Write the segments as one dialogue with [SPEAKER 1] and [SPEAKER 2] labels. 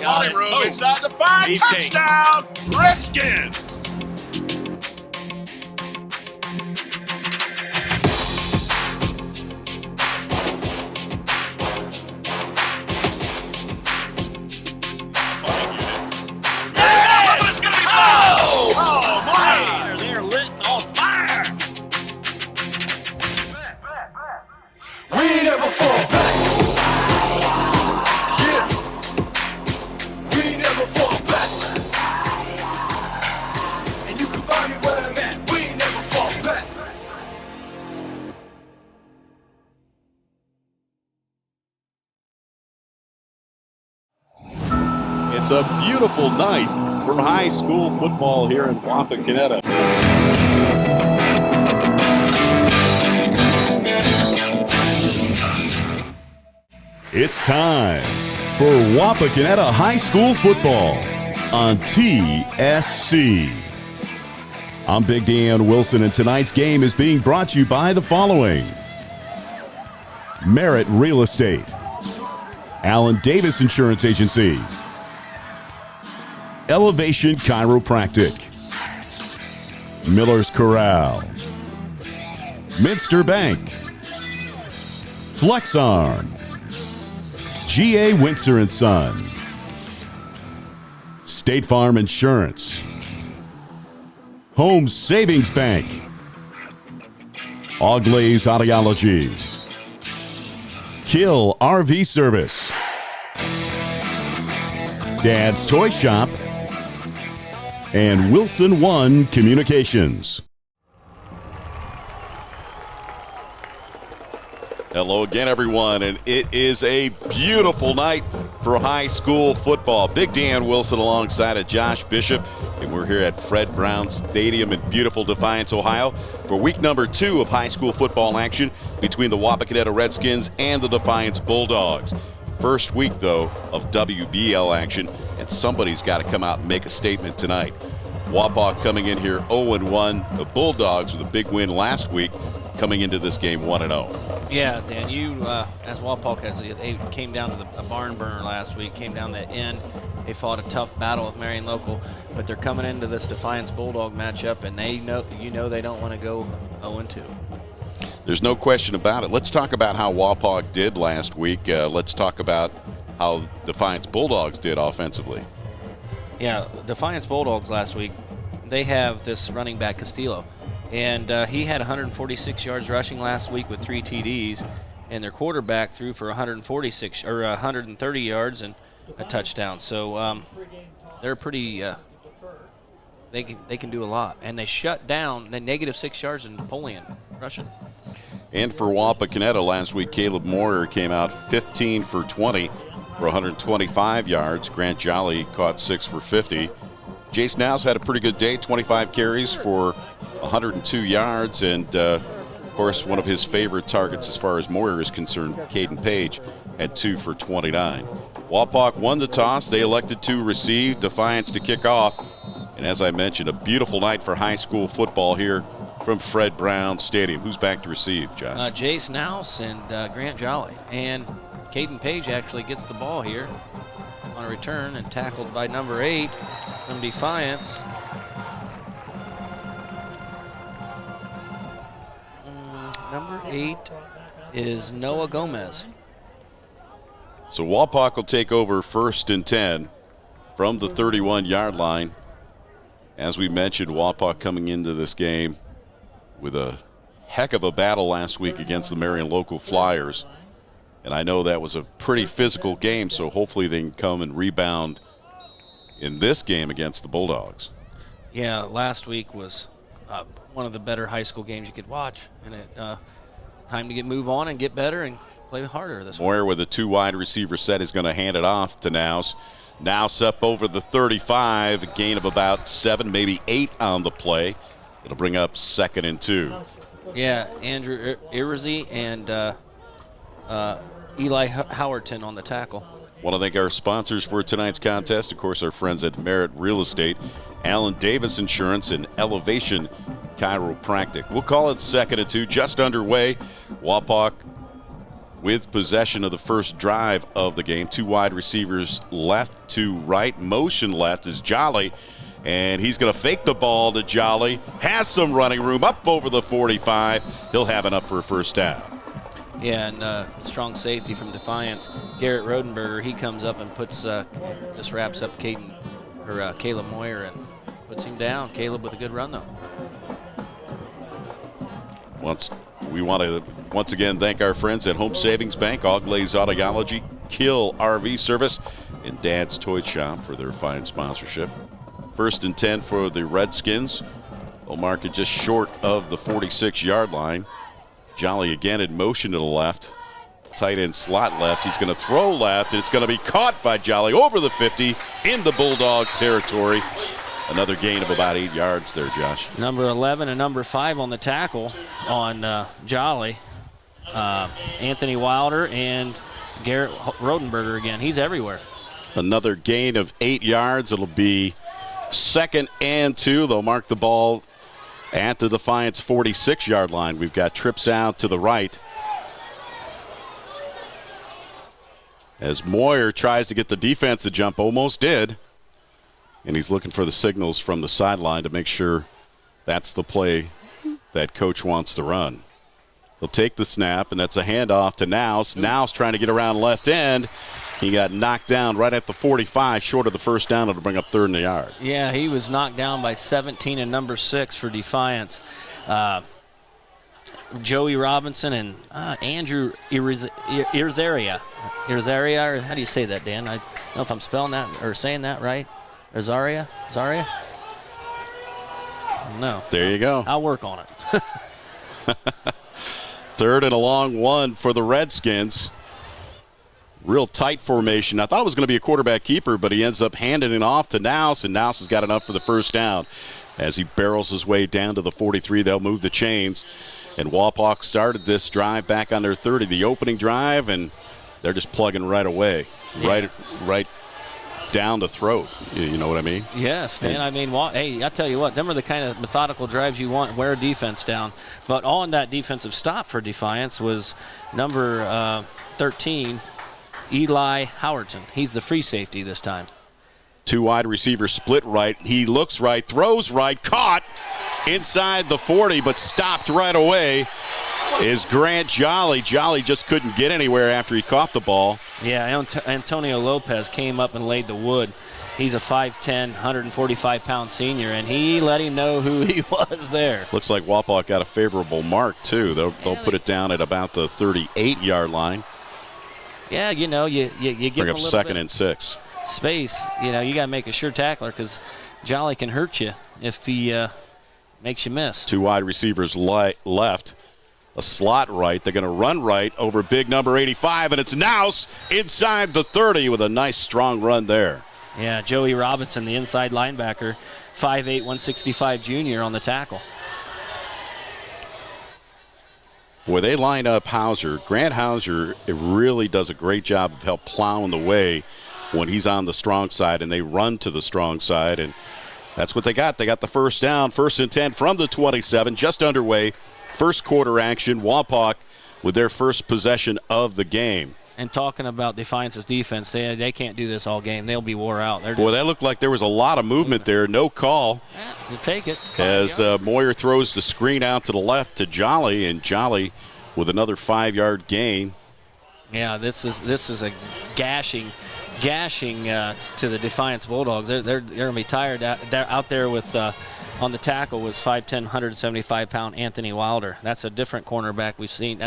[SPEAKER 1] Molly room inside the 5. Touchdown, Redskins!
[SPEAKER 2] It's a beautiful night for high school football here in Wapakoneta. It's time for Wapakoneta High School football on TSC. I'm Big Dan Wilson, and tonight's game is being brought to you by the following: Merit Real Estate, Allen Davis Insurance Agency, Elevation Chiropractic, Miller's Corral, Minster Bank, FlexArm, G.A. Windsor & Son, State Farm Insurance, Home Savings Bank, Auglaze Audiology, Kill RV Service, Dad's Toy Shop, and Wilson One Communications. Hello again, everyone, and it is a beautiful night for high school football. Big Dan Wilson alongside of Josh Bishop, and we're here at Fred Brown Stadium in beautiful Defiance, Ohio, for week number 2 of high school football action between the Wapakoneta Redskins and the Defiance Bulldogs. First week, though, of WBL action, and somebody's got to come out and make a statement tonight. Wapak coming in here 0-1. The Bulldogs with a big win last week, coming into this game 1-0.
[SPEAKER 3] Yeah, Dan, you, as Wapak, they came down to a barn burner last week, came down the end. They fought a tough battle with Marion Local, but they're coming into this Defiance Bulldog matchup, and they know they don't want to go 0-2.
[SPEAKER 2] There's no question about it. Let's talk about how Wapak did last week. Let's talk about how Defiance Bulldogs did offensively.
[SPEAKER 3] Yeah, Defiance Bulldogs last week, they have this running back, Castillo, and he had 146 yards rushing last week with 3 TDs, and their quarterback threw for 130 yards and a touchdown. So they're pretty. They can do a lot, and they shut down the -6 yards in Napoleon rushing.
[SPEAKER 2] And for Wapakoneta last week, Caleb Moyer came out 15 for 20 for 125 yards. Grant Jolly caught 6 for 50. Jace Now's had a pretty good day, 25 carries for 102 yards. And, of course, one of his favorite targets as far as Moyer is concerned, Caden Page, had 2 for 29. Wapak won the toss. They elected to receive, Defiance to kick off. And as I mentioned, a beautiful night for high school football here from Fred Brown Stadium. Who's back to receive, Josh?
[SPEAKER 3] Jace Nouse and Grant Jolly. And Caden Page actually gets the ball here on a return and tackled by number 8 from Defiance. Number 8 is Noah Gomez.
[SPEAKER 2] So Wapak will take over 1st and 10 from the 31-yard line. As we mentioned, Wapak coming into this game with a heck of a battle last week against the Marion Local Flyers. And I know that was a pretty physical game, so hopefully they can come and rebound in this game against the Bulldogs.
[SPEAKER 3] Yeah, last week was one of the better high school games you could watch. And it's time to move on and get better and play harder this week.
[SPEAKER 2] Moyer with a 2 wide receiver set is going to hand it off to Nouse. Nouse up over the 35, a gain of about 7, maybe 8 on the play. It'll bring up 2nd and 2.
[SPEAKER 3] Yeah, Andrew Irizy and Eli Howerton on the tackle.
[SPEAKER 2] Want to thank our sponsors for tonight's contest. Of course, our friends at Merit Real Estate, Allen Davis Insurance, and Elevation Chiropractic. We'll call it 2nd and 2, just underway. Wapak with possession of the first drive of the game. Two wide receivers left to right. Motion left is Jolly, and he's going to fake the ball to Jolly. Has some running room up over the 45. He'll have enough for a first down.
[SPEAKER 3] Yeah, and strong safety from Defiance, Garrett Rodenberger. He comes up and puts just wraps up Caleb Moyer and puts him down. Caleb with a good run though.
[SPEAKER 2] We want to once again thank our friends at Home Savings Bank, All Glaze Audiology, Kill RV Service, and Dad's Toy Shop for their fine sponsorship. 1st and 10 for the Redskins. They'll mark it just short of the 46-yard line. Jolly again in motion to the left. Tight end slot left. He's going to throw left, and it's going to be caught by Jolly over the 50 in the Bulldog territory. Another gain of about 8 yards there, Josh.
[SPEAKER 3] Number 11 and number 5 on the tackle on Jolly. Anthony Wilder and Garrett Rodenberger again. He's everywhere.
[SPEAKER 2] Another gain of 8 yards. It'll be 2nd and 2. They'll mark the ball at the Defiance 46-yard line. We've got trips out to the right as Moyer tries to get the defense to jump. Almost did. And he's looking for the signals from the sideline to make sure that's the play that coach wants to run. He'll take the snap, and that's a handoff to Nouse. Nouse trying to get around left end. He got knocked down right at the 45, short of the first down. It'll bring up 3rd and a yard.
[SPEAKER 3] Yeah, he was knocked down by 17 and number 6 for Defiance. Joey Robinson and Andrew Irzaria. Irzaria, or how do you say that, Dan? I don't know if I'm spelling that or saying that right. Zaria? No.
[SPEAKER 2] There you go.
[SPEAKER 3] I'll work on it.
[SPEAKER 2] 3rd and a long one for the Redskins. Real tight formation. I thought it was going to be a quarterback keeper, but he ends up handing it off to Nouse, and Nouse has got enough for the first down. As he barrels his way down to the 43, they'll move the chains. And Wapak started this drive back on their 30, the opening drive, and they're just plugging right away. Yeah. Right down the throat. You know what I mean?
[SPEAKER 3] Yes, Dan. I mean, hey, I tell you what, them are the kind of methodical drives you want. Wear defense down. But on that defensive stop for Defiance was number 13, Eli Howerton. He's the free safety this time.
[SPEAKER 2] Two wide receivers split right. He looks right, throws right, caught inside the 40, but stopped right away is Grant Jolly. Jolly just couldn't get anywhere after he caught the ball.
[SPEAKER 3] Yeah, Antonio Lopez came up and laid the wood. He's a 5'10", 145-pound senior, and he let him know who he was there.
[SPEAKER 2] Looks like Wapak got a favorable mark, too. They'll put it down at about the 38-yard line.
[SPEAKER 3] Yeah, you know, you give
[SPEAKER 2] bring
[SPEAKER 3] him
[SPEAKER 2] up
[SPEAKER 3] a little
[SPEAKER 2] 2nd and 6.
[SPEAKER 3] Space. You know, you got to make a sure tackler because Jolly can hurt you if he makes you miss.
[SPEAKER 2] Two wide receivers left. A slot right. They're going to run right over big number 85, and it's Nouse inside the 30 with a nice strong run there.
[SPEAKER 3] Yeah, Joey Robinson, the inside linebacker, 5'8", 165 junior on the tackle.
[SPEAKER 2] Where they line up Hauser, Grant Hauser, it really does a great job of help plowing the way when he's on the strong side, and they run to the strong side, and that's what they got. They got the first down, 1st and 10 from the 27, just underway. First quarter action, Wapak with their first possession of the game.
[SPEAKER 3] And talking about Defiance's defense, they can't do this all game. They'll be wore out.
[SPEAKER 2] Boy, that looked like there was a lot of movement there. No call.
[SPEAKER 3] Yeah, you take it.
[SPEAKER 2] As Moyer throws the screen out to the left to Jolly, and Jolly with another 5-yard gain.
[SPEAKER 3] Yeah, this is a gashing to the Defiance Bulldogs. They're going to be tired. They're out there with on the tackle was 5'10", 175-pound Anthony Wilder. That's a different cornerback we've seen.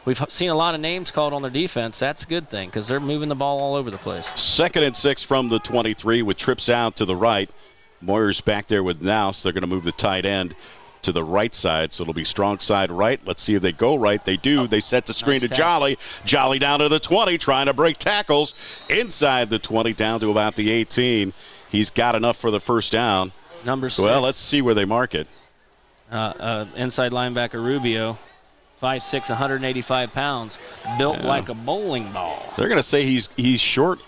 [SPEAKER 3] We've seen a lot of names called on their defense. That's a good thing because they're moving the ball all over the place.
[SPEAKER 2] 2nd and 6 from the 23 with trips out to the right. Moyer's back there with Nouse. They're going to move the tight end to the right side, so it'll be strong side right. Let's see if they go right. They do. They set the screen to Jolly. Jolly down to the 20, trying to break tackles. Inside the 20, down to about the 18. He's got enough for the first down.
[SPEAKER 3] Number 6.
[SPEAKER 2] Well, let's see where they mark it.
[SPEAKER 3] Inside linebacker Rubio, 5'6", 185 pounds, built like a bowling ball.
[SPEAKER 2] They're going to say he's short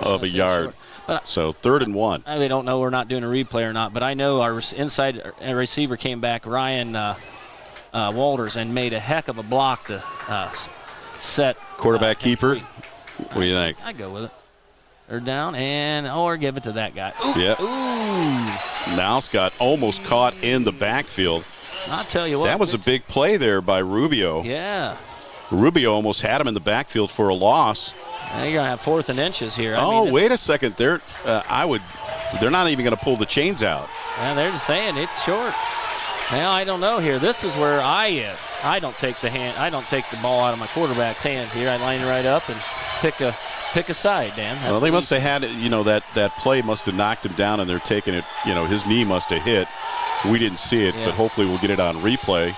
[SPEAKER 2] of a yard. So 3rd and 1.
[SPEAKER 3] I really don't know. We're not doing a replay or not, but I know our inside receiver came back, Ryan Walters, and made a heck of a block to set.
[SPEAKER 2] Quarterback keeper.
[SPEAKER 3] Three.
[SPEAKER 2] What do you think?
[SPEAKER 3] I go with it. Third down, or give it to that guy. Ooh.
[SPEAKER 2] Yep.
[SPEAKER 3] Ooh.
[SPEAKER 2] Now Scott almost caught in the backfield.
[SPEAKER 3] I'll tell you what.
[SPEAKER 2] That was a big play there by Rubio.
[SPEAKER 3] Yeah.
[SPEAKER 2] Rubio almost had him in the backfield for a loss.
[SPEAKER 3] Now you're gonna have 4th and inches here.
[SPEAKER 2] Wait a second. They're not even going to pull the chains out.
[SPEAKER 3] And they're just saying it's short. Now I don't know here. This is where I don't take the ball out of my quarterback's hand here. I line right up and pick a side, Dan.
[SPEAKER 2] Well, they must have had that play must have knocked him down, and they're taking it. His knee must have hit. We didn't see it, but hopefully we'll get it on replay.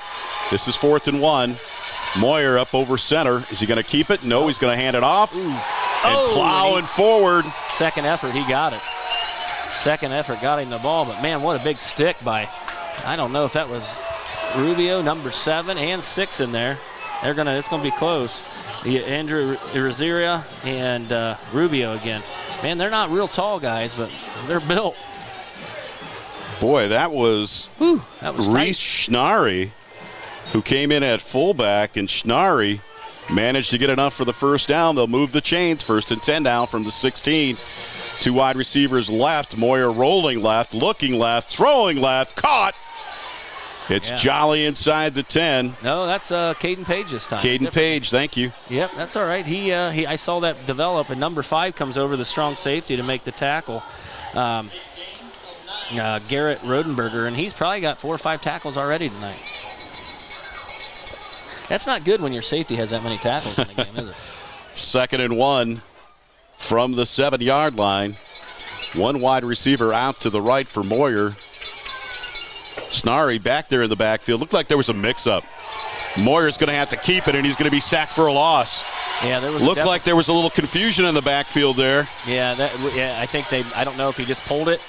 [SPEAKER 2] This is 4th and 1. Moyer up over center. Is he going to keep it? No, he's going to hand it off. And plowing forward.
[SPEAKER 3] Second effort, he got it. Second effort got him the ball, but man, what a big stick by, I don't know if that was Rubio, number 7 and 6 in there. It's gonna be close. Andrew Rosaria and Rubio again. Man, they're not real tall guys, but they're built.
[SPEAKER 2] Boy, that was Reese Schnarry, who came in at fullback, and Schnarry managed to get enough for the first down. They'll move the chains. 1st and 10 now from the 16. 2 wide receivers left. Moyer rolling left, looking left, throwing left, caught. It's Jolly inside the 10.
[SPEAKER 3] No, that's Caden Page this time.
[SPEAKER 2] Caden Page, thank you.
[SPEAKER 3] Yep, that's all right. I saw that develop, and number 5 comes over the strong safety to make the tackle. Garrett Rodenberger, and he's probably got 4 or 5 tackles already tonight. That's not good when your safety has that many tackles in the game, is it?
[SPEAKER 2] 2nd and 1 from the 7-yard line. 1 wide receiver out to the right for Moyer. Schnarry back there in the backfield. Looked like there was a mix-up. Moyer's going to have to keep it, and he's going to be sacked for a loss.
[SPEAKER 3] Yeah,
[SPEAKER 2] looked like there was a little confusion in the backfield there.
[SPEAKER 3] Yeah, I think I don't know if he just pulled it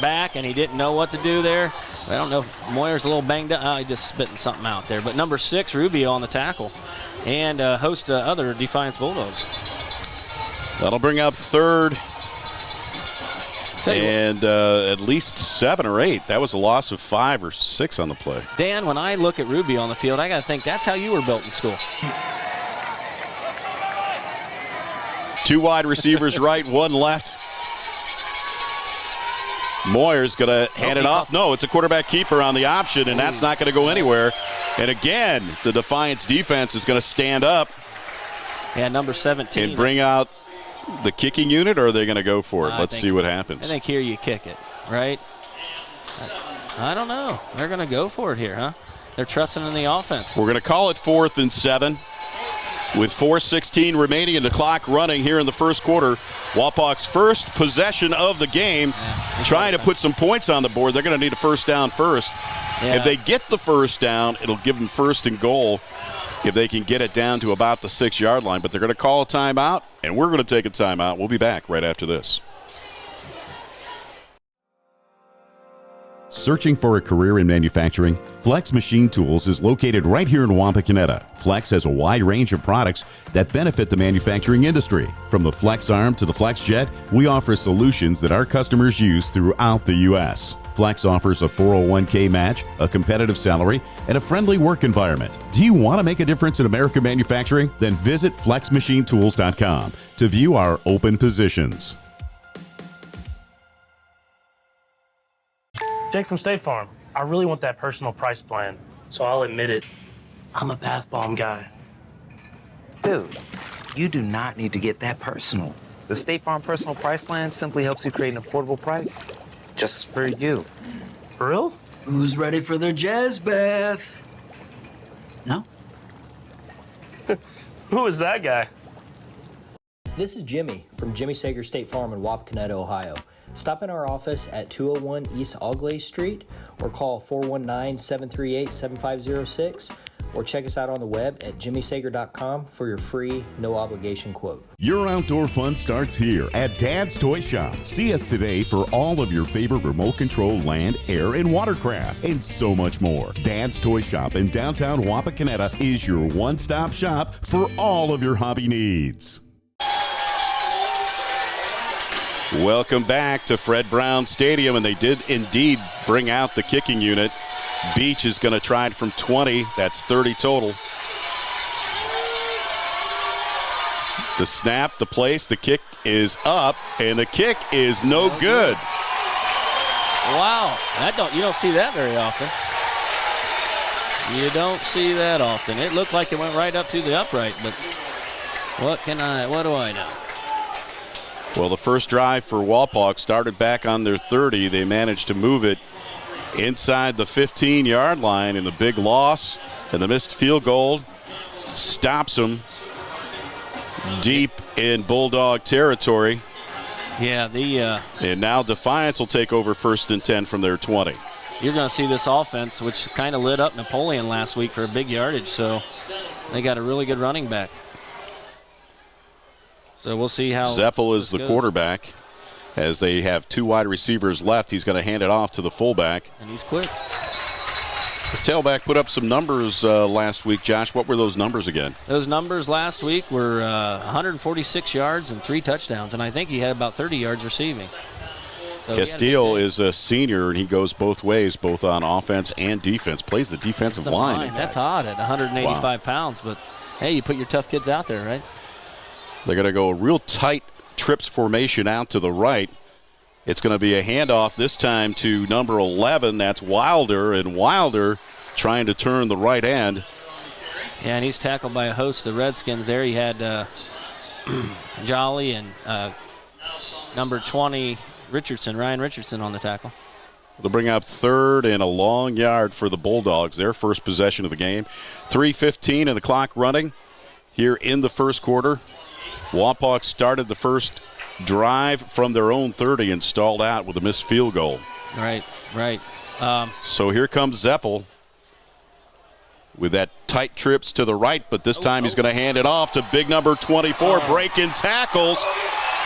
[SPEAKER 3] back, and he didn't know what to do there. I don't know if Moyer's a little banged up. He's just spitting something out there. But number 6, Rubio on the tackle, and host other Defiance Bulldogs.
[SPEAKER 2] That'll bring up 3rd and at least 7 or 8. That was a loss of 5 or 6 on the play.
[SPEAKER 3] Dan, when I look at Rubio on the field, I got to think that's how you were built in school.
[SPEAKER 2] 2 wide receivers right, 1 left. Moyer's going to hand it off. No, it's a quarterback keeper on the option, and that's not going to go anywhere. And again, the Defiance defense is going to stand up.
[SPEAKER 3] Yeah, number 17.
[SPEAKER 2] And bring out the kicking unit, or are they going to go for it? Let's see what happens.
[SPEAKER 3] I think here you kick it, right? I don't know. They're going to go for it here, huh? They're trusting in the offense.
[SPEAKER 2] We're going to call it 4th and 7. With 4:16 remaining and the clock running here in the first quarter. Wapak's first possession of the game, trying to put some points on the board. They're going to need a first down first. Yeah. If they get the first down, it'll give them 1st and goal if they can get it down to about the 6-yard line. But they're going to call a timeout, and we're going to take a timeout. We'll be back right after this.
[SPEAKER 4] Searching for a career in manufacturing? Flex Machine Tools is located right here in Wapakoneta. Flex has a wide range of products that benefit the manufacturing industry. From the Flex Arm to the Flex Jet, we offer solutions that our customers use throughout the U.S. Flex offers a 401k match, a competitive salary, and a friendly work environment. Do you want to make a difference in American manufacturing? Then visit flexmachinetools.com to view our open positions.
[SPEAKER 5] Jake from State Farm. I really want that personal price plan, so I'll admit it. I'm a bath bomb guy.
[SPEAKER 6] Dude, you do not need to get that personal. The State Farm Personal Price Plan simply helps you create an affordable price just for you.
[SPEAKER 5] For real?
[SPEAKER 7] Who's ready for their jazz bath? No?
[SPEAKER 5] Who is that guy?
[SPEAKER 8] This is Jimmy from Jimmy Sager State Farm in Wapakoneta, Ohio. Stop in our office at 201 East Augley Street or call 419-738-7506 or check us out on the web at jimmysager.com for your free, no-obligation quote.
[SPEAKER 4] Your outdoor fun starts here at Dad's Toy Shop. See us today for all of your favorite remote control land, air, and watercraft, and so much more. Dad's Toy Shop in downtown Wapakoneta is your one-stop shop for all of your hobby needs.
[SPEAKER 2] Welcome back to Fred Brown Stadium, and they did indeed bring out the kicking unit. Beach is going to try it from 20. That's 30 total. The snap, the place, the kick is up, and the kick is no good.
[SPEAKER 3] Wow, you don't see that very often. You don't see that often. It looked like it went right up to the upright, but what do I know?
[SPEAKER 2] Well, the first drive for Wapak started back on their 30. They managed to move it inside the 15-yard line, and the big loss and the missed field goal stops them deep in Bulldog territory.
[SPEAKER 3] Yeah,
[SPEAKER 2] and now Defiance will take over 1st and 10 from their 20.
[SPEAKER 3] You're going to see this offense, which kind of lit up Napoleon last week for a big yardage, so they got a really good running back. So we'll see how
[SPEAKER 2] Zeppel is the quarterback. As they have 2 wide receivers left, he's going to hand it off to the fullback.
[SPEAKER 3] And he's quick.
[SPEAKER 2] His tailback put up some numbers last week. Josh, what were those numbers again?
[SPEAKER 3] Those numbers last week were 146 yards and 3 touchdowns, and I think he had about 30 yards receiving. So
[SPEAKER 2] Castillo is a senior, and he goes both ways, both on offense and defense. Plays the defensive line.
[SPEAKER 3] That's odd at 185 pounds, but hey, you put your tough kids out there, right?
[SPEAKER 2] They're going to go a real tight trips formation out to the right. It's going to be a handoff this time to number 11. That's Wilder, and Wilder trying to turn the right end.
[SPEAKER 3] Yeah, and he's tackled by a host of Redskins there. He had Jolly and number 20, Ryan Richardson on the tackle.
[SPEAKER 2] They'll bring up 3rd and a long yard for the Bulldogs, their first possession of the game. 3:15 and the clock running here in the first quarter. Wapak started the first drive from their own 30 and stalled out with a missed field goal.
[SPEAKER 3] Right.
[SPEAKER 2] So here comes Zeppel with that tight trips to the right, but this time he's going to hand it off to big number 24. Breaking tackles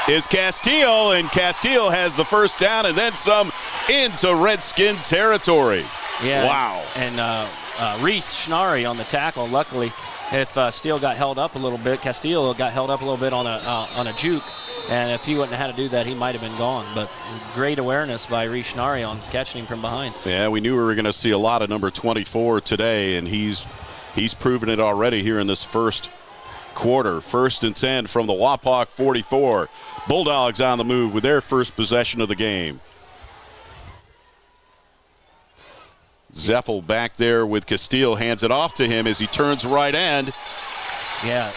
[SPEAKER 2] is Castillo, and Castillo has the first down and then some into Redskin territory.
[SPEAKER 3] Yeah.
[SPEAKER 2] Wow.
[SPEAKER 3] And Reese Schnarry on the tackle. Luckily, if Steele got held up a little bit, Castillo got held up a little bit on a juke, and if he wouldn't have had to do that, he might have been gone. But great awareness by Reese Schnarry on catching him from behind. Yeah,
[SPEAKER 2] we knew we were going to see a lot of number 24 today, and he's proven it already here in this first quarter. 1st and 10 from the Wapak 44. Bulldogs on the move with their first possession of the game. Zeppel back there with Castillo, hands it off to him as he turns right end.
[SPEAKER 3] Yeah,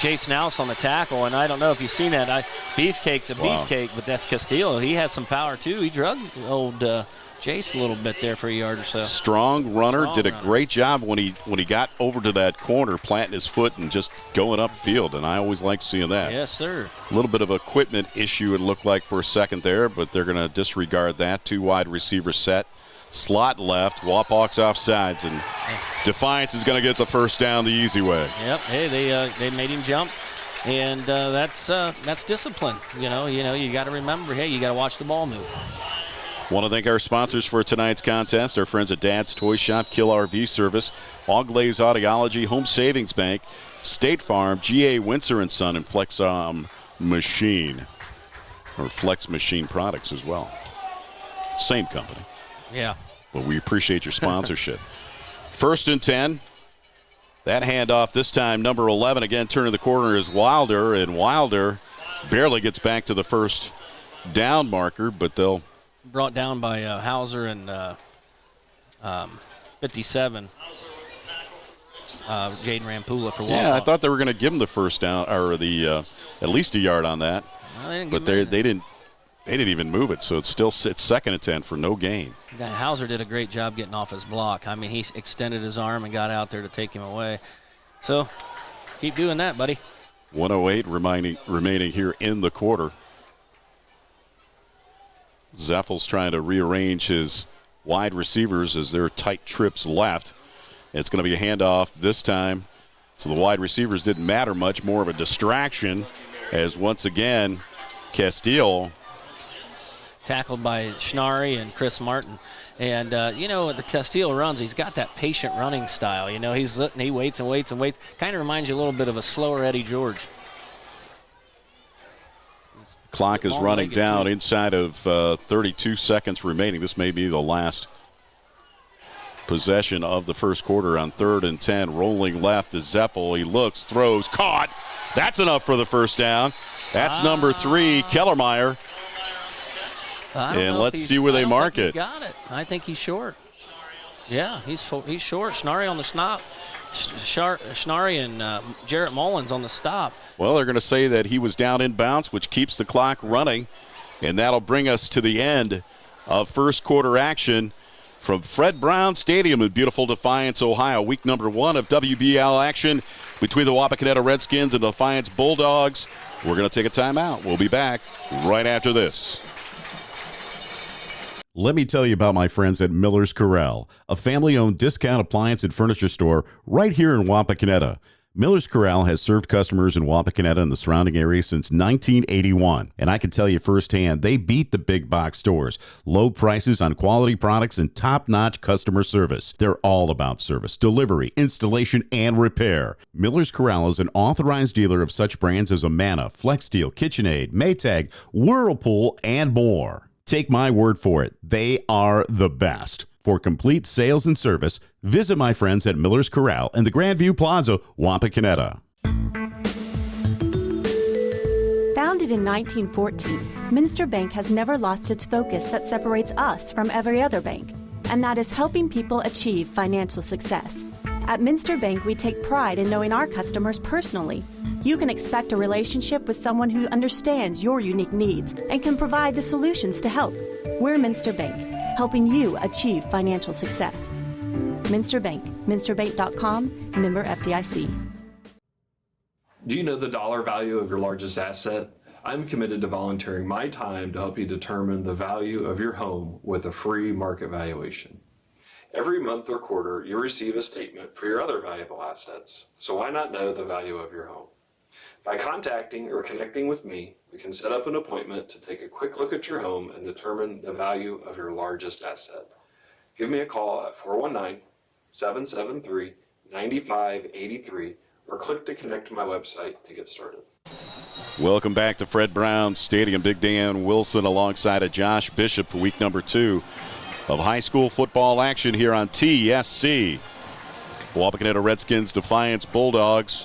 [SPEAKER 3] Chase Nouse on the tackle, and I don't know if you've seen that. Beefcake's a beefcake, but that's Castillo. He has some power too. He drug old Jace a little bit there for a yard or so.
[SPEAKER 2] Strong runner, did a great job when he got over to that corner, planting his foot and just going upfield, and I always like seeing that.
[SPEAKER 3] Yes, sir.
[SPEAKER 2] A little bit of equipment issue it looked like for a second there, but they're going to disregard that. 2 wide receiver set. Slot left, Wapak's offsides, and Defiance is going to get the first down the easy way.
[SPEAKER 3] Yep. Hey, they made him jump, and that's discipline. You got to remember. Hey, you got to watch the ball move.
[SPEAKER 2] Want to thank our sponsors for tonight's contest, our friends at Dad's Toy Shop, Kill RV Service, Auglaze Audiology, Home Savings Bank, State Farm, GA Windsor & Son, and Flex Machine, or Flex Machine Products as well. Same company.
[SPEAKER 3] Yeah.
[SPEAKER 2] But we appreciate your sponsorship. 1st and 10. That handoff this time, number 11 again turning the corner is Wilder, and Wilder barely gets back to the first down marker, but they'll
[SPEAKER 3] brought down by Hauser and 57. Jaden Rampula for Wapak.
[SPEAKER 2] Yeah, I thought they were going to give him the first down, or the at least a yard on that.
[SPEAKER 3] Well,
[SPEAKER 2] but they didn't even move it, so it's 2nd and 10 for no gain.
[SPEAKER 3] Hauser did a great job getting off his block. I mean, he extended his arm and got out there to take him away. So keep doing that, buddy.
[SPEAKER 2] 1:08 remaining here in the quarter. Zeffel's trying to rearrange his wide receivers as there are tight trips left. It's going to be a handoff this time. So the wide receivers didn't matter much, more of a distraction as once again Castillo
[SPEAKER 3] tackled by Schnarry and Chris Martin. And, the Castillo runs, he's got that patient running style. He waits and waits and waits. Kind of reminds you a little bit of a slower Eddie George.
[SPEAKER 2] Clock is running down inside of 32 seconds remaining. This may be the last possession of the first quarter on 3rd and 10. Rolling left to Zeffel. He looks, throws, caught. That's enough for the first down. That's number 3, Kellermeyer. And let's see where they mark it.
[SPEAKER 3] He's got it. I think he's short. Yeah, he's short. Schnarry on the stop. Schnarry and Jarrett Mullins on the stop.
[SPEAKER 2] Well, they're going to say that he was down in bounds, which keeps the clock running. And that'll bring us to the end of first quarter action from Fred Brown Stadium in beautiful Defiance, Ohio. Week number 1 of WBL action between the Wapakoneta Redskins and Defiance Bulldogs. We're going to take a timeout. We'll be back right after this.
[SPEAKER 4] Let me tell you about my friends at Miller's Corral, a family-owned discount appliance and furniture store right here in Wapakoneta. Miller's Corral has served customers in Wapakoneta and the surrounding area since 1981. And I can tell you firsthand, they beat the big box stores. Low prices on quality products and top-notch customer service. They're all about service, delivery, installation, and repair. Miller's Corral is an authorized dealer of such brands as Amana, FlexSteel, KitchenAid, Maytag, Whirlpool, and more. Take my word for it, they are the best. For complete sales and service, visit my friends at Miller's Corral in the Grandview Plaza, Wapakoneta.
[SPEAKER 9] Founded in 1914, Minster Bank has never lost its focus that separates us from every other bank, and that is helping people achieve financial success. At Minster Bank, we take pride in knowing our customers personally. You can expect a relationship with someone who understands your unique needs and can provide the solutions to help. We're Minster Bank, helping you achieve financial success. Minster Bank, minsterbank.com, member FDIC.
[SPEAKER 10] Do you know the dollar value of your largest asset? I'm committed to volunteering my time to help you determine the value of your home with a free market valuation. Every month or quarter, you receive a statement for your other valuable assets, so why not know the value of your home? By contacting or connecting with me, we can set up an appointment to take a quick look at your home and determine the value of your largest asset. Give me a call at 419-773-9583 or click to connect to my website to get started.
[SPEAKER 2] Welcome back to Fred Brown Stadium. Big Dan Wilson alongside of Josh Bishop for week number 2 of high school football action here on TSC. Wapakoneta Redskins, Defiance Bulldogs.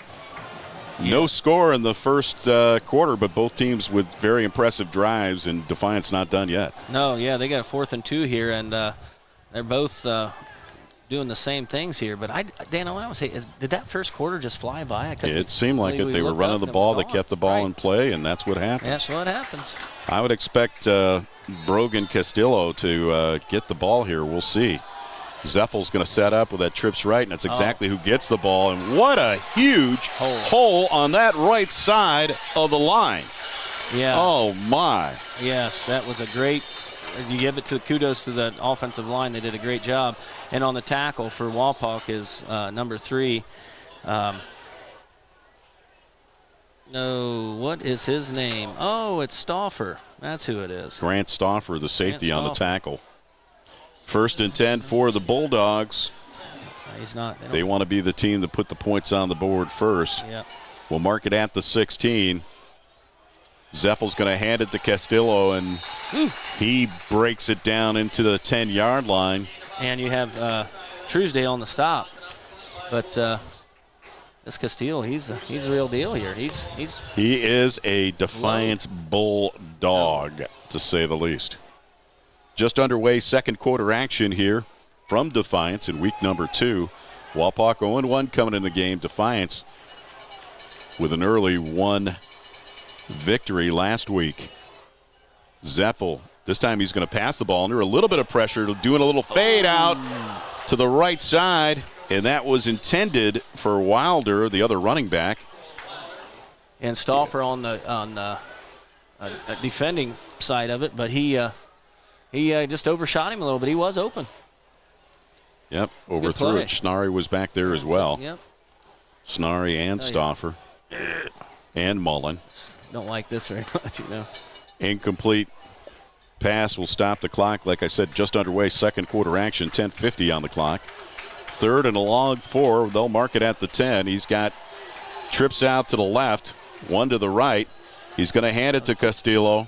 [SPEAKER 2] No score in the first quarter, but both teams with very impressive drives, and Defiance not done yet.
[SPEAKER 3] No, yeah, they got a 4th and 2 here, and they're both doing the same things here. But Dan, what I want to say is, did that first quarter just fly by?
[SPEAKER 2] It seemed like it. They were running the ball. They kept the ball in play, and that's what happened.
[SPEAKER 3] That's what happens.
[SPEAKER 2] I would expect Brogan Castillo to get the ball here. We'll see. Zeffel's going to set up with that trips right, and that's exactly who gets the ball. And what a huge hole on that right side of the line.
[SPEAKER 3] Yeah.
[SPEAKER 2] Oh, my.
[SPEAKER 3] Yes, that was a great – you give it to kudos to the offensive line. They did a great job. And on the tackle for Wapak is number 3. No, what is his name? Oh, it's Stauffer. That's who it is.
[SPEAKER 2] Grant Stauffer, the safety on the tackle. 1st and 10 for the Bulldogs.
[SPEAKER 3] He's not.
[SPEAKER 2] They want to be the team to put the points on the board first.
[SPEAKER 3] Yep.
[SPEAKER 2] We'll mark it at the 16. Zeffel's going to hand it to Castillo, and he breaks it down into the 10-yard line.
[SPEAKER 3] And you have Truesdale on the stop. But this Castillo, he's the real deal here. He
[SPEAKER 2] is a Defiance Bulldog, to say the least. Just underway, second quarter action here from Defiance in week number 2. Wapak 0-1 coming in the game. Defiance with an early 1 victory last week. Zeppel, this time he's going to pass the ball under a little bit of pressure, doing a little fade out to the right side, and that was intended for Wilder, the other running back.
[SPEAKER 3] And Stauffer on the defending side of it, but he just overshot him a little bit. He was open.
[SPEAKER 2] Yep, overthrew it. Schnarry was back there as well.
[SPEAKER 3] Yep.
[SPEAKER 2] Schnarry and Stauffer. And Mullen.
[SPEAKER 3] Don't like this very much, you know.
[SPEAKER 2] Incomplete pass will stop the clock. Like I said, just underway, second quarter action, 10:50 on the clock. 3rd and a long 4. They'll mark it at the 10. He's got trips out to the left, 1 to the right. He's going to hand it to Castillo.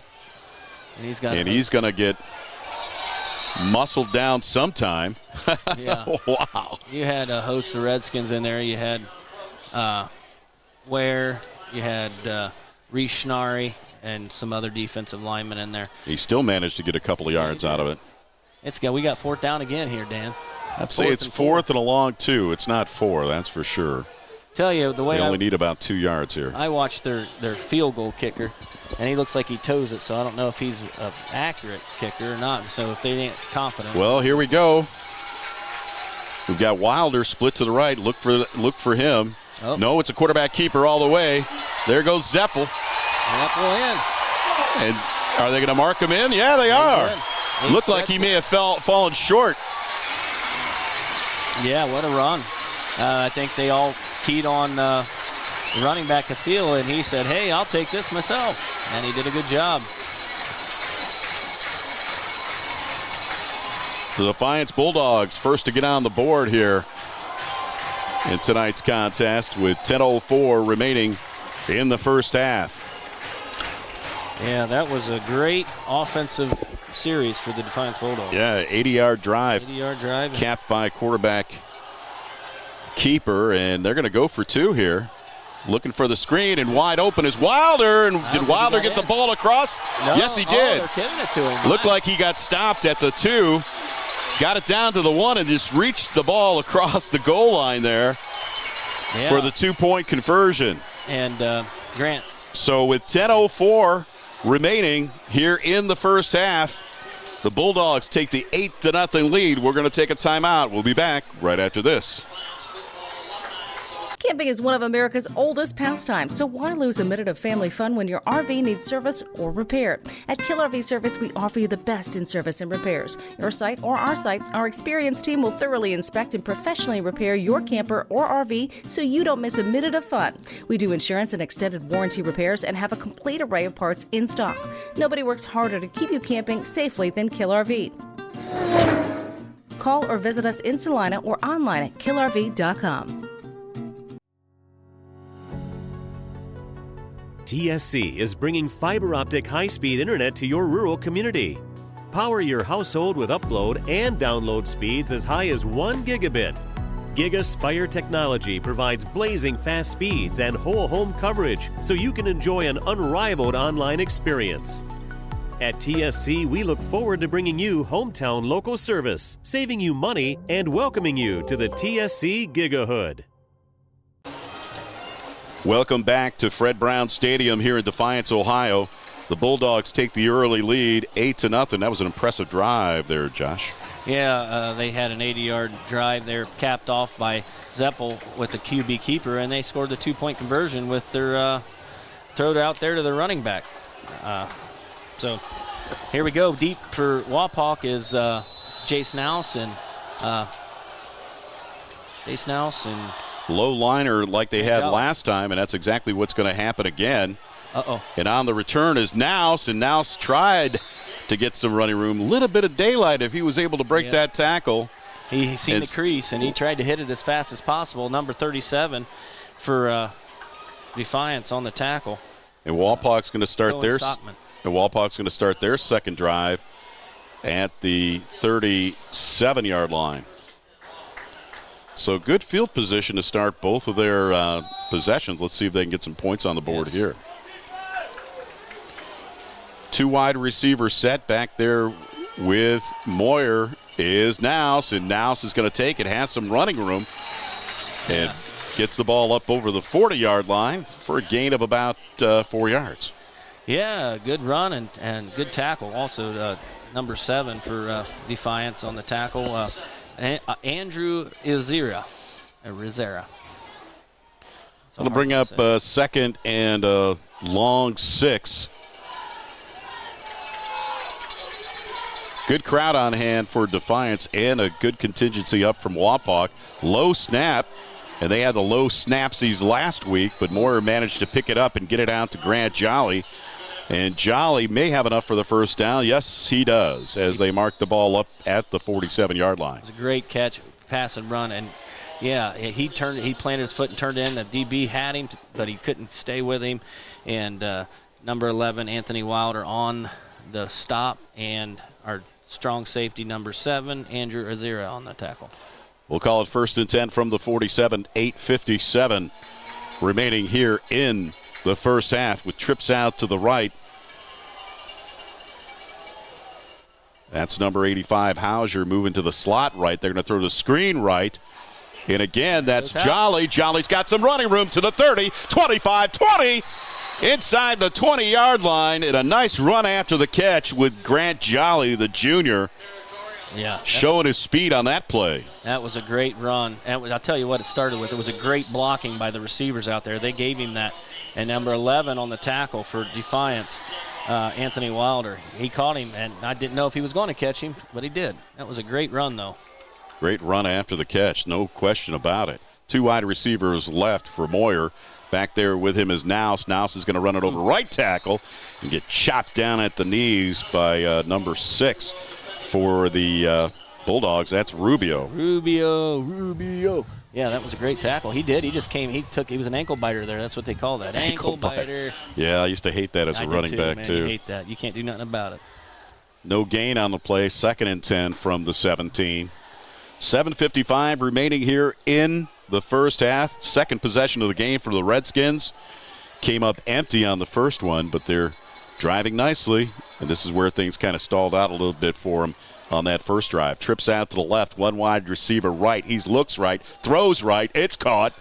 [SPEAKER 3] And he's going to get
[SPEAKER 2] muscled down sometime.
[SPEAKER 3] Yeah.
[SPEAKER 2] Wow.
[SPEAKER 3] You had a host of Redskins in there. You had Ware, you had Reese Schnarry, and some other defensive linemen in there.
[SPEAKER 2] He still managed to get a couple of yards out of it.
[SPEAKER 3] We got 4th down again here, Dan.
[SPEAKER 2] I'd say it's 4th and a long 2. It's not 4, that's for sure.
[SPEAKER 3] Tell you, the way
[SPEAKER 2] they only need about 2 yards here.
[SPEAKER 3] I watched their field goal kicker, and he looks like he toes it, so I don't know if he's an accurate kicker or not. So if they ain't confident.
[SPEAKER 2] Well, here we go. We've got Wilder split to the right. Look for him. Oh. No, it's a quarterback keeper all the way. There goes Zeppel.
[SPEAKER 3] Zeppel in.
[SPEAKER 2] And are they going to mark him in? Yeah, they are. Looked like he may have fallen short.
[SPEAKER 3] Yeah, what a run. I think they all keyed on the running back Castillo, and he said, hey, I'll take this myself. And he did a good job.
[SPEAKER 2] The Defiance Bulldogs first to get on the board here in tonight's contest with 10:04 remaining in the first half.
[SPEAKER 3] Yeah, that was a great offensive series for the Defiance Bulldogs.
[SPEAKER 2] Yeah, 80-yard drive.
[SPEAKER 3] 80-yard drive.
[SPEAKER 2] Capped by quarterback keeper, and they're going to go for 2 here. Looking for the screen, and wide open is Wilder. And did Wilder get the ball across?
[SPEAKER 3] No.
[SPEAKER 2] Yes, he did.
[SPEAKER 3] They're giving it to him.
[SPEAKER 2] Looked like he got stopped at the 2. Got it down to the 1 and just reached the ball across the goal line there for the 2-point conversion.
[SPEAKER 3] And Grant.
[SPEAKER 2] So with 10:04 remaining here in the first half, the Bulldogs take the 8-0 lead. We're going to take a timeout. We'll be back right after this.
[SPEAKER 11] Camping is one of America's oldest pastimes, so why lose a minute of family fun when your RV needs service or repair? At Kill RV Service, we offer you the best in service and repairs. Your site or our site, our experienced team will thoroughly inspect and professionally repair your camper or RV so you don't miss a minute of fun. We do insurance and extended warranty repairs and have a complete array of parts in stock. Nobody works harder to keep you camping safely than Kill RV. Call or visit us in Salina or online at killrv.com.
[SPEAKER 12] TSC is bringing fiber optic high-speed internet to your rural community. Power your household with upload and download speeds as high as 1 gigabit. GigaSpire technology provides blazing fast speeds and whole home coverage so you can enjoy an unrivaled online experience. At TSC, we look forward to bringing you hometown local service, saving you money, and welcoming you to the TSC Gigahood.
[SPEAKER 2] Welcome back to Fred Brown Stadium here in Defiance, Ohio. The Bulldogs take the early lead, 8-0. That was an impressive drive there, Josh.
[SPEAKER 3] Yeah, they had an 80-yard drive there, capped off by Zeppel with the QB keeper, and they scored the 2-point conversion with their throw out there to the running back. So here we go. Deep for Wapak is Jace Nouse and
[SPEAKER 2] low liner like they had last time, and that's exactly what's going to happen again. And on the return is Nouse, and Nouse tried to get some running room. A little bit of daylight if he was able to break that tackle.
[SPEAKER 3] He seen the crease, and he tried to hit it as fast as possible. Number 37 for Defiance on the tackle.
[SPEAKER 2] And Walpak's going to start their second drive at the 37-yard line. So good field position to start both of their possessions. Let's see if they can get some points on the board here. 2 wide receiver set back there with Moyer is Nouse, and Nouse is going to take it, has some running room, and gets the ball up over the 40-yard line for a gain of about 4 yards.
[SPEAKER 3] Yeah, good run and good tackle. Also, number 7 for Defiance on the tackle. Andrew Rizera.
[SPEAKER 2] We'll bring up second and long 6. Good crowd on hand for Defiance and a good contingency up from Wapak. Low snap, and they had the low snapsies last week, but Moyer managed to pick it up and get it out to Grant Jolly. And Jolly may have enough for the first down. Yes, he does, as they mark the ball up at the 47-yard line.
[SPEAKER 3] It was a great catch, pass and run. And, he planted his foot and turned in. The DB had him, but he couldn't stay with him. And number 11, Anthony Wilder, on the stop and our strong safety number 7, Andrew Azira, on the tackle.
[SPEAKER 2] We'll call it 1st and 10 from the 47, 8:57 remaining here in the first half with trips out to the right. That's number 85, Hauser, moving to the slot right. They're going to throw the screen right. And again, that's Jolly. Jolly's got some running room to the 30, 25, 20. Inside the 20-yard line, and a nice run after the catch with Grant Jolly, the junior.
[SPEAKER 3] Yeah,
[SPEAKER 2] showing his speed on that play.
[SPEAKER 3] That was a great run. And I'll tell you what it started with. It was a great blocking by the receivers out there. They gave him that. And number 11 on the tackle for Defiance, Anthony Wilder. He caught him, and I didn't know if he was going to catch him, but he did. That was a great run, though.
[SPEAKER 2] Great run after the catch, no question about it. 2 wide receivers left for Moyer. Back there with him is Naus. Naus is going to run it over right tackle and get chopped down at the knees by number 6 for the Bulldogs. That's Rubio.
[SPEAKER 3] Rubio. Yeah, that was a great tackle. He did. He just came. He was an ankle biter there. That's what they call that. Ankle biter.
[SPEAKER 2] Yeah, I used to hate that as a running back,
[SPEAKER 3] man.
[SPEAKER 2] too.
[SPEAKER 3] You hate that. You can't do nothing about it.
[SPEAKER 2] No gain on the play. 2nd and 10 from the 17. 7:55 remaining here in the first half. Second possession of the game for the Redskins. Came up empty on the first one, but they're driving nicely. And this is where things kind of stalled out a little bit for them on that first drive. Trips out to the left, 1 wide receiver right. He looks right, throws right. It's caught.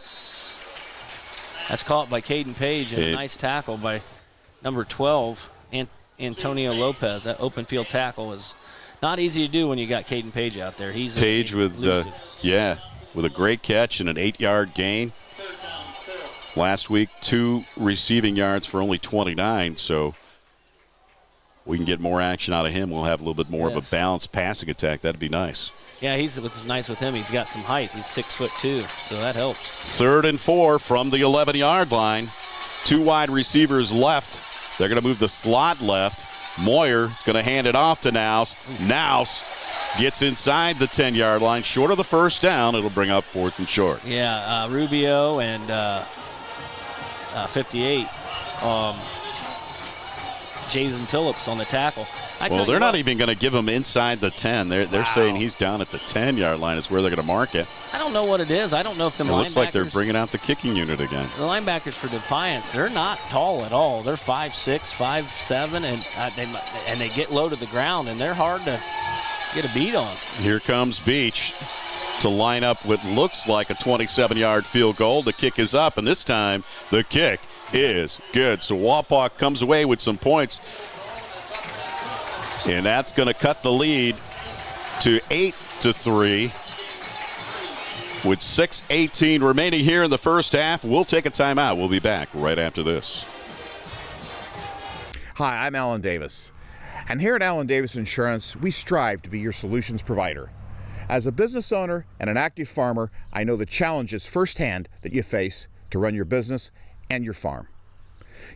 [SPEAKER 3] That's caught by Caden Page, and a nice tackle by number 12, Antonio Lopez. That open field tackle is not easy to do when you got Caden Page out there. He's
[SPEAKER 2] Page with a great catch and an 8-yard gain. Last week, 2 receiving yards for only 29, so we can get more action out of him. We'll have a little bit more of a balanced passing attack. That'd be nice.
[SPEAKER 3] Yeah, what's nice with him, he's got some height. He's 6'2", so that helps.
[SPEAKER 2] 3rd and 4 from the 11-yard line. 2 wide receivers left. They're going to move the slot left. Moyer is going to hand it off to Naus. Naus gets inside the 10-yard line, short of the first down. It'll bring up 4th and short.
[SPEAKER 3] Yeah, Rubio and 58. Jason Phillips on the tackle.
[SPEAKER 2] Well, they're not even going to give him inside the 10. They're saying he's down at the 10-yard line is where they're going to mark it.
[SPEAKER 3] I don't know what it is. I don't know if the linebackers. It
[SPEAKER 2] looks like they're bringing out the kicking unit again.
[SPEAKER 3] The linebackers for Defiance, they're not tall at all. They're 5'6", 5'7", and they get low to the ground, and they're hard to get a beat on.
[SPEAKER 2] Here comes Beach to line up what looks like a 27-yard field goal. The kick is up, and this time the kick is good. So Wapak comes away with some points, and that's going to cut the lead to 8-3 with 6:18 remaining here in the first half. We'll take a timeout. We'll be back right after this.
[SPEAKER 13] Hi, I'm Alan Davis, and here at Alan Davis Insurance, we strive to be your solutions provider. As a business owner and an active farmer, I know the challenges firsthand that you face to run your business and your farm.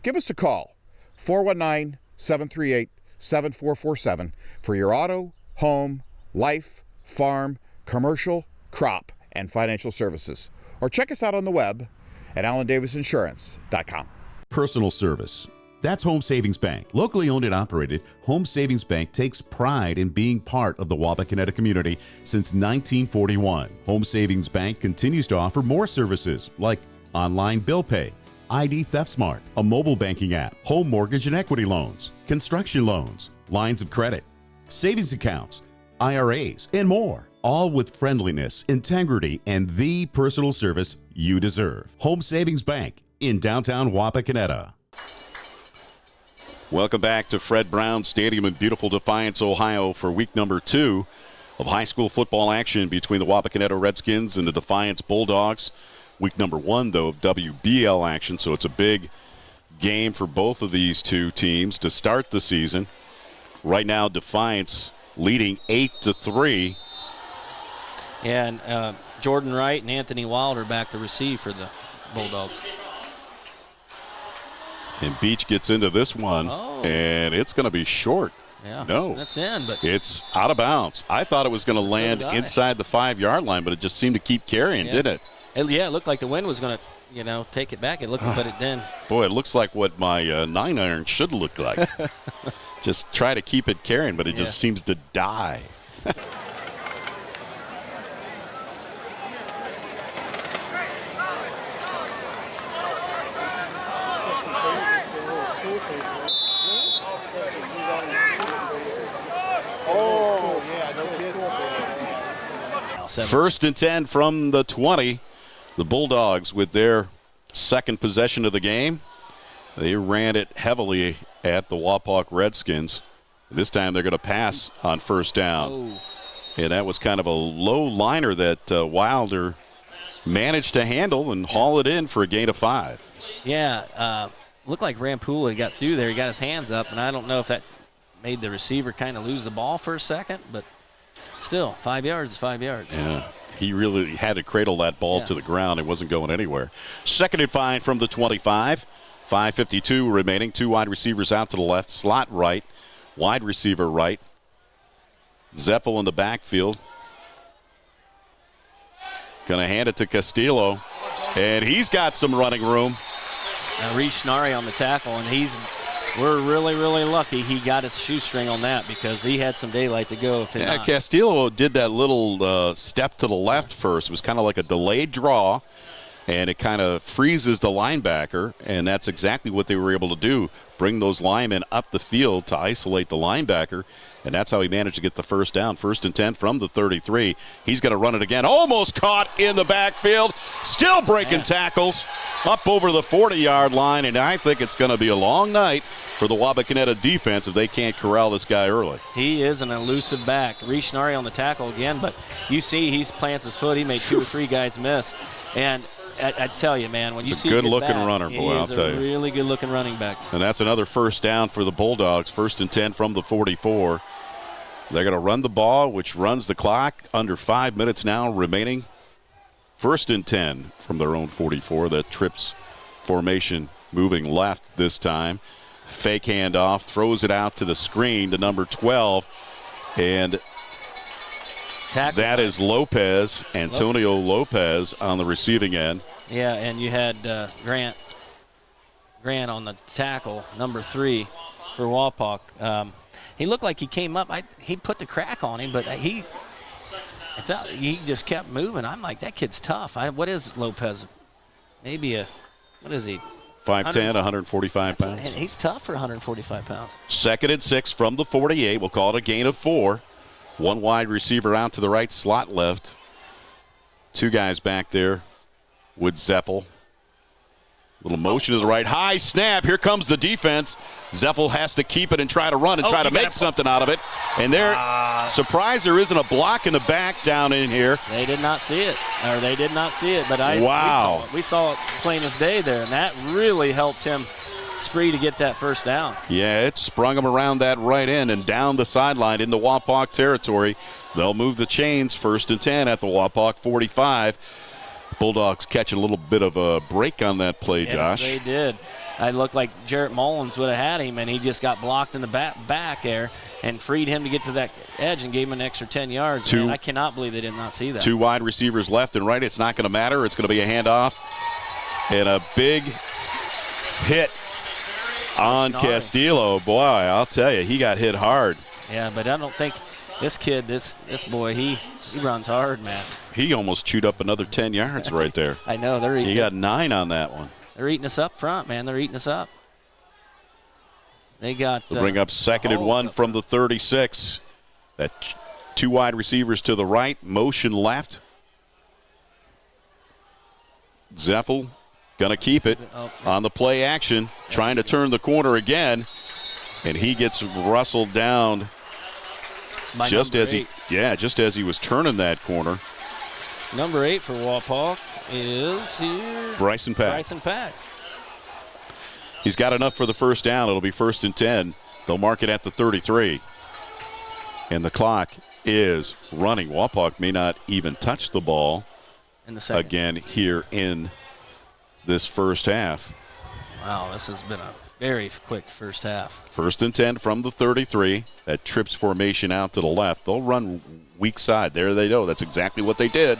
[SPEAKER 13] Give us a call, 419-738-7447, for your auto, home, life, farm, commercial, crop, and financial services. Or check us out on the web at AlanDavisInsurance.com.
[SPEAKER 4] Personal service. That's Home Savings Bank. Locally owned and operated, Home Savings Bank takes pride in being part of the Wapakoneta community since 1941. Home Savings Bank continues to offer more services like online bill pay, ID Theft Smart, a mobile banking app, home mortgage and equity loans, construction loans, lines of credit, savings accounts, IRAs, and more. All with friendliness, integrity, and the personal service you deserve. Home Savings Bank in downtown Wapakoneta.
[SPEAKER 2] Welcome back to Fred Brown Stadium in beautiful Defiance, Ohio for week number 2 of high school football action between the Wapakoneta Redskins and the Defiance Bulldogs. Week number 1, though, of WBL action, so it's a big game for both of these two teams to start the season. Right now, Defiance leading 8-3.
[SPEAKER 3] Yeah, and Jordan Wright and Anthony Wilder back to receive for the Bulldogs.
[SPEAKER 2] And Beach gets into this one, and it's going to be short.
[SPEAKER 3] Yeah,
[SPEAKER 2] no,
[SPEAKER 3] that's in, but
[SPEAKER 2] it's out of bounds. I thought it was going to land inside the 5-yard line, but it just seemed to keep carrying, didn't it?
[SPEAKER 3] It looked like the wind was going to, take it back. It looked, but it didn't.
[SPEAKER 2] Boy, it looks like what my 9-iron should look like. Just try to keep it carrying, but it just seems to die. First and 10 from the 20. The Bulldogs with their second possession of the game. They ran it heavily at the Wapak Redskins. This time they're going to pass on first down.
[SPEAKER 3] Oh.
[SPEAKER 2] And that was kind of a low liner that Wilder managed to handle and haul it in for a gain of 5.
[SPEAKER 3] Yeah, looked like Rampula got through there. He got his hands up, and I don't know if that made the receiver kind of lose the ball for a second, but still, 5 yards is 5 yards.
[SPEAKER 2] Yeah, he really had to cradle that ball to the ground. It wasn't going anywhere. Second and 5 from the 25. 5:52 remaining. 2 wide receivers out to the left. Slot right. Wide receiver right. Zeppel in the backfield. Going to hand it to Castillo. And he's got some running room.
[SPEAKER 3] Reese Schnarry on the tackle, and we're really, really lucky he got his shoestring on that because he had some daylight to go.
[SPEAKER 2] Castillo did that little step to the left first. It was kind of like a delayed draw, and it kind of freezes the linebacker, and that's exactly what they were able to do, bring those linemen up the field to isolate the linebacker, and that's how he managed to get the first down. First and 10 from the 33. He's going to run it again. Almost caught in the backfield. Still breaking tackles up over the 40-yard line, and I think it's going to be a long night for the Wapakoneta defense if they can't corral this guy early.
[SPEAKER 3] He is an elusive back. Reese Schnarry on the tackle again, but you see he plants his foot. He made 2 or 3 guys miss. And I tell you, man, when you see
[SPEAKER 2] a good-looking runner, boy, I'll tell you.
[SPEAKER 3] He's a really good-looking running back.
[SPEAKER 2] And that's another first down for the Bulldogs. First and 10 from the 44. They're going to run the ball, which runs the clock. Under 5 minutes now remaining. First and 10 from their own 44. That trips formation moving left this time. Fake handoff, throws it out to the screen to number 12. And that is Lopez, Antonio Lopez on the receiving end.
[SPEAKER 3] Yeah, and you had Grant on the tackle, number 3 for Wapak. He looked like he came up. He put the crack on him, but he just kept moving. I'm like, that kid's tough. What is Lopez? What is he?
[SPEAKER 2] 5'10", 145 pounds.
[SPEAKER 3] He's tough for 145 pounds.
[SPEAKER 2] Second and 6 from the 48. We'll call it a gain of 4. 1 wide receiver out to the right, slot left. 2 guys back there with Zeppel. Little motion to the right. High snap. Here comes the defense. Zeppel has to keep it and try to run and try to make something out of it. And surprise, there isn't a block in the back down in here.
[SPEAKER 3] They did not see it. But we saw it plain as day there, and that really helped him spree to get that first down.
[SPEAKER 2] Yeah, it sprung him around that right end and down the sideline into Wapak territory. They'll move the chains. First and 10 at the Wapak 45. Bulldogs catch a little bit of a break on that play, Josh.
[SPEAKER 3] Yes, they did. It looked like Jarrett Mullins would have had him, and he just got blocked in the back there and freed him to get to that edge and gave him an extra 10 yards. I cannot believe they did not see that.
[SPEAKER 2] 2 wide receivers left and right. It's not going to matter. It's going to be a handoff and a big hit on Castillo. Boy, I'll tell you, he got hit hard.
[SPEAKER 3] Yeah, but I don't think this kid, this boy, he runs hard, man.
[SPEAKER 2] He almost chewed up another 10 yards right there.
[SPEAKER 3] I know.
[SPEAKER 2] He got 9 on that one.
[SPEAKER 3] They're eating us up front, man. They're eating us up. They got.
[SPEAKER 2] They'll bring up second and 1 from the 36. That 2 wide receivers to the right, motion left. Zeppel going to keep it on the play action, trying to turn the corner again, and he gets rustled down just as he was turning that corner.
[SPEAKER 3] Number 8 for Wapak is here.
[SPEAKER 2] Bryson
[SPEAKER 3] Pack.
[SPEAKER 2] He's got enough for the first down. It'll be first and 10. They'll mark it at the 33. And the clock is running. Wapak may not even touch the ball again here in this first half.
[SPEAKER 3] Wow, this has been a very quick first half.
[SPEAKER 2] First and 10 from the 33. That trips formation out to the left. They'll run weak side. There they go. That's exactly what they did.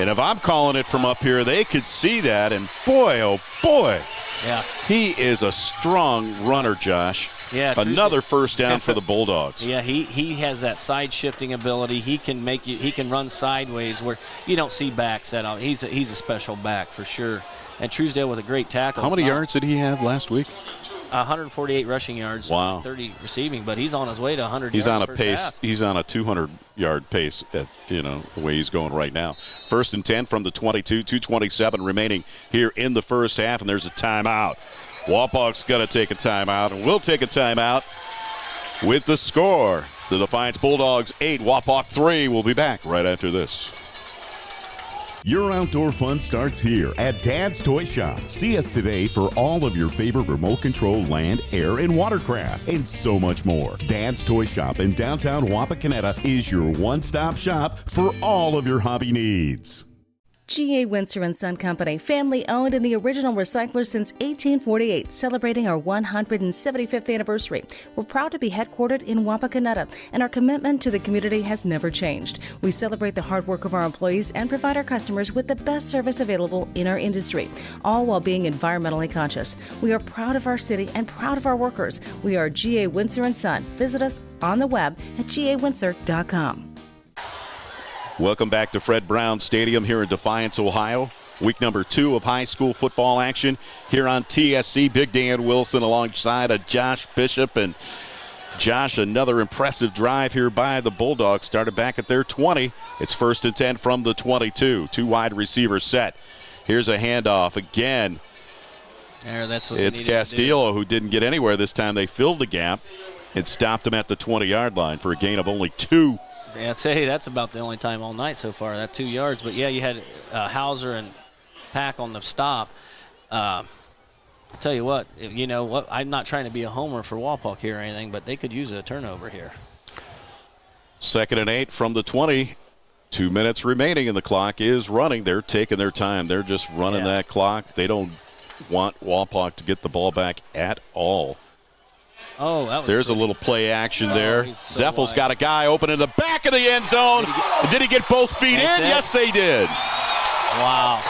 [SPEAKER 2] And if I'm calling it from up here, they could see that, and boy, oh boy.
[SPEAKER 3] Yeah.
[SPEAKER 2] He is a strong runner, Josh.
[SPEAKER 3] Yeah.
[SPEAKER 2] Another first down for the Bulldogs.
[SPEAKER 3] Yeah, he has that side shifting ability. He can run sideways where you don't see backs at all. He's a special back for sure. And Truesdale with a great tackle.
[SPEAKER 2] How many yards did he have last week?
[SPEAKER 3] 148 rushing yards.
[SPEAKER 2] Wow.
[SPEAKER 3] 30 receiving, but he's on his way to 100
[SPEAKER 2] He's
[SPEAKER 3] yards
[SPEAKER 2] on a pace.
[SPEAKER 3] half.
[SPEAKER 2] He's on a 200-yard pace at, the way he's going right now. 1st and 10 from the 22, 2:27 remaining here in the first half, and there's a timeout. Wapak's going to take a timeout, and we'll take a timeout with the score. The Defiance Bulldogs 8, Wapak 3. We'll be back right after this.
[SPEAKER 4] Your outdoor fun starts here at Dad's Toy Shop. See us today for all of your favorite remote control land, air, and watercraft, and so much more. Dad's Toy Shop in downtown Wapakoneta is your one-stop shop for all of your hobby needs.
[SPEAKER 11] G.A. Windsor & Son Company, family-owned and the original recycler since 1848, celebrating our 175th anniversary. We're proud to be headquartered in Wapakoneta, and our commitment to the community has never changed. We celebrate the hard work of our employees and provide our customers with the best service available in our industry, all while being environmentally conscious. We are proud of our city and proud of our workers. We are G.A. Windsor & Son. Visit us on the web at gawindsor.com.
[SPEAKER 2] Welcome back to Fred Brown Stadium here in Defiance, Ohio. Week number 2 of high school football action here on TSC. Big Dan Wilson alongside of Josh Bishop. And Josh, another impressive drive here by the Bulldogs. Started back at their 20. It's 1st and 10 from the 22. 2 wide receivers set. Here's a handoff again.
[SPEAKER 3] There, that's what
[SPEAKER 2] it's Castillo who didn't get anywhere this time. They filled the gap and stopped him at the 20-yard line for a gain of only 2.
[SPEAKER 3] Yeah, I'd say that's about the only time all night so far, that 2 yards. But, yeah, you had Hauser and Pack on the stop. I'll tell you what, I'm not trying to be a homer for Wapak here or anything, but they could use a turnover here.
[SPEAKER 2] 2nd and 8 from the 20. 2 minutes remaining, and the clock is running. They're taking their time. They're just running that clock. They don't want Wapak to get the ball back at all.
[SPEAKER 3] Oh, that was
[SPEAKER 2] There's a little play action there.
[SPEAKER 3] So
[SPEAKER 2] Zeffel's got a guy open in the back of the end zone. Did he get both feet in? Yes, they did.
[SPEAKER 3] Wow.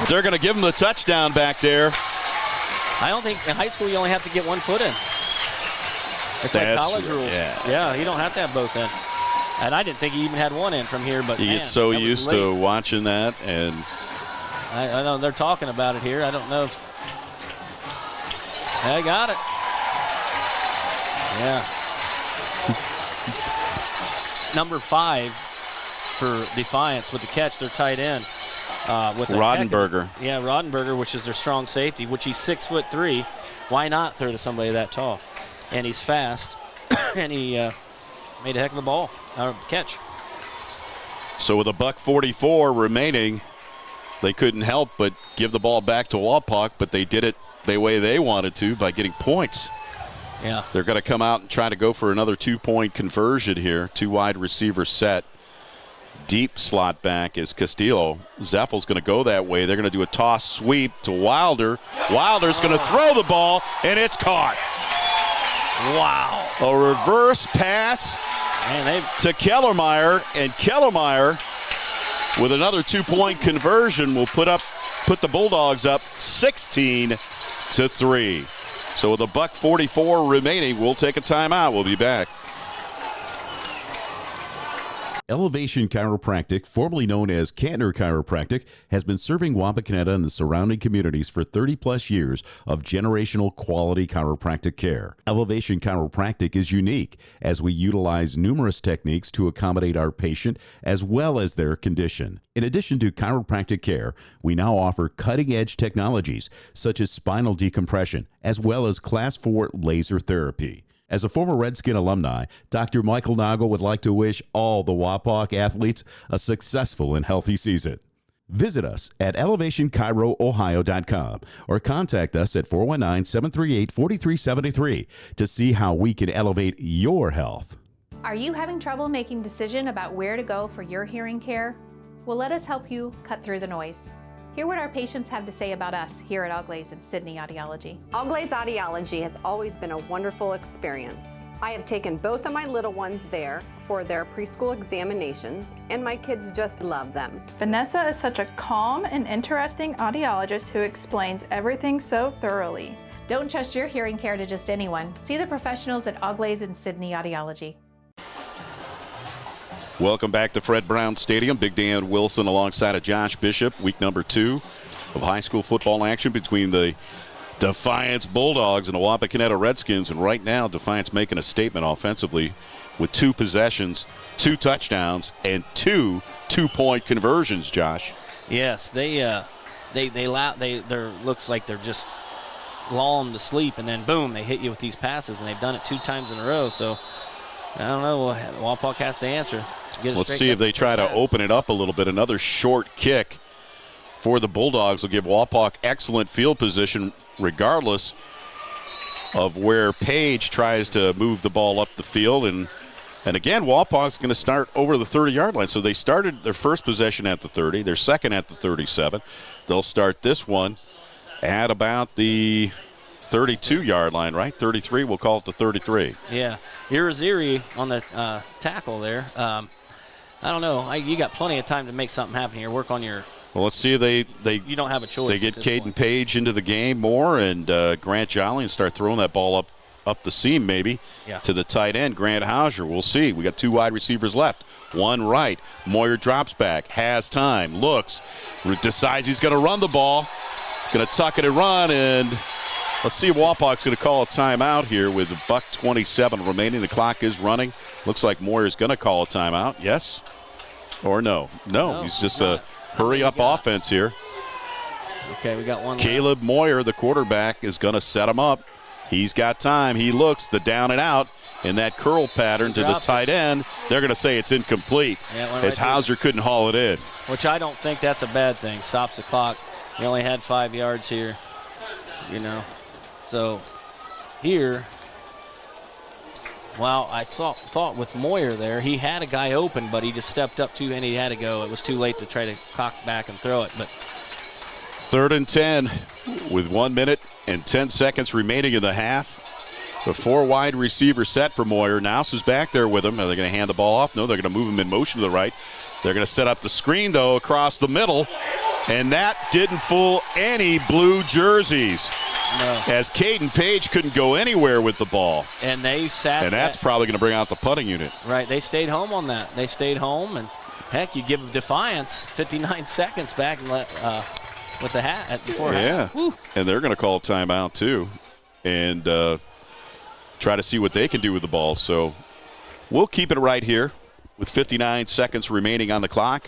[SPEAKER 2] They're going to give him the touchdown back there.
[SPEAKER 3] I don't think in high school you only have to get one foot in. It's like college rules. Yeah, you don't have to have both in. And I didn't think he even had one in from here. But
[SPEAKER 2] you get so used to watching that. And
[SPEAKER 3] I know they're talking about it here. I don't know if I got it. Yeah. Number 5 for Defiance with the catch, their tight end. With
[SPEAKER 2] Rodenberger.
[SPEAKER 3] Rodenberger, which is their strong safety, which he's 6'3". Why not throw to somebody that tall? And he's fast, and he made a heck of a ball catch.
[SPEAKER 2] So with $1:44 remaining, they couldn't help but give the ball back to Wapak, but they did it the way they wanted to by getting points.
[SPEAKER 3] Yeah.
[SPEAKER 2] They're going to come out and try to go for another 2-point conversion here. 2 wide receivers set. Deep slot back is Castillo. Zeffel's going to go that way. They're going to do a toss sweep to Wilder. Wilder's going to throw the ball, and it's caught.
[SPEAKER 3] Wow.
[SPEAKER 2] A reverse pass to Kellermeyer, and Kellermeyer with another 2-point conversion will put the Bulldogs up 16-3. So with $1:44 remaining, we'll take a timeout. We'll be back.
[SPEAKER 4] Elevation Chiropractic, formerly known as Cantner Chiropractic, has been serving Wapakoneta and the surrounding communities for 30-plus years of generational quality chiropractic care. Elevation Chiropractic is unique as we utilize numerous techniques to accommodate our patient as well as their condition. In addition to chiropractic care, we now offer cutting-edge technologies such as spinal decompression as well as Class 4 laser therapy. As a former Redskin alumni, Dr. Michael Nagel would like to wish all the Wapak athletes a successful and healthy season. Visit us at elevationchiroohio.com or contact us at 419-738-4373 to see how we can elevate your health.
[SPEAKER 14] Are you having trouble making a decision about where to go for your hearing care? Well, let us help you cut through the noise. Hear what our patients have to say about us here at Oglaze and Sydney Audiology.
[SPEAKER 15] Oglaze Audiology has always been a wonderful experience. I have taken both of my little ones there for their preschool examinations, and my kids just love them.
[SPEAKER 16] Vanessa is such a calm and interesting audiologist who explains everything so thoroughly.
[SPEAKER 14] Don't trust your hearing care to just anyone. See the professionals at Oglaze and Sydney Audiology.
[SPEAKER 2] Welcome back to Fred Brown Stadium. Big Dan Wilson alongside of Josh Bishop. Week number 2 of high school football action between the Defiance Bulldogs and the Wapakoneta Redskins. And right now, Defiance making a statement offensively with 2 possessions, 2 touchdowns, and 2 two-point conversions, Josh.
[SPEAKER 3] Yes, they looks like they're just lulling to sleep, and then boom, they hit you with these passes, and they've done it 2 times in a row. So I don't know. Wapak has to answer.
[SPEAKER 2] Let's see if they try to open it up a little bit. Another short kick for the Bulldogs will give Wapak excellent field position regardless of where Page tries to move the ball up the field. And again, Wapak's going to start over the 30-yard line. So they started their first possession at the 30, their second at the 37. They'll start this one at about the 32-yard line, right? 33, we'll call it the 33.
[SPEAKER 3] Yeah. Iriziri on the tackle there. I don't know. You got plenty of time to make something happen here. Work on your.
[SPEAKER 2] Well, let's see if
[SPEAKER 3] you don't have a choice.
[SPEAKER 2] They get Caden Page into the game more and Grant Jolly and start throwing that ball up the seam maybe to the tight end, Grant Hauser. We'll see. We got 2 wide receivers left. One right. Moyer drops back, has time, looks, decides he's going to run the ball, going to tuck it and run, and let's see if Wapak's going to call a timeout here with $1:27 remaining. The clock is running. Looks like Moyer's going to call a timeout. Yes or no? No, he's just a hurry-up offense here.
[SPEAKER 3] Okay, we got one.
[SPEAKER 2] Caleb Moyer, the quarterback, is going to set him up. He's got time. He looks, the down and out in that curl pattern to the tight end. They're going to say it's incomplete as Hauser couldn't haul it in.
[SPEAKER 3] Which I don't think that's a bad thing. Stops the clock. He only had 5 yards here, So here, well, I thought with Moyer there, he had a guy open, but he just stepped up and he had to go. It was too late to try to cock back and throw it. But
[SPEAKER 2] 3rd and 10 with 1 minute and 10 seconds remaining in the half. The 4 wide receiver set for Moyer. Naus is back there with him. Are they going to hand the ball off? No, they're going to move him in motion to the right. They're going to set up the screen, though, across the middle. And that didn't fool any blue jerseys.
[SPEAKER 3] No.
[SPEAKER 2] As Caden Page couldn't go anywhere with the ball.
[SPEAKER 3] And they sat.
[SPEAKER 2] And that's probably going to bring out the punting unit.
[SPEAKER 3] Right. They stayed home on that. They stayed home. And, heck, you give Defiance 59 seconds back and let with the hat before.
[SPEAKER 2] Yeah.
[SPEAKER 3] Woo.
[SPEAKER 2] And they're going to call a timeout, too. And try to see what they can do with the ball. So we'll keep it right here with 59 seconds remaining on the clock.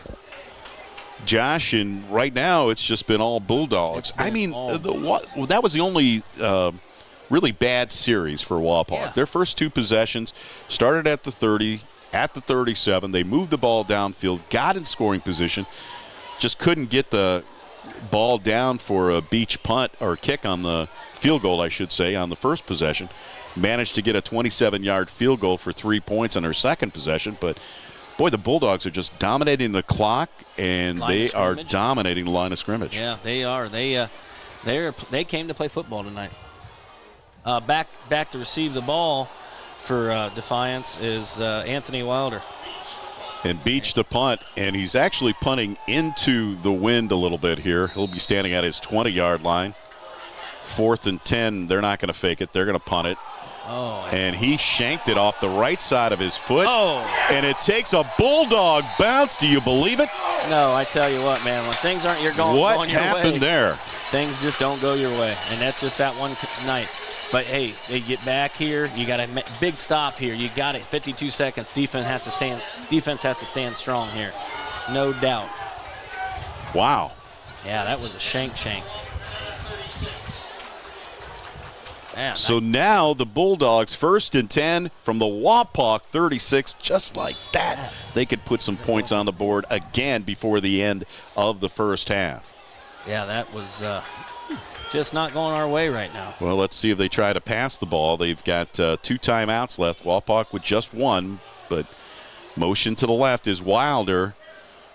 [SPEAKER 2] Josh, and right now it's just been all Bulldogs. I mean, that was the only really bad series for Wapak.
[SPEAKER 3] Yeah.
[SPEAKER 2] Their first 2 possessions started at the 30, at the 37. They moved the ball downfield, got in scoring position, just couldn't get the ball down for a beach punt or kick on the field goal, I should say, on the first possession. Managed to get a 27-yard field goal for 3 points on their second possession, but boy, the Bulldogs are just dominating the clock, and they are dominating the line of scrimmage.
[SPEAKER 3] Yeah, they are. They came to play football tonight. Back to receive the ball for Defiance is Anthony Wilder.
[SPEAKER 2] And Beach the punt, and he's actually punting into the wind a little bit here. He'll be standing at his 20-yard line. 4th and 10, they're not going to fake it. They're going to punt it.
[SPEAKER 3] Oh,
[SPEAKER 2] and he shanked it off the right side of his foot.
[SPEAKER 3] Oh.
[SPEAKER 2] And it takes a Bulldog bounce. Do you believe it?
[SPEAKER 3] No, I tell you what, man. When things aren't going your way.
[SPEAKER 2] What happened there?
[SPEAKER 3] Things just don't go your way. And that's just that one night. But, hey, they get back here. You got a big stop here. You got it. 52 seconds. Defense has to stand strong here. No doubt.
[SPEAKER 2] Wow.
[SPEAKER 3] Yeah, that was a shank. Man,
[SPEAKER 2] so now the Bulldogs 1st and 10 from the Wapak 36, just like that. They could put some points on the board again before the end of the first half.
[SPEAKER 3] Yeah, that was just not going our way right now.
[SPEAKER 2] Well, let's see if they try to pass the ball. They've got 2 timeouts left. Wapak with just 1, but motion to the left is Wilder.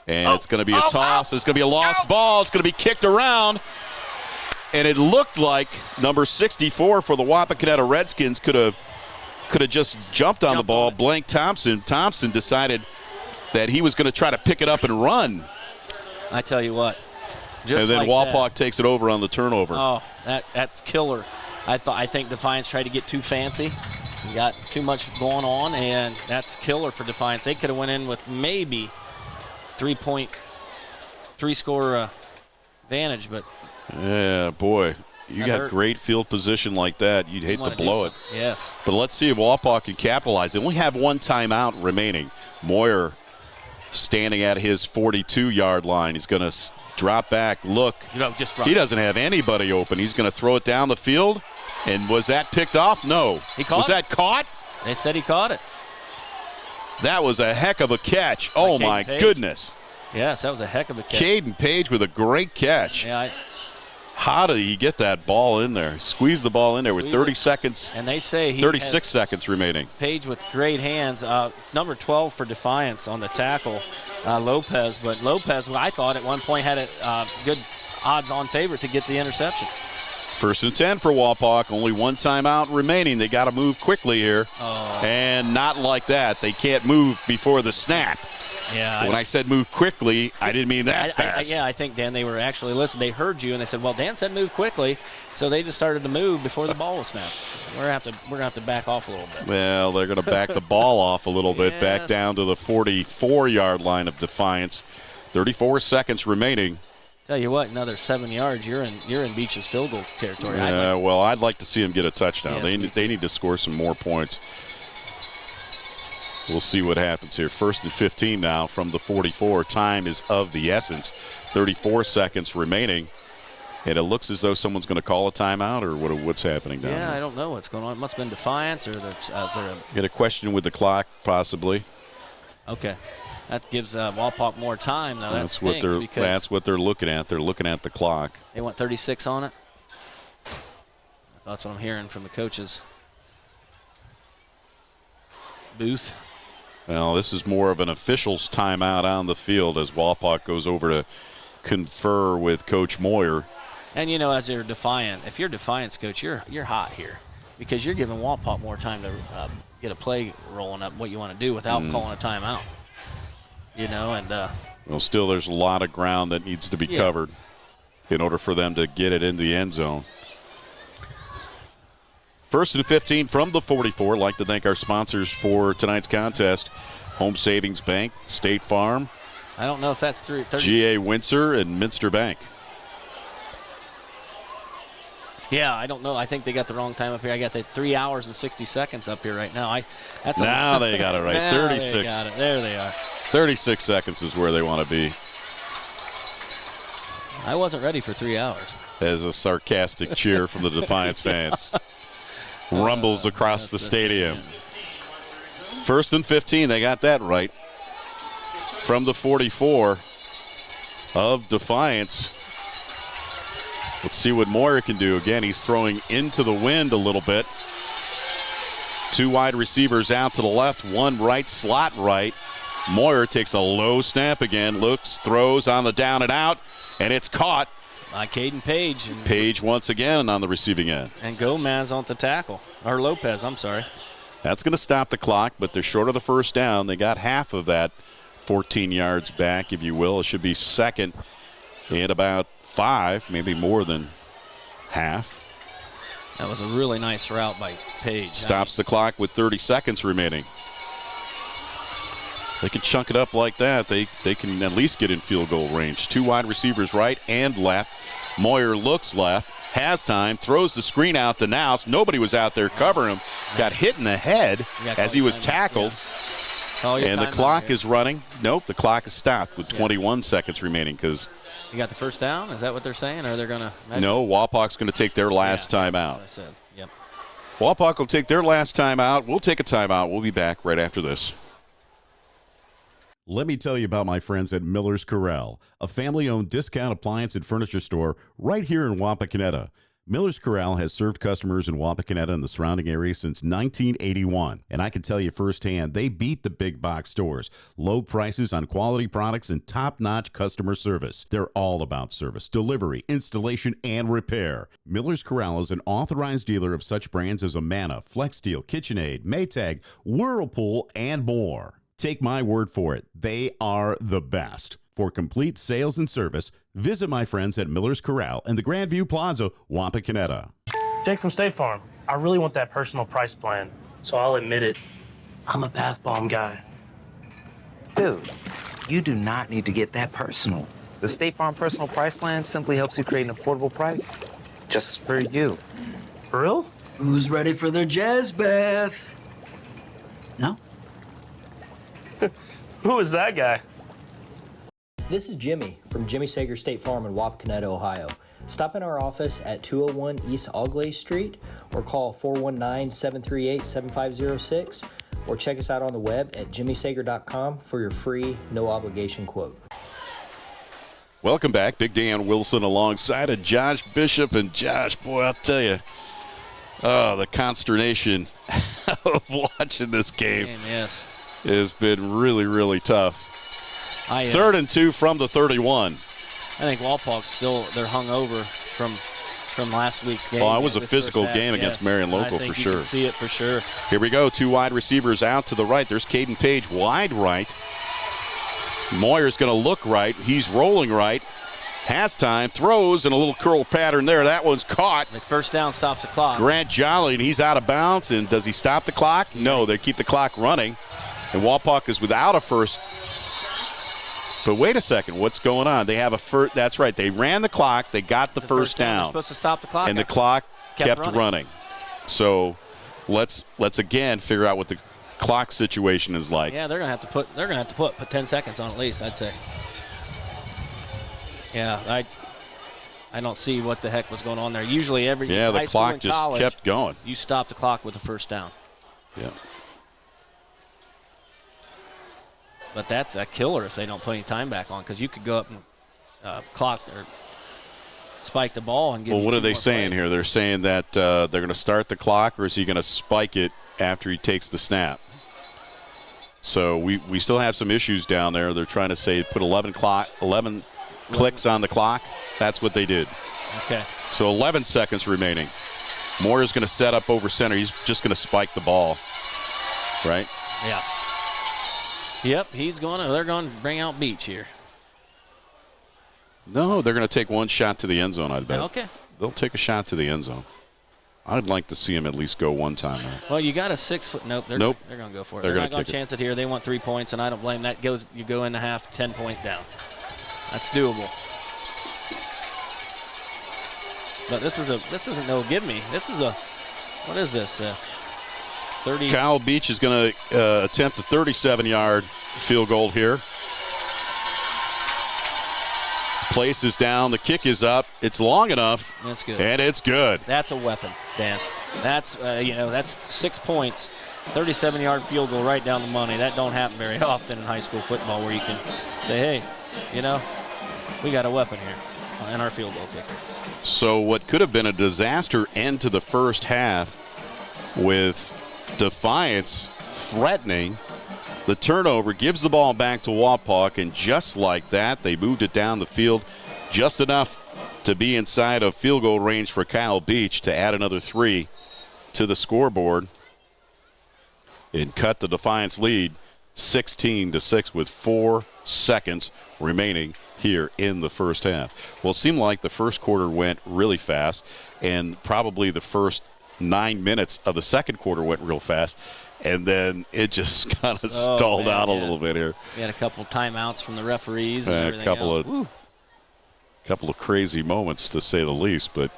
[SPEAKER 2] And it's going to be a toss. It's going to be a lost ball. It's going to be kicked around. And it looked like number 64 for the Wapakoneta Redskins could have just jumped on the ball. Blank Thompson. Thompson decided that he was going to try to pick it up and run.
[SPEAKER 3] I tell you what.
[SPEAKER 2] And then Wapak takes it over on the turnover.
[SPEAKER 3] Oh, that's killer. I think Defiance tried to get too fancy. He got too much going on, and that's killer for Defiance. They could have went in with maybe three-score advantage, but
[SPEAKER 2] yeah, boy, you got great field position like that. You'd hate to blow it.
[SPEAKER 3] Yes.
[SPEAKER 2] But let's see if Wapak can capitalize. They only have one timeout remaining. Moyer standing at his 42-yard line. He's going to drop back. Look, he doesn't have anybody open. He's going to throw it down the field. And was that picked off? No. Was that caught?
[SPEAKER 3] They said he caught it.
[SPEAKER 2] That was a heck of a catch. Oh, my goodness.
[SPEAKER 3] Yes, that was a heck of a catch.
[SPEAKER 2] Caden Page with a great catch.
[SPEAKER 3] Yeah,
[SPEAKER 2] how did he get that ball in there? Squeeze the ball in there with 30 seconds.
[SPEAKER 3] And they say
[SPEAKER 2] 36 seconds remaining.
[SPEAKER 3] Page with great hands. Number 12 for Defiance on the tackle, Lopez. But Lopez, I thought at one point had a good odds-on favorite to get the interception.
[SPEAKER 2] 1st and 10 for Wapak. Only one timeout remaining. They got to move quickly here. And not like that. They can't move before the snap.
[SPEAKER 3] Yeah.
[SPEAKER 2] When I said move quickly, I didn't mean that fast.
[SPEAKER 3] I think, Dan, they were actually listening. They heard you, and they said, well, Dan said move quickly. So they just started to move before the ball was snapped. We're going to have to back off a little bit.
[SPEAKER 2] Well, they're going to back the ball off a little bit, back down to the 44-yard line of Defiance. 34 seconds remaining.
[SPEAKER 3] Tell you what, another 7 yards, you're in Beach's field goal territory.
[SPEAKER 2] Yeah, well, I'd like to see them get a touchdown.
[SPEAKER 3] Yes,
[SPEAKER 2] they need to score some more points. We'll see what happens here. 1st and 15 now from the 44. Time is of the essence. 34 seconds remaining. And it looks as though someone's going to call a timeout, or what's happening down there?
[SPEAKER 3] Yeah, I don't know what's going on. It must have been Defiance, or is there a...
[SPEAKER 2] Get a question with the clock, possibly.
[SPEAKER 3] Okay. That gives Wapak more time, though.
[SPEAKER 2] That's what they're looking at. They're looking at the clock.
[SPEAKER 3] They want 36 on it. That's what I'm hearing from the coaches. Booth.
[SPEAKER 2] Well, this is more of an official's timeout on the field as Wapak goes over to confer with Coach Moyer.
[SPEAKER 3] And, as you're Defiant, if you're Defiance coach, you're hot here because you're giving Wapak more time to get a play rolling up, what you want to do without calling a timeout.
[SPEAKER 2] Well, still there's a lot of ground that needs to be covered in order for them to get it in the end zone. 1st and 15 from the 44. I'd like to thank our sponsors for tonight's contest. Home Savings Bank, State Farm.
[SPEAKER 3] I don't know if that's 30.
[SPEAKER 2] GA Windsor and Minster Bank.
[SPEAKER 3] Yeah, I don't know. I think they got the wrong time up here. I got the 3 hours and 60 seconds up here right now.
[SPEAKER 2] Now they got it right. 36.
[SPEAKER 3] They got it. There they are.
[SPEAKER 2] 36 seconds is where they want to be.
[SPEAKER 3] I wasn't ready for 3 hours.
[SPEAKER 2] As a sarcastic cheer from the Defiance fans rumbles across the stadium. 1st and 15. They got that right. From the 44 of Defiance. Let's see what Moyer can do. Again, he's throwing into the wind a little bit. 2 wide receivers out to the left, 1 right, slot right. Moyer takes a low snap again, looks, throws on the down and out, and it's caught.
[SPEAKER 3] By Caden Page.
[SPEAKER 2] Page once again on the receiving end.
[SPEAKER 3] And Gomez on the tackle. Or Lopez, I'm sorry.
[SPEAKER 2] That's going to stop the clock, but they're short of the first down. They got half of that 14 yards back, if you will. It should be 2nd and about 5, maybe more than half.
[SPEAKER 3] That was a really nice route by Page.
[SPEAKER 2] Stops the clock with 30 seconds remaining. They can chunk it up like that. They can at least get in field goal range. 2 wide receivers right and left. Moyer looks left, has time, throws the screen out to Nouse. Nobody was out there covering him. Got hit in the head as he was tackled. And the clock is running. Nope, the clock is stopped with 21 seconds remaining because...
[SPEAKER 3] You got the first down? Is that what they're saying? Or they're going to measure?
[SPEAKER 2] No, Wapak's going to take their last time out.
[SPEAKER 3] That's what I said. Yep.
[SPEAKER 2] Wapak will take their last time out. We'll take a timeout. We'll be back right after this.
[SPEAKER 4] Let me tell you about my friends at Miller's Corral, a family-owned discount appliance and furniture store right here in Wapakoneta. Miller's Corral has served customers in Wapakoneta and the surrounding area since 1981, and I can tell you firsthand, they beat the big box stores. Low prices on quality products and top-notch customer service. They're all about service, delivery, installation, and repair. Miller's Corral is an authorized dealer of such brands as Amana, FlexSteel, KitchenAid, Maytag, Whirlpool, and more. Take my word for it, they are the best. For complete sales and service, visit my friends at Miller's Corral in the Grandview Plaza, Wapakoneta.
[SPEAKER 5] Jake from State Farm. I really want that personal price plan, so I'll admit it. I'm a bath bomb guy.
[SPEAKER 6] Dude, you do not need to get that personal. The State Farm Personal Price Plan simply helps you create an affordable price just for you.
[SPEAKER 5] For real?
[SPEAKER 7] Who's ready for their jazz bath? No?
[SPEAKER 5] Who is that guy?
[SPEAKER 8] This is Jimmy from Jimmy Sager State Farm in Wapakoneta, Ohio. Stop in our office at 201 East Augley Street or call 419-738-7506 or check us out on the web at jimmysager.com for your free, no-obligation quote.
[SPEAKER 2] Welcome back. Big Dan Wilson alongside of Josh Bishop. And Josh, boy, I'll tell you, the consternation of watching this game has been really, really tough. 3rd and 2 from the 31.
[SPEAKER 3] I think Walpaw's still, they're hung over from last week's game.
[SPEAKER 2] Well, it was a physical game against Marion Local for sure.
[SPEAKER 3] You can see it for sure.
[SPEAKER 2] Here we go. 2 wide receivers out to the right. There's Caden Page wide right. Moyer's going to look right. He's rolling right. Has time. Throws in a little curl pattern there. That one's caught.
[SPEAKER 3] The first down stops the clock.
[SPEAKER 2] Grant Jolly, and he's out of bounds. And does he stop the clock? No, they keep the clock running. And Wapak is without a first. But wait a second, what's going on? They have a first. That's right. They ran the clock. They got the first down.
[SPEAKER 3] They're supposed to stop the clock,
[SPEAKER 2] and the clock kept running. So let's again figure out what the clock situation is like.
[SPEAKER 3] Yeah, they're gonna have to put 10 seconds on at least, I'd say. Yeah, I don't see what the heck was going on there. Usually
[SPEAKER 2] the clock just kept going.
[SPEAKER 3] You stop the clock with the first down.
[SPEAKER 2] Yeah.
[SPEAKER 3] But that's a killer if they don't put any time back on, because you could go up and clock or spike the ball and give.
[SPEAKER 2] Well, what are they saying here? They're saying that they're going to start the clock, or is he going to spike it after he takes the snap? So we still have some issues down there. They're trying to say put 11 clicks on the clock. That's what they did.
[SPEAKER 3] Okay.
[SPEAKER 2] So 11 seconds remaining. Moore is going to set up over center. He's just going to spike the ball, right?
[SPEAKER 3] Yeah. Yep, they're going to bring out Beach here.
[SPEAKER 2] No, they're going to take one shot to the end zone, I'd bet.
[SPEAKER 3] Okay.
[SPEAKER 2] They'll take a shot to the end zone. I'd like to see him at least go one time.
[SPEAKER 3] Well, you got a 6 foot. Nope. They're going to go for it. They're not going to chance it here. They want 3 points, and I don't blame that. You go in the half, 10-point down. That's doable. But this isn't no give me. This is what is this? 30.
[SPEAKER 2] Kyle Beach is going to attempt a 37-yard field goal here. Place is down. The kick is up. It's long enough.
[SPEAKER 3] That's good.
[SPEAKER 2] And it's good.
[SPEAKER 3] That's a weapon, Dan. That's that's 6 points. 37-yard field goal right down the money. That don't happen very often in high school football, where you can say, hey, we got a weapon here in our field goal kicker.
[SPEAKER 2] So what could have been a disaster end to the first half with Defiance threatening the turnover, gives the ball back to Wapak, and just like that, they moved it down the field just enough to be inside of field goal range for Kyle Beach to add another 3 to the scoreboard and cut the Defiance lead 16-6 with 4 seconds remaining here in the first half. Well, it seemed like the first quarter went really fast, and probably the first 9 minutes of the second quarter went real fast, and then it just kind of stalled out a little bit here.
[SPEAKER 3] We had a couple of timeouts from the referees and everything else.
[SPEAKER 2] Couple of crazy moments, to say the least, but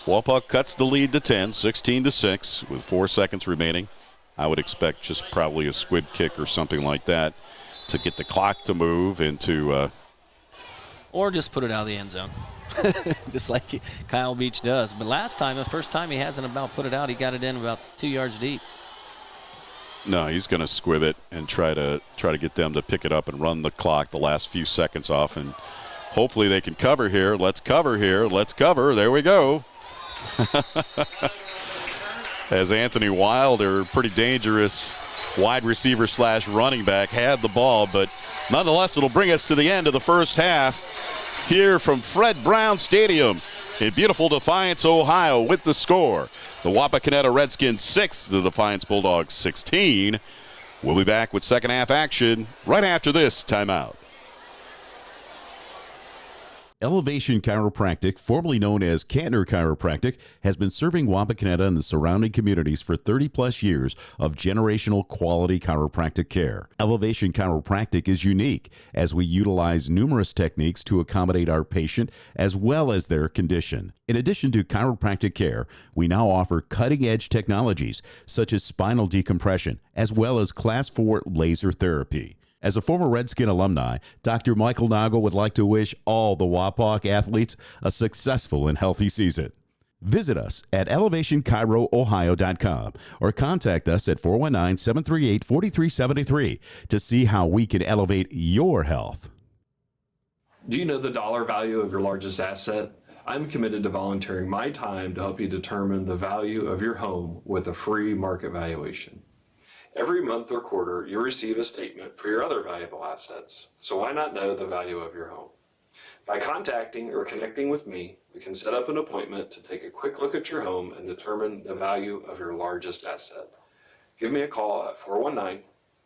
[SPEAKER 2] Wapak cuts the lead to 10, 16-6 with 4 seconds remaining. I would expect just probably a squid kick or something like that to get the clock to move into
[SPEAKER 3] or just put it out of the end zone. Just like Kyle Beach does. But the first time he hasn't about put it out, he got it in about 2 yards deep.
[SPEAKER 2] No, he's going to squib it and try to get them to pick it up and run the clock the last few seconds off, and hopefully they can cover here. Let's cover here. Let's cover. There we go. As Anthony Wilder, pretty dangerous wide receiver / running back, had the ball, but nonetheless, it'll bring us to the end of the first half here from Fred Brown Stadium in beautiful Defiance, Ohio, with the score. The Wapakoneta Redskins 6, the Defiance Bulldogs 16. We'll be back with second half action right after this timeout.
[SPEAKER 4] Elevation Chiropractic, formerly known as Cantner Chiropractic, has been serving Wapakoneta and the surrounding communities for 30-plus years of generational quality chiropractic care. Elevation Chiropractic is unique as we utilize numerous techniques to accommodate our patient as well as their condition. In addition to chiropractic care, we now offer cutting-edge technologies such as spinal decompression as well as Class 4 laser therapy. As a former Redskin alumni, Dr. Michael Nagle would like to wish all the Wapak athletes a successful and healthy season. Visit us at elevationchiroohio.com or contact us at 419-738-4373 to see how we can elevate your health.
[SPEAKER 10] Do you know the dollar value of your largest asset? I'm committed to volunteering my time to help you determine the value of your home with a free market valuation. Every month or quarter, you receive a statement for your other valuable assets, so why not know the value of your home? By contacting or connecting with me, we can set up an appointment to take a quick look at your home and determine the value of your largest asset. Give me a call at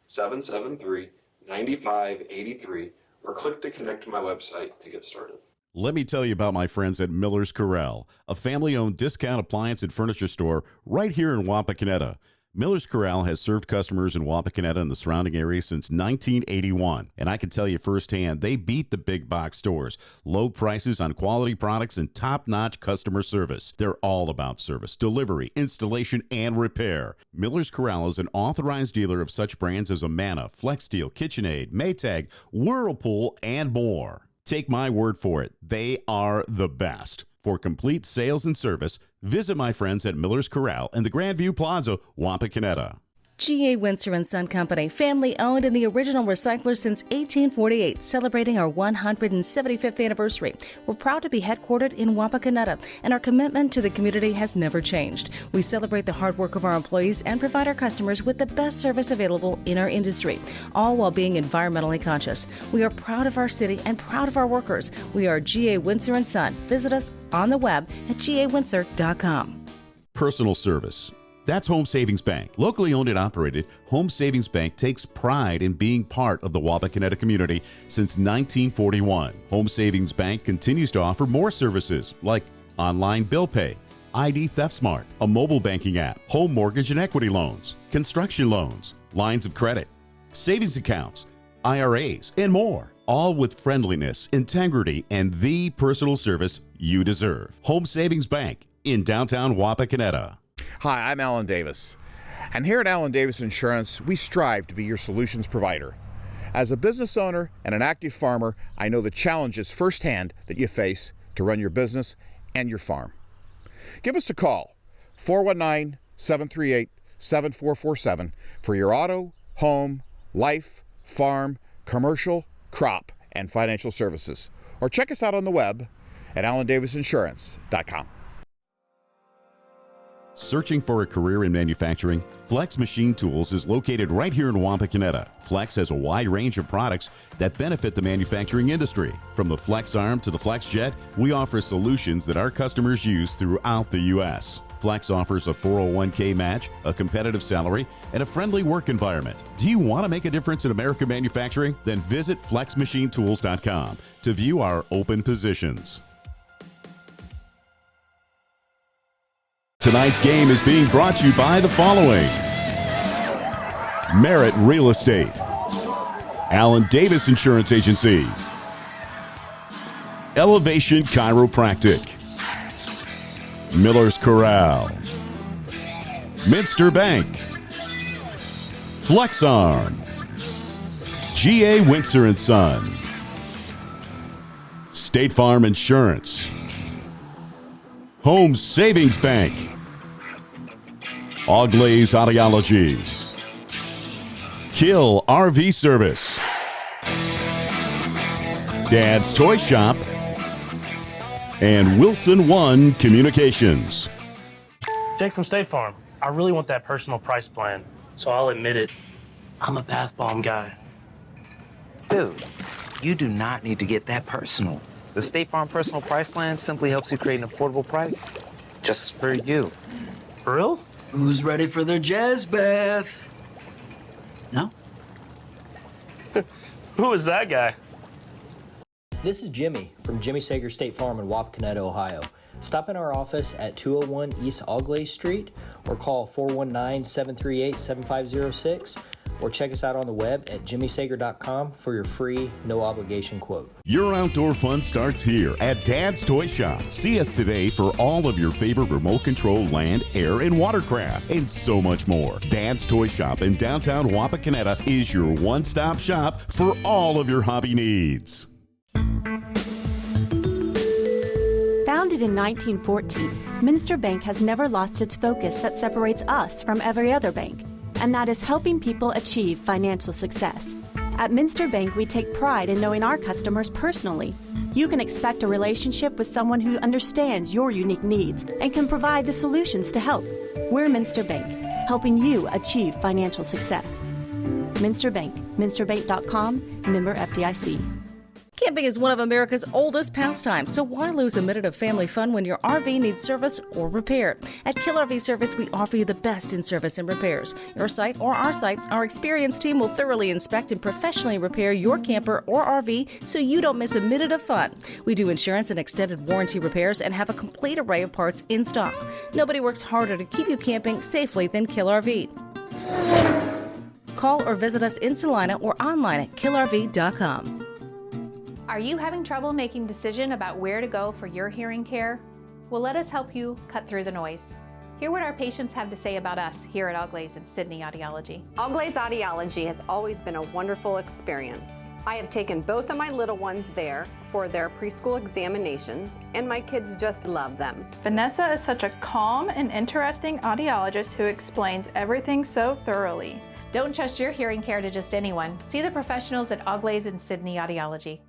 [SPEAKER 10] 419-773-9583 or click to connect to my website to get started.
[SPEAKER 4] Let me tell you about my friends at Miller's Corral, a family-owned discount appliance and furniture store right here in Wapakoneta. Miller's Corral has served customers in Wapakoneta and the surrounding area since 1981, and I can tell you firsthand, they beat the big box stores. Low prices on quality products and top-notch customer service. They're all about service, delivery, installation, and repair. Miller's Corral is an authorized dealer of such brands as Amana, FlexSteel, KitchenAid, Maytag, Whirlpool, and more. Take my word for it, they are the best. For complete sales and service, visit my friends at Miller's Corral in the Grandview Plaza, Wapakoneta.
[SPEAKER 11] G.A. Windsor & Son Company, family-owned and the original recycler since 1848, celebrating our 175th anniversary. We're proud to be headquartered in Wapakoneta, and our commitment to the community has never changed. We celebrate the hard work of our employees and provide our customers with the best service available in our industry, all while being environmentally conscious. We are proud of our city and proud of our workers. We are G.A. Windsor & Son. Visit us on the web at gawindsor.com.
[SPEAKER 4] Personal service. That's Home Savings Bank. Locally owned and operated, Home Savings Bank takes pride in being part of the Wapakoneta community since 1941. Home Savings Bank continues to offer more services like online bill pay, ID Theft Smart, a mobile banking app, home mortgage and equity loans, construction loans, lines of credit, savings accounts, IRAs, and more. All with friendliness, integrity, and the personal service you deserve. Home Savings Bank in downtown Wapakoneta.
[SPEAKER 13] Hi, I'm Alan Davis. And here at Alan Davis Insurance, we strive to be your solutions provider. As a business owner and an active farmer, I know the challenges firsthand that you face to run your business and your farm. Give us a call, 419-738-7447 for your auto, home, life, farm, commercial, crop, and financial services. Or check us out on the web at alandavisinsurance.com.
[SPEAKER 4] Searching for a career in manufacturing? Flex Machine Tools is located right here in Wapakoneta. Flex has a wide range of products that benefit the manufacturing industry. From the Flex Arm to the Flex Jet, we offer solutions that our customers use throughout the U.S. Flex offers a 401k match, a competitive salary, and a friendly work environment. Do you want to make a difference in American manufacturing? Then visit flexmachinetools.com to view our open positions. Tonight's game is being brought to you by the following: Merit Real Estate, Alan Davis Insurance Agency, Elevation Chiropractic, Miller's Corral, Minster Bank, FlexArm, G.A. Windsor & Son, State Farm Insurance, Home Savings Bank, Auglaze Audiology, Kill RV Service, Dad's Toy Shop, and Wilson One Communications.
[SPEAKER 5] Jake from State Farm. I really want that personal price plan, so I'll admit it. I'm a bath bomb guy.
[SPEAKER 6] Dude, you do not need to get that personal. The State Farm Personal Price Plan simply helps you create an affordable price just for you.
[SPEAKER 5] For real?
[SPEAKER 7] Who's ready for their jazz bath? No?
[SPEAKER 5] Who is that guy?
[SPEAKER 8] This is Jimmy from Jimmy Sager State Farm in Wapakoneta, Ohio. Stop in our office at 201 East Augley Street or call 419-738-7506 or check us out on the web at jimmysager.com for your free, no-obligation quote.
[SPEAKER 4] Your outdoor fun starts here at Dad's Toy Shop. See us today for all of your favorite remote control land, air, and watercraft, and so much more. Dad's Toy Shop in downtown Wapakoneta is your one-stop shop for all of your hobby needs.
[SPEAKER 9] Founded in 1914, Minster Bank has never lost its focus that separates us from every other bank, and that is helping people achieve financial success. At Minster Bank, we take pride in knowing our customers personally. You can expect a relationship with someone who understands your unique needs and can provide the solutions to help. We're Minster Bank, helping you achieve financial success. Minster Bank, minsterbank.com, member FDIC.
[SPEAKER 11] Camping is one of America's oldest pastimes, so why lose a minute of family fun when your RV needs service or repair? At Kill RV Service, we offer you the best in service and repairs. Your site or our site, our experienced team will thoroughly inspect and professionally repair your camper or RV so you don't miss a minute of fun. We do insurance and extended warranty repairs and have a complete array of parts in stock. Nobody works harder to keep you camping safely than Kill RV. Call or visit us in Salina or online at killrv.com.
[SPEAKER 14] Are you having trouble making a decision about where to go for your hearing care? Well, let us help you cut through the noise. Hear what our patients have to say about us here at Auglai's and Sydney Audiology.
[SPEAKER 15] Auglai's Audiology has always been a wonderful experience. I have taken both of my little ones there for their preschool examinations, and my kids just love them.
[SPEAKER 16] Vanessa is such a calm and interesting audiologist who explains everything so thoroughly.
[SPEAKER 14] Don't trust your hearing care to just anyone. See the professionals at Auglai's and Sydney Audiology.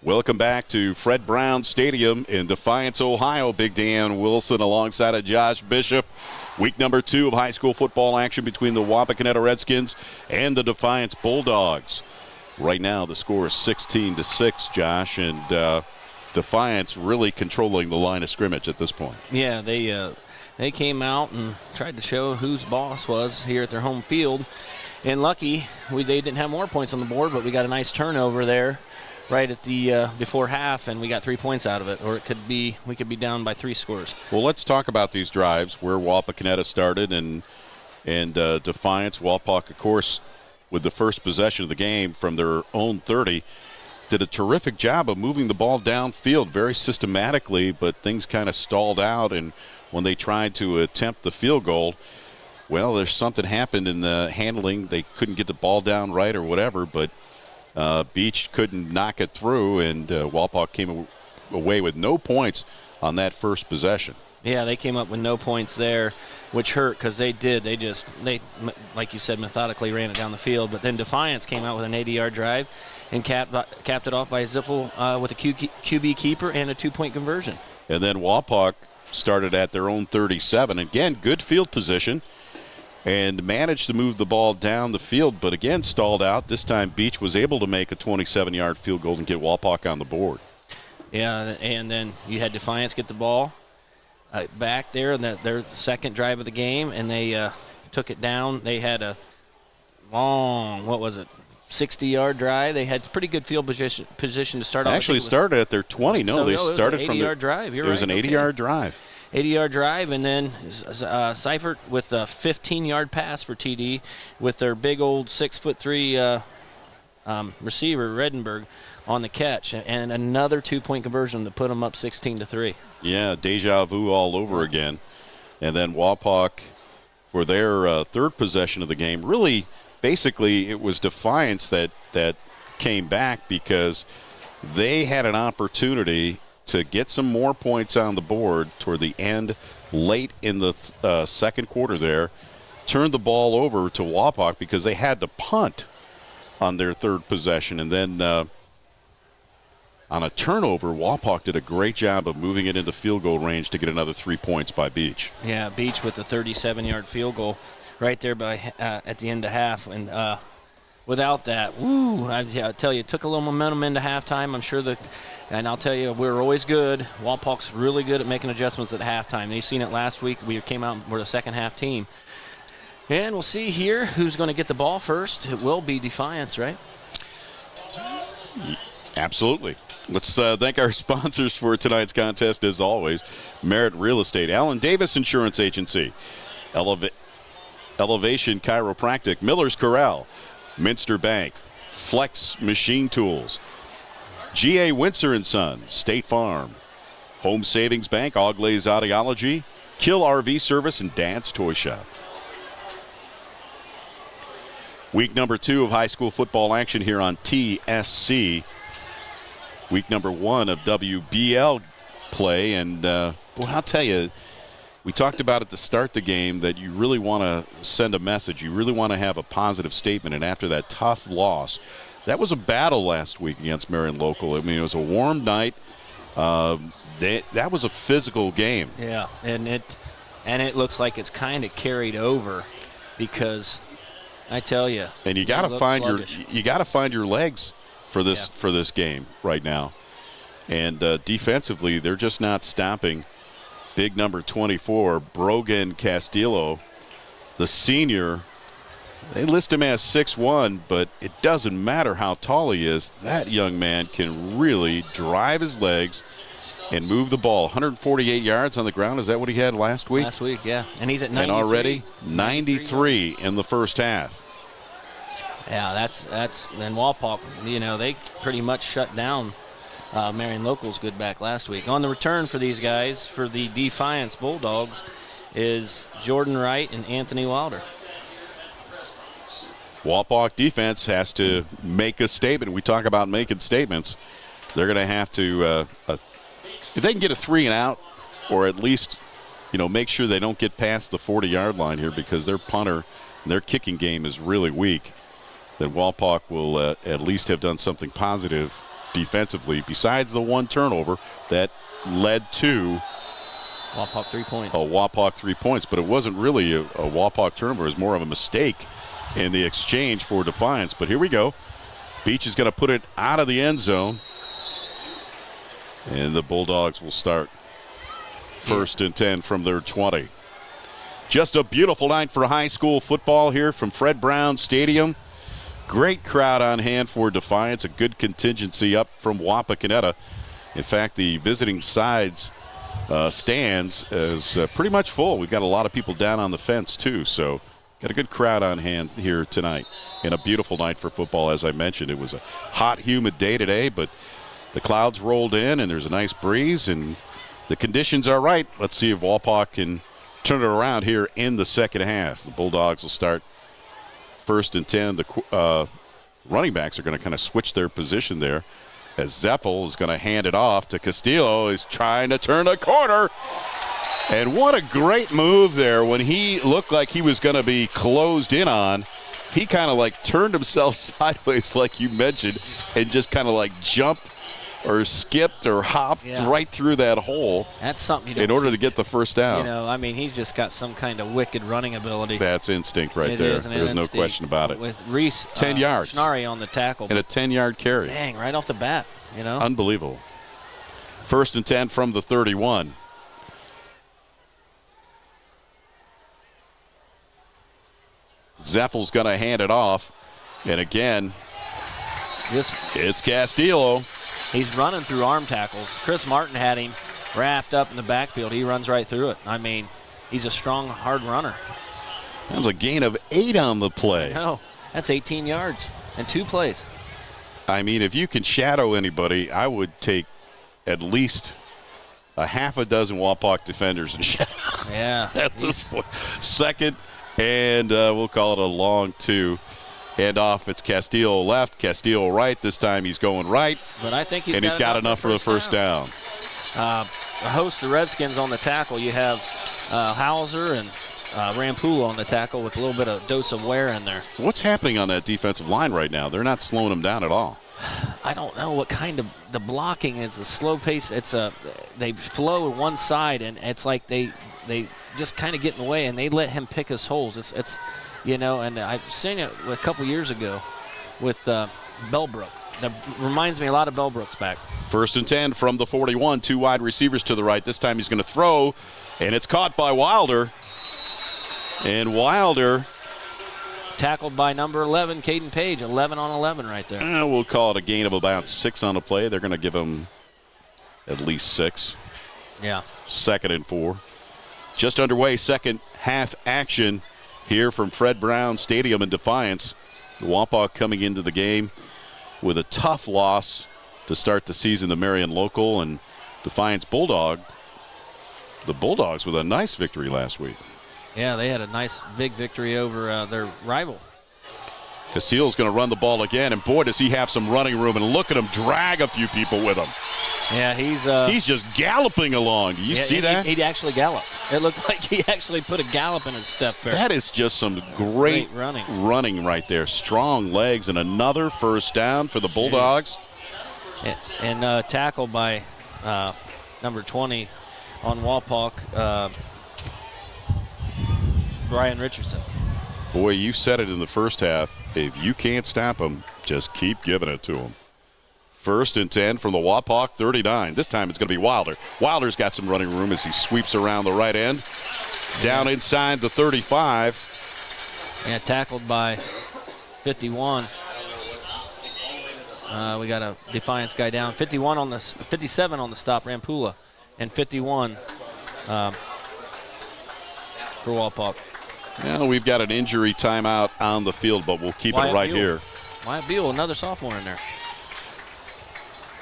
[SPEAKER 2] Welcome back to Fred Brown Stadium in Defiance, Ohio. Big Dan Wilson alongside of Josh Bishop. Week number 2 of high school football action between the Wapakoneta Redskins and the Defiance Bulldogs. Right now the score is 16-6, Josh, and Defiance really controlling the line of scrimmage at this point.
[SPEAKER 3] Yeah, they came out and tried to show whose boss was here at their home field. And lucky, they didn't have more points on the board, but we got a nice turnover there right at the before half, and we got 3 points out of it, or we could be down by 3 scores.
[SPEAKER 2] Well, let's talk about these drives where Wapakoneta started and Defiance. Wapak, of course, with the first possession of the game from their own 30, did a terrific job of moving the ball downfield very systematically, but things kind of stalled out, and when they tried to attempt the field goal, well, there's something happened in the handling. They couldn't get the ball down right or whatever, but Beach couldn't knock it through, and Wapak came away with no points on that first possession.
[SPEAKER 3] Yeah, they came up with no points there, which hurt because they like you said, methodically ran it down the field. But then Defiance came out with an 80-yard drive and capped it off by Ziffel with a QB keeper and a 2-point conversion.
[SPEAKER 2] And then Wapak started at their own 37. Again, good field position, and managed to move the ball down the field, but again stalled out. This time Beach was able to make a 27-yard field goal and get Wapak on the board.
[SPEAKER 3] Yeah, and then you had Defiance get the ball back there in their second drive of the game, and they took it down. They had a long, 60-yard drive. They had pretty good field position to start off.
[SPEAKER 2] Actually started at their 20.
[SPEAKER 3] They
[SPEAKER 2] started from
[SPEAKER 3] the 80-yard drive.
[SPEAKER 2] It was an 80-yard drive.
[SPEAKER 3] 80-yard drive, and then Seifert with a 15-yard pass for TD with their big old 6'3" receiver, Redenberg, on the catch, and another 2-point conversion to put them up 16-3.
[SPEAKER 2] Yeah, deja vu all over again. And then Wapak, for their third possession of the game, really basically it was Defiance that came back because they had an opportunity to get some more points on the board toward the end, late in the second quarter there, turned the ball over to Wapak because they had to punt on their third possession. And then on a turnover, Wapak did a great job of moving it into field goal range to get another 3 points by Beach.
[SPEAKER 3] Yeah, Beach with the 37-yard field goal right there by at the end of half. And without that, I tell you, it took a little momentum into halftime. I'm sure and I'll tell you, we're always good. Wapak's really good at making adjustments at halftime. They've seen it last week. We came out, we're the second half team. And we'll see here who's going to get the ball first. It will be Defiance, right?
[SPEAKER 2] Absolutely. Let's thank our sponsors for tonight's contest, as always. Merit Real Estate, Allen Davis Insurance Agency, Elevation Chiropractic, Miller's Corral, Minster Bank, Flex Machine Tools, G.A. Windsor & Son, State Farm, Home Savings Bank, Auglaze Audiology, Kill RV Service, and Dad's Toy Shop. Week number 2 of high school football action here on TSC. Week number 1 of WBL play. And, boy, I'll tell you, we talked about at the start the game that you really want to send a message. You really want to have a positive statement. And after that tough loss, that was a battle last week against Marion Local. I mean, it was a warm night. That was a physical game.
[SPEAKER 3] Yeah, and it looks like it's kind of carried over because I tell you. And
[SPEAKER 2] you got to find your legs for this game right now. And defensively, they're just not stopping. Big number 24, Brogan Castillo, the senior. They list him as 6'1", but it doesn't matter how tall he is. That young man can really drive his legs and move the ball. 148 yards on the ground. Is that what he had last week?
[SPEAKER 3] Last week, yeah. And he's at 93.
[SPEAKER 2] And already 93 in the first half.
[SPEAKER 3] Yeah, that's then Wapak, they pretty much shut down Marion Local's good back last week. On the return for these guys, for the Defiance Bulldogs, is Jordan Wright and Anthony Wilder.
[SPEAKER 2] Wapak defense has to make a statement. We talk about making statements. They're going to have to, if they can get a 3 and out, or at least, make sure they don't get past the 40-yard line here, because their punter and their kicking game is really weak, then Wapak will at least have done something positive defensively, besides the one turnover that led to
[SPEAKER 3] Wapak 3 points.
[SPEAKER 2] Wapak 3 points, but it wasn't really a Wapak turnover. It was more of a mistake in the exchange for Defiance. But here we go. Beach is going to put it out of the end zone, and the Bulldogs will start 1st and 10 from their 20. Just a beautiful night for high school football here from Fred Brown Stadium. Great crowd on hand for Defiance. A good contingency up from Wapakoneta. In fact, the visiting sides stands is pretty much full. We've got a lot of people down on the fence too, so got a good crowd on hand here tonight. And a beautiful night for football, as I mentioned. It was a hot, humid day today, but the clouds rolled in and there's a nice breeze and the conditions are right. Let's see if Wapak can turn it around here in the second half. The Bulldogs will start 1st and 10. The running backs are going to kind of switch their position there, as Zeppel is going to hand it off to Castillo. He's trying to turn a corner. And what a great move there. When he looked like he was going to be closed in on, he kind of like turned himself sideways like you mentioned and just kind of like jumped or skipped or hopped right through that hole.
[SPEAKER 3] That's something you don't
[SPEAKER 2] in order to get the first down.
[SPEAKER 3] He's just got some kind of wicked running ability.
[SPEAKER 2] That's instinct right there. There's no question about it.
[SPEAKER 3] With Reese
[SPEAKER 2] 10 yards.
[SPEAKER 3] Schnarry on the tackle.
[SPEAKER 2] And a 10-yard carry.
[SPEAKER 3] Dang, right off the bat,
[SPEAKER 2] Unbelievable. 1st and 10 from the 31. Zeffel's going to hand it off. And again, it's Castillo.
[SPEAKER 3] He's running through arm tackles. Chris Martin had him wrapped up in the backfield. He runs right through it. I mean, he's a strong, hard runner.
[SPEAKER 2] That was a gain of 8 on the play.
[SPEAKER 3] No, that's 18 yards and 2 plays.
[SPEAKER 2] I mean, if you can shadow anybody, I would take at least a half a dozen Wapak defenders and shadow.
[SPEAKER 3] Yeah.
[SPEAKER 2] At this point. 2nd, and we'll call it a long 2. Hand off, it's Castillo left, Castillo right. This time he's going right.
[SPEAKER 3] But I think
[SPEAKER 2] he's got enough for the first down.
[SPEAKER 3] A host of Redskins on the tackle. You have Hauser and Rampoula on the tackle with a little bit of dose of wear in there.
[SPEAKER 2] What's happening on that defensive line right now? They're not slowing them down at all.
[SPEAKER 3] I don't know what kind of the blocking. It's a slow pace. They flow one side, and it's like they just kind of get in the way, and they let him pick his holes. It's and I've seen it a couple years ago with Bellbrook. That reminds me a lot of Bellbrook's back.
[SPEAKER 2] 1st and 10 from the 41. 2 wide receivers to the right. This time he's going to throw, and it's caught by Wilder. And Wilder
[SPEAKER 3] tackled by number 11, Caden Page. 11 on 11 right there.
[SPEAKER 2] We'll call it a gain of about 6 on the play. They're going to give him at least 6.
[SPEAKER 3] Yeah.
[SPEAKER 2] 2nd and 4. Just underway, second half action here from Fred Brown Stadium in Defiance. Wapak coming into the game with a tough loss to start the season, the Marion Local, and Defiance Bulldog. The Bulldogs with a nice victory last week.
[SPEAKER 3] Yeah, they had a nice big victory over their rival.
[SPEAKER 2] Castillo's going to run the ball again, and boy, does he have some running room, and look at him drag a few people with him.
[SPEAKER 3] Yeah,
[SPEAKER 2] he's just galloping along. Do you see that?
[SPEAKER 3] He actually galloped. It looked like he actually put a gallop in his step there.
[SPEAKER 2] That is just some great running right there. Strong legs, and another first down for the Bulldogs.
[SPEAKER 3] And tackled by number 20 on Wapak, Brian Richardson.
[SPEAKER 2] Boy, you said it in the first half. If you can't stop him, just keep giving it to him. 1st and 10 from the Wapak 39. This time it's going to be Wilder. Wilder's got some running room as he sweeps around the right end. Down inside the 35.
[SPEAKER 3] Yeah, tackled by 51. We got a Defiance guy down. 57 on the stop, Rampula, and 51 for Wapak.
[SPEAKER 2] Well, we've got an injury timeout on the field, but we'll keep it right here.
[SPEAKER 3] Wyatt Beal, another sophomore in there.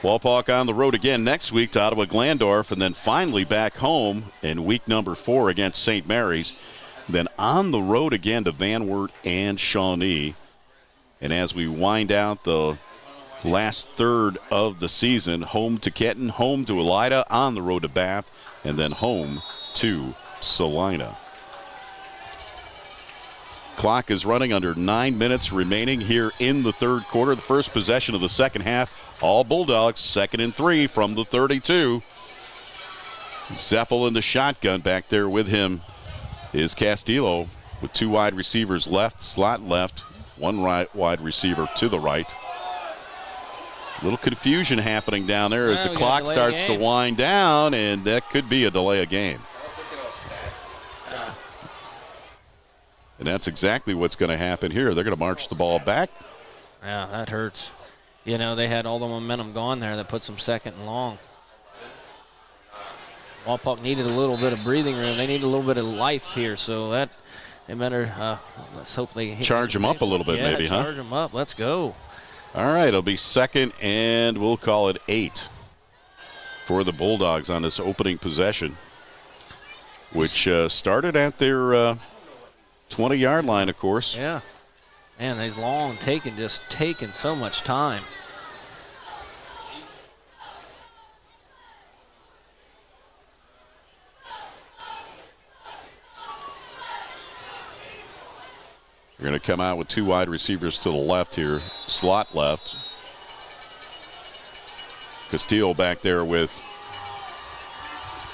[SPEAKER 2] Wapak on the road again next week to Ottawa Glandorf, and then finally back home in week number 4 against St. Mary's. Then on the road again to Van Wert and Shawnee. And as we wind out the last third of the season, home to Kenton, home to Elida, on the road to Bath, and then home to Salina. Clock is running under 9 minutes remaining here in the third quarter. The first possession of the second half. All Bulldogs, 2nd and 3 from the 32. Zeffel in the shotgun. Back there with him is Castillo with 2 wide receivers left, slot left, 1 wide receiver to the right. A little confusion happening down there as the clock starts to wind down, and that could be a delay of game. And that's exactly what's going to happen here. They're going to march the ball back.
[SPEAKER 3] Yeah, that hurts. You know, they had all the momentum gone there. That puts them 2nd and long. Wapak needed a little bit of breathing room. They need a little bit of life here, so that they better, let's hope they
[SPEAKER 2] charge them up a little bit, maybe, huh?
[SPEAKER 3] Charge them up. Let's go.
[SPEAKER 2] All right, it'll be 2nd, and we'll call it 8 for the Bulldogs on this opening possession, which started at their 20-yard line, of course.
[SPEAKER 3] Yeah. Man, these long just taking so much time.
[SPEAKER 2] You're going to come out with 2 wide receivers to the left here, slot left. Castillo back there with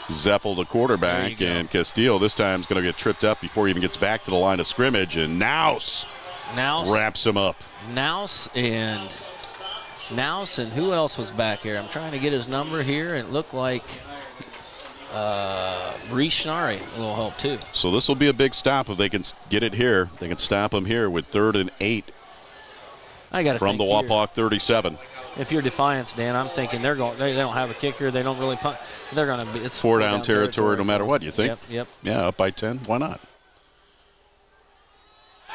[SPEAKER 2] Zeffel, the quarterback, and Castillo this time is going to get tripped up before he even gets back to the line of scrimmage, and Naus wraps him up.
[SPEAKER 3] Naus and who else was back here? I'm trying to get his number here, and it looked like Reese Schnarry a little help too.
[SPEAKER 2] So this will be a big stop if they can get it here. They can stop him here with 3rd and 8 from the Wapak 37.
[SPEAKER 3] If you're Defiance, Dan, I'm thinking they don't have a kicker. They don't really punt. They're going to be. It's
[SPEAKER 2] 4 down territory no matter what, you think?
[SPEAKER 3] Yep.
[SPEAKER 2] Yeah, up by 10. Why not?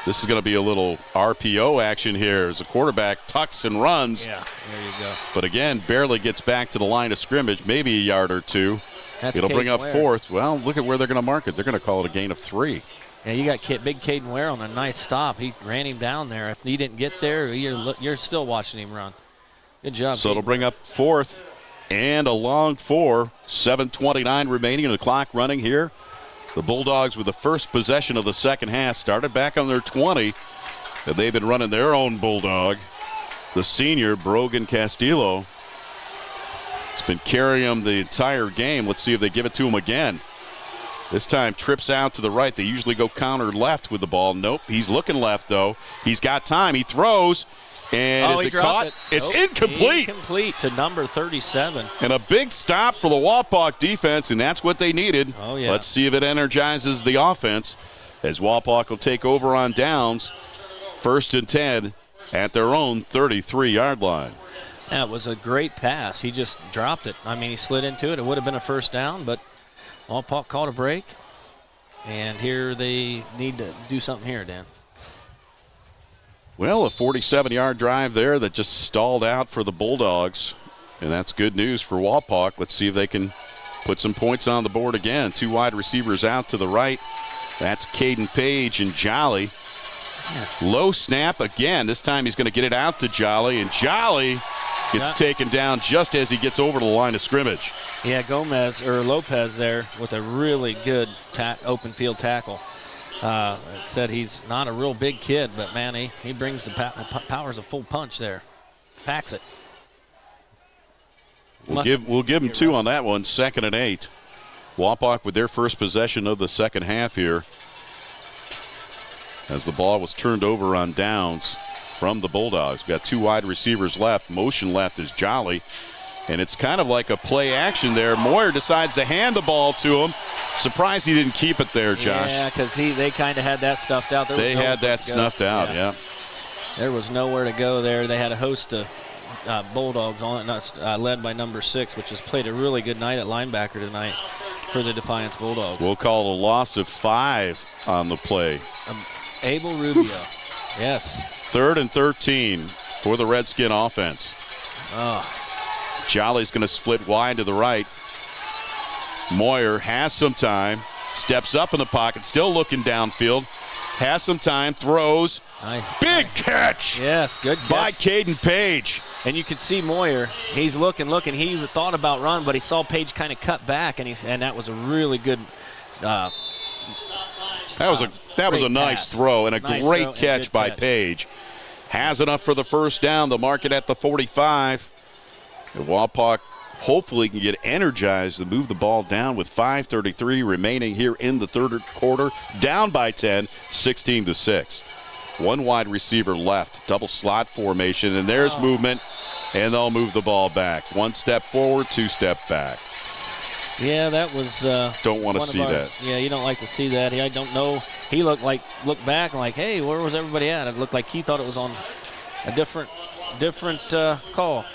[SPEAKER 2] This is going to be a little RPO action here as the quarterback tucks and runs.
[SPEAKER 3] Yeah, there you go.
[SPEAKER 2] But again, barely gets back to the line of scrimmage, maybe a yard or 2. It'll bring up
[SPEAKER 3] Ware.
[SPEAKER 2] 4th. Well, look at where they're going to mark it. They're going to call it a gain of 3.
[SPEAKER 3] Yeah, you got big Caden Ware on a nice stop. He ran him down there. If he didn't get there, you're still watching him run. Good job.
[SPEAKER 2] So it'll bring up 4th and a long 4. 7:29 remaining and the clock running here. The Bulldogs with the first possession of the second half started back on their 20. And they've been running their own Bulldog. the senior, Brogan Castillo, has been carrying him the entire game. Let's see if they give it to him again. This time trips out to the right. They usually go counter left with the ball. Nope, he's looking left, though. He's got time. He throws. And is it caught? It's incomplete.
[SPEAKER 3] Incomplete to number 37.
[SPEAKER 2] And a big stop for the Wapak defense, and that's what they needed.
[SPEAKER 3] Oh, yeah.
[SPEAKER 2] Let's see if it energizes the offense as Wapak will take over on downs. 1st and 10 at their own 33-yard line.
[SPEAKER 3] That was a great pass. He just dropped it. I mean, he slid into it. It would have been a first down, but Wapak called a break. And here they need to do something here, Dan.
[SPEAKER 2] Well, a 47-yard drive there that just stalled out for the Bulldogs, and that's good news for Wapak. Let's see if they can put some points on the board again. 2 wide receivers out to the right. That's Caden Page and Jolly. Yeah. Low snap again. This time he's going to get it out to Jolly, and Jolly gets taken down just as he gets over the line of scrimmage.
[SPEAKER 3] Yeah, Lopez there with a really good open field tackle. It said he's not a real big kid, but, man, he brings the powers of full punch there. Packs it.
[SPEAKER 2] We'll give him 2 on that one. 2nd and 8. Wapak with their first possession of the second half here as the ball was turned over on downs from the Bulldogs. We've got 2 wide receivers left. Motion left is Jolly. And it's kind of like a play action there. Moyer decides to hand the ball to him. Surprised he didn't keep it there, Josh.
[SPEAKER 3] Yeah, because they kind of had that stuffed out.
[SPEAKER 2] They had that snuffed out, yeah.
[SPEAKER 3] There was nowhere to go there. They had a host of Bulldogs on it, led by number 6, which has played a really good night at linebacker tonight for the Defiance Bulldogs.
[SPEAKER 2] We'll call a loss of 5 on the play.
[SPEAKER 3] Abel Rubio, yes.
[SPEAKER 2] 3rd and 13 for the Redskin offense. Jolly's going to split wide to the right. Moyer has some time, steps up in the pocket, still looking downfield, has some time, throws. Big catch!
[SPEAKER 3] Yes, good catch.
[SPEAKER 2] By Caden Page.
[SPEAKER 3] And you can see Moyer, he's looking. He thought about run, but he saw Page kind of cut back, and that was a really good
[SPEAKER 2] that was a nice throw and a great catch by Page. Has enough for the first down. The market at the 45. Wapak hopefully can get energized and move the ball down with 5:33 remaining here in the third quarter. Down by 10, 16-6. 1 wide receiver left, double slot formation, and there's movement, and they'll move the ball back. 1 step forward, 2 step back.
[SPEAKER 3] Yeah, that was.
[SPEAKER 2] Don't want to see that.
[SPEAKER 3] Yeah, you don't like to see that. I don't know. He looked back like, hey, where was everybody at? It looked like he thought it was on a different call.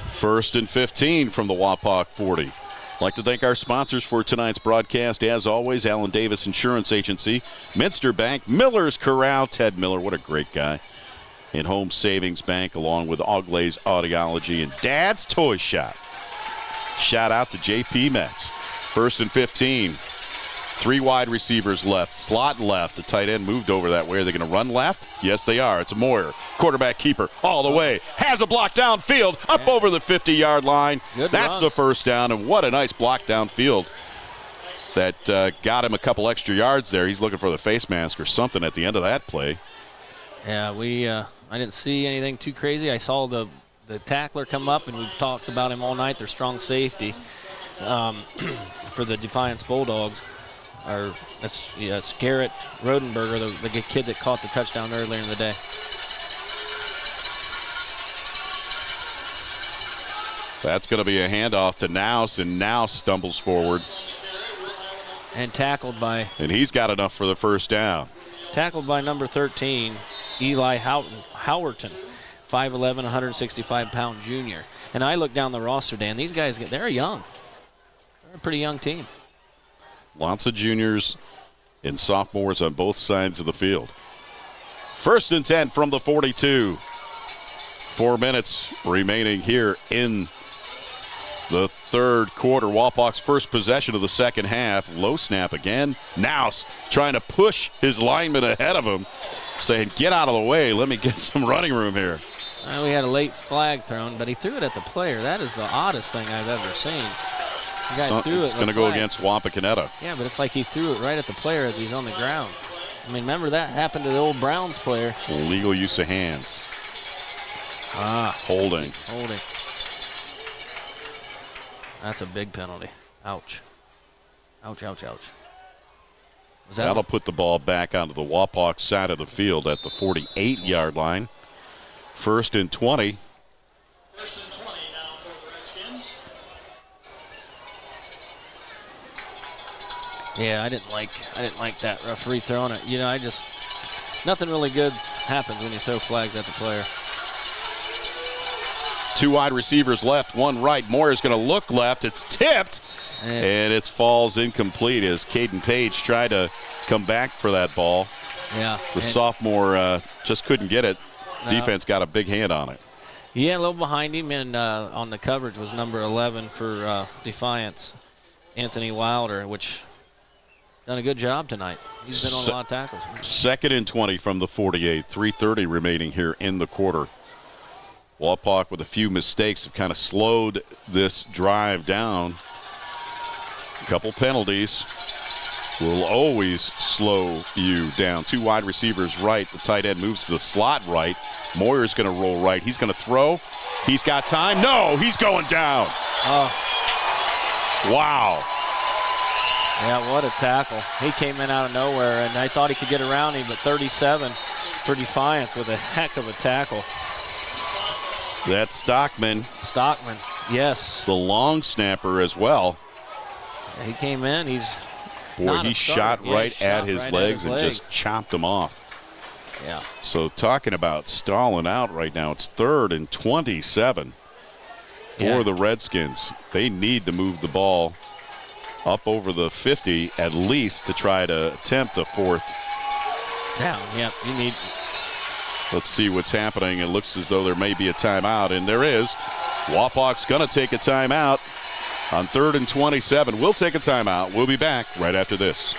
[SPEAKER 2] 1st and 15 from the Wapak 40. I'd like to thank our sponsors for tonight's broadcast. As always, Allen Davis Insurance Agency, Minster Bank, Miller's Corral, Ted Miller, what a great guy, and Home Savings Bank, along with Auglay's Audiology and Dad's Toy Shop. Shout out to JP Metz. 1st and 15. 3 wide receivers left, slot left. The tight end moved over that way. Are they going to run left? Yes, they are. It's a Moyer, quarterback keeper, all the way. Has a block downfield, up over the 50-yard line. That's the first down, and what a nice block downfield that got him a couple extra yards there. He's looking for the face mask or something at the end of that play.
[SPEAKER 3] Yeah, I didn't see anything too crazy. I saw the tackler come up, and we've talked about him all night. Their strong safety for the Defiance Bulldogs. That's Garrett Rodenberger, the kid that caught the touchdown earlier in the day.
[SPEAKER 2] That's going to be a handoff to Nouse, and Nouse stumbles forward.
[SPEAKER 3] And tackled by...
[SPEAKER 2] And he's got enough for the first down.
[SPEAKER 3] Tackled by number 13, Eli Howerton, 5'11", 165-pound junior. And I look down the roster, Dan. These guys, they're young. They're a pretty young team.
[SPEAKER 2] Lots of juniors and sophomores on both sides of the field. 1st and 10 from the 42. 4 minutes remaining here in the third quarter. Wapak's first possession of the second half. Low snap again. Nouse trying to push his lineman ahead of him, saying, get out of the way. Let me get some running room here.
[SPEAKER 3] We had a late flag thrown, but he threw it at the player. That is the oddest thing I've ever seen.
[SPEAKER 2] It's going to go against Wapakoneta.
[SPEAKER 3] Yeah, but it's like he threw it right at the player as he's on the ground. I mean, remember that happened to the old Browns player.
[SPEAKER 2] Illegal use of hands. Holding.
[SPEAKER 3] That's a big penalty. Ouch. Ouch.
[SPEAKER 2] That'll put the ball back onto the Wapak side of the field at the 48-yard line. 1st and 20.
[SPEAKER 17] First and 20 now for the Redskins.
[SPEAKER 3] Yeah, I didn't like that referee throwing it. Nothing really good happens when you throw flags at the player.
[SPEAKER 2] 2 wide receivers left, 1 right. Moore is going to look left. It's tipped, and it falls incomplete as Caden Page tried to come back for that ball.
[SPEAKER 3] Yeah.
[SPEAKER 2] The sophomore just couldn't get it.
[SPEAKER 3] No.
[SPEAKER 2] Defense got a big hand on it.
[SPEAKER 3] Yeah, a little behind him, and on the coverage was number 11 for Defiance, Anthony Wilder, which done a good job tonight. He's been on a lot of tackles.
[SPEAKER 2] 2nd and 20 from the 48. 3:30 remaining here in the quarter. Wapak with a few mistakes have kind of slowed this drive down. A couple penalties will always slow you down. 2 wide receivers right. The tight end moves to the slot right. Moyer's going to roll right. He's going to throw. He's got time. No, he's going down. Wow.
[SPEAKER 3] Yeah, what a tackle. He came in out of nowhere, and I thought he could get around him, but 37 for Defiance with a heck of a tackle.
[SPEAKER 2] That's Stockman.
[SPEAKER 3] Yes.
[SPEAKER 2] The long snapper as well.
[SPEAKER 3] Yeah, he came in. He
[SPEAKER 2] shot right at his legs and just chopped him off.
[SPEAKER 3] Yeah.
[SPEAKER 2] So talking about stalling out right now, it's 3rd and 27 for the Redskins. They need to move the ball up over the 50 at least to try to attempt a 4th
[SPEAKER 3] down. Yeah, you need.
[SPEAKER 2] Let's see what's happening. It looks as though there may be a timeout, and there is. Wapak's going to take a timeout on 3rd and 27. We'll take a timeout. We'll be back right after this.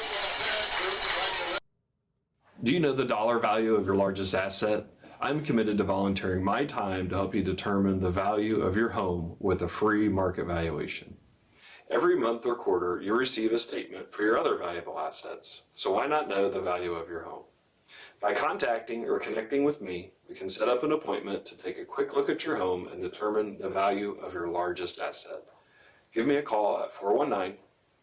[SPEAKER 10] Do you know the dollar value of your largest asset? I'm committed to volunteering my time to help you determine the value of your home with a free market valuation. Every month or quarter, you receive a statement for your other valuable assets, so why not know the value of your home? By contacting or connecting with me, we can set up an appointment to take a quick look at your home and determine the value of your largest asset. Give me a call at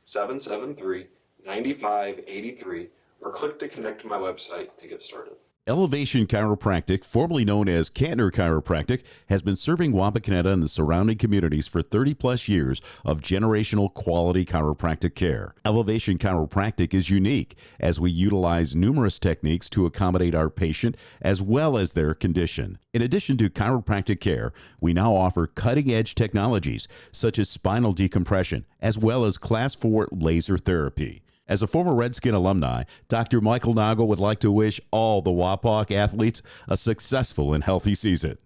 [SPEAKER 10] 419-773-9583 or click to connect to my website to get started.
[SPEAKER 4] Elevation Chiropractic, formerly known as Kantner Chiropractic, has been serving Wapakoneta and the surrounding communities for 30-plus years of generational quality chiropractic care. Elevation Chiropractic is unique as we utilize numerous techniques to accommodate our patient as well as their condition. In addition to chiropractic care, we now offer cutting-edge technologies such as spinal decompression as well as Class 4 laser therapy. As a former Redskin alumni, Dr. Michael Nagel would like to wish all the Wapak athletes a successful and healthy season.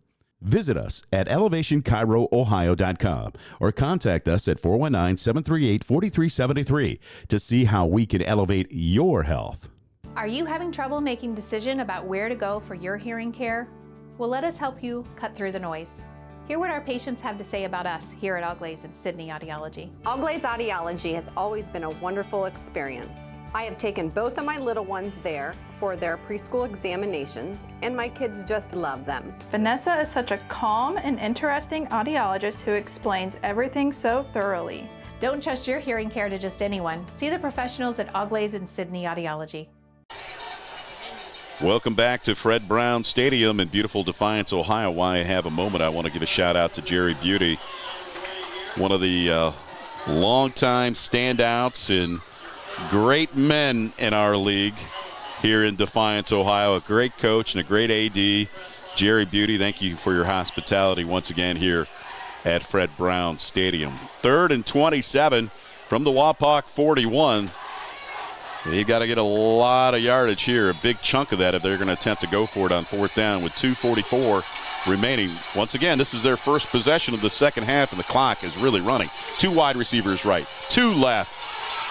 [SPEAKER 4] Visit us at elevationchiroohio.com or contact us at 419-738-4373 to see how we can elevate your health.
[SPEAKER 14] Are you having trouble making decision about where to go for your hearing care? Well, let us help you cut through the noise. Hear what our patients have to say about us here at Auglaize and Sydney Audiology.
[SPEAKER 15] Auglaize Audiology has always been a wonderful experience. I have taken both of my little ones there for their preschool examinations, and my kids just love them.
[SPEAKER 16] Vanessa is such a calm and interesting audiologist who explains everything so thoroughly.
[SPEAKER 14] Don't trust your hearing care to just anyone. See the professionals at Auglaize and Sydney Audiology.
[SPEAKER 2] Welcome back to Fred Brown Stadium in beautiful Defiance, Ohio. While I have a moment, I want to give a shout out to Jerry Beauty, one of the longtime standouts and great men in our league here in Defiance, Ohio. A great coach and a great AD. Jerry Beauty, thank you for your hospitality once again here at Fred Brown Stadium. 3rd and 27 from the Wapak 41. They've got to get a lot of yardage here, a big chunk of that if they're going to attempt to go for it on 4th down with 2:44 remaining. Once again, this is their first possession of the second half, and the clock is really running. 2 wide receivers right, 2 left.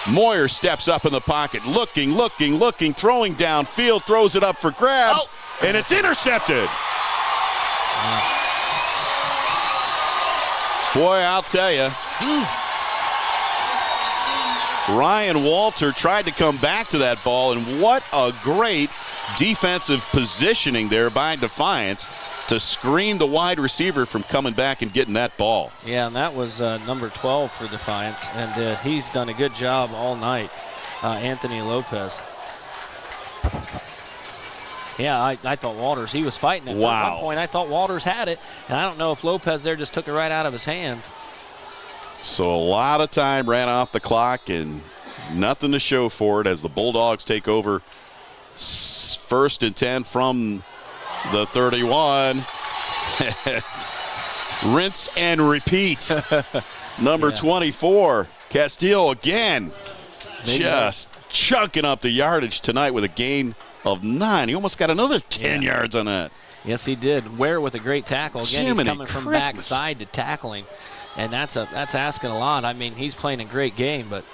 [SPEAKER 2] Moyer steps up in the pocket, looking, throwing downfield, throws it up for grabs, and it's intercepted. Boy, I'll tell you. Ryan Walter tried to come back to that ball, and what a great defensive positioning there by Defiance. to screen the wide receiver from coming back and getting that ball.
[SPEAKER 3] Yeah, and that was number 12 for Defiance, and he's done a good job all night, Anthony Lopez. Yeah, I thought Walters, he was fighting it.
[SPEAKER 2] Wow.
[SPEAKER 3] At one point, I thought Walters had it, and I don't know if Lopez there just took it right out of his hands.
[SPEAKER 2] So a lot of time ran off the clock and nothing to show for it as the Bulldogs take over 1st and 10 from the 31. Rinse and repeat. Number 24, Castillo again. Just chunking up the yardage tonight with a gain of 9. He almost got another 10 yards on that.
[SPEAKER 3] Yes, he did. Ware with a great tackle. Again,
[SPEAKER 2] Jiminy
[SPEAKER 3] he's coming from backside to tackling, and that's asking a lot. I mean, he's playing a great game, but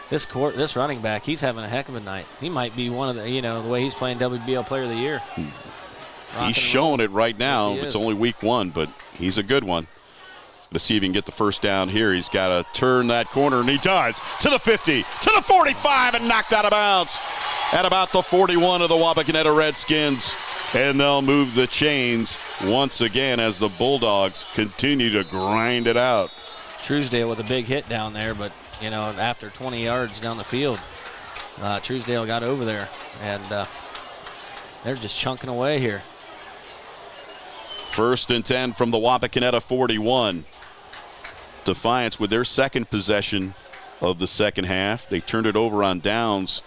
[SPEAKER 3] this running back, he's having a heck of a night. He might be one of the, the way he's playing, WBL Player of the Year.
[SPEAKER 2] He's showing it right now.
[SPEAKER 3] Yes,
[SPEAKER 2] it's only week 1, but he's a good one. Let's see if he can get the first down here. He's got to turn that corner, and he does. To the 50, to the 45, and knocked out of bounds at about the 41 of the Wapakoneta Redskins. And they'll move the chains once again as the Bulldogs continue to grind it out.
[SPEAKER 3] Truesdale with a big hit down there, but, after 20 yards down the field, Truesdale got over there, and they're just chunking away here.
[SPEAKER 2] 1st and 10 from the Wapakoneta 41. Defiance with their second possession of the second half. They turned it over on downs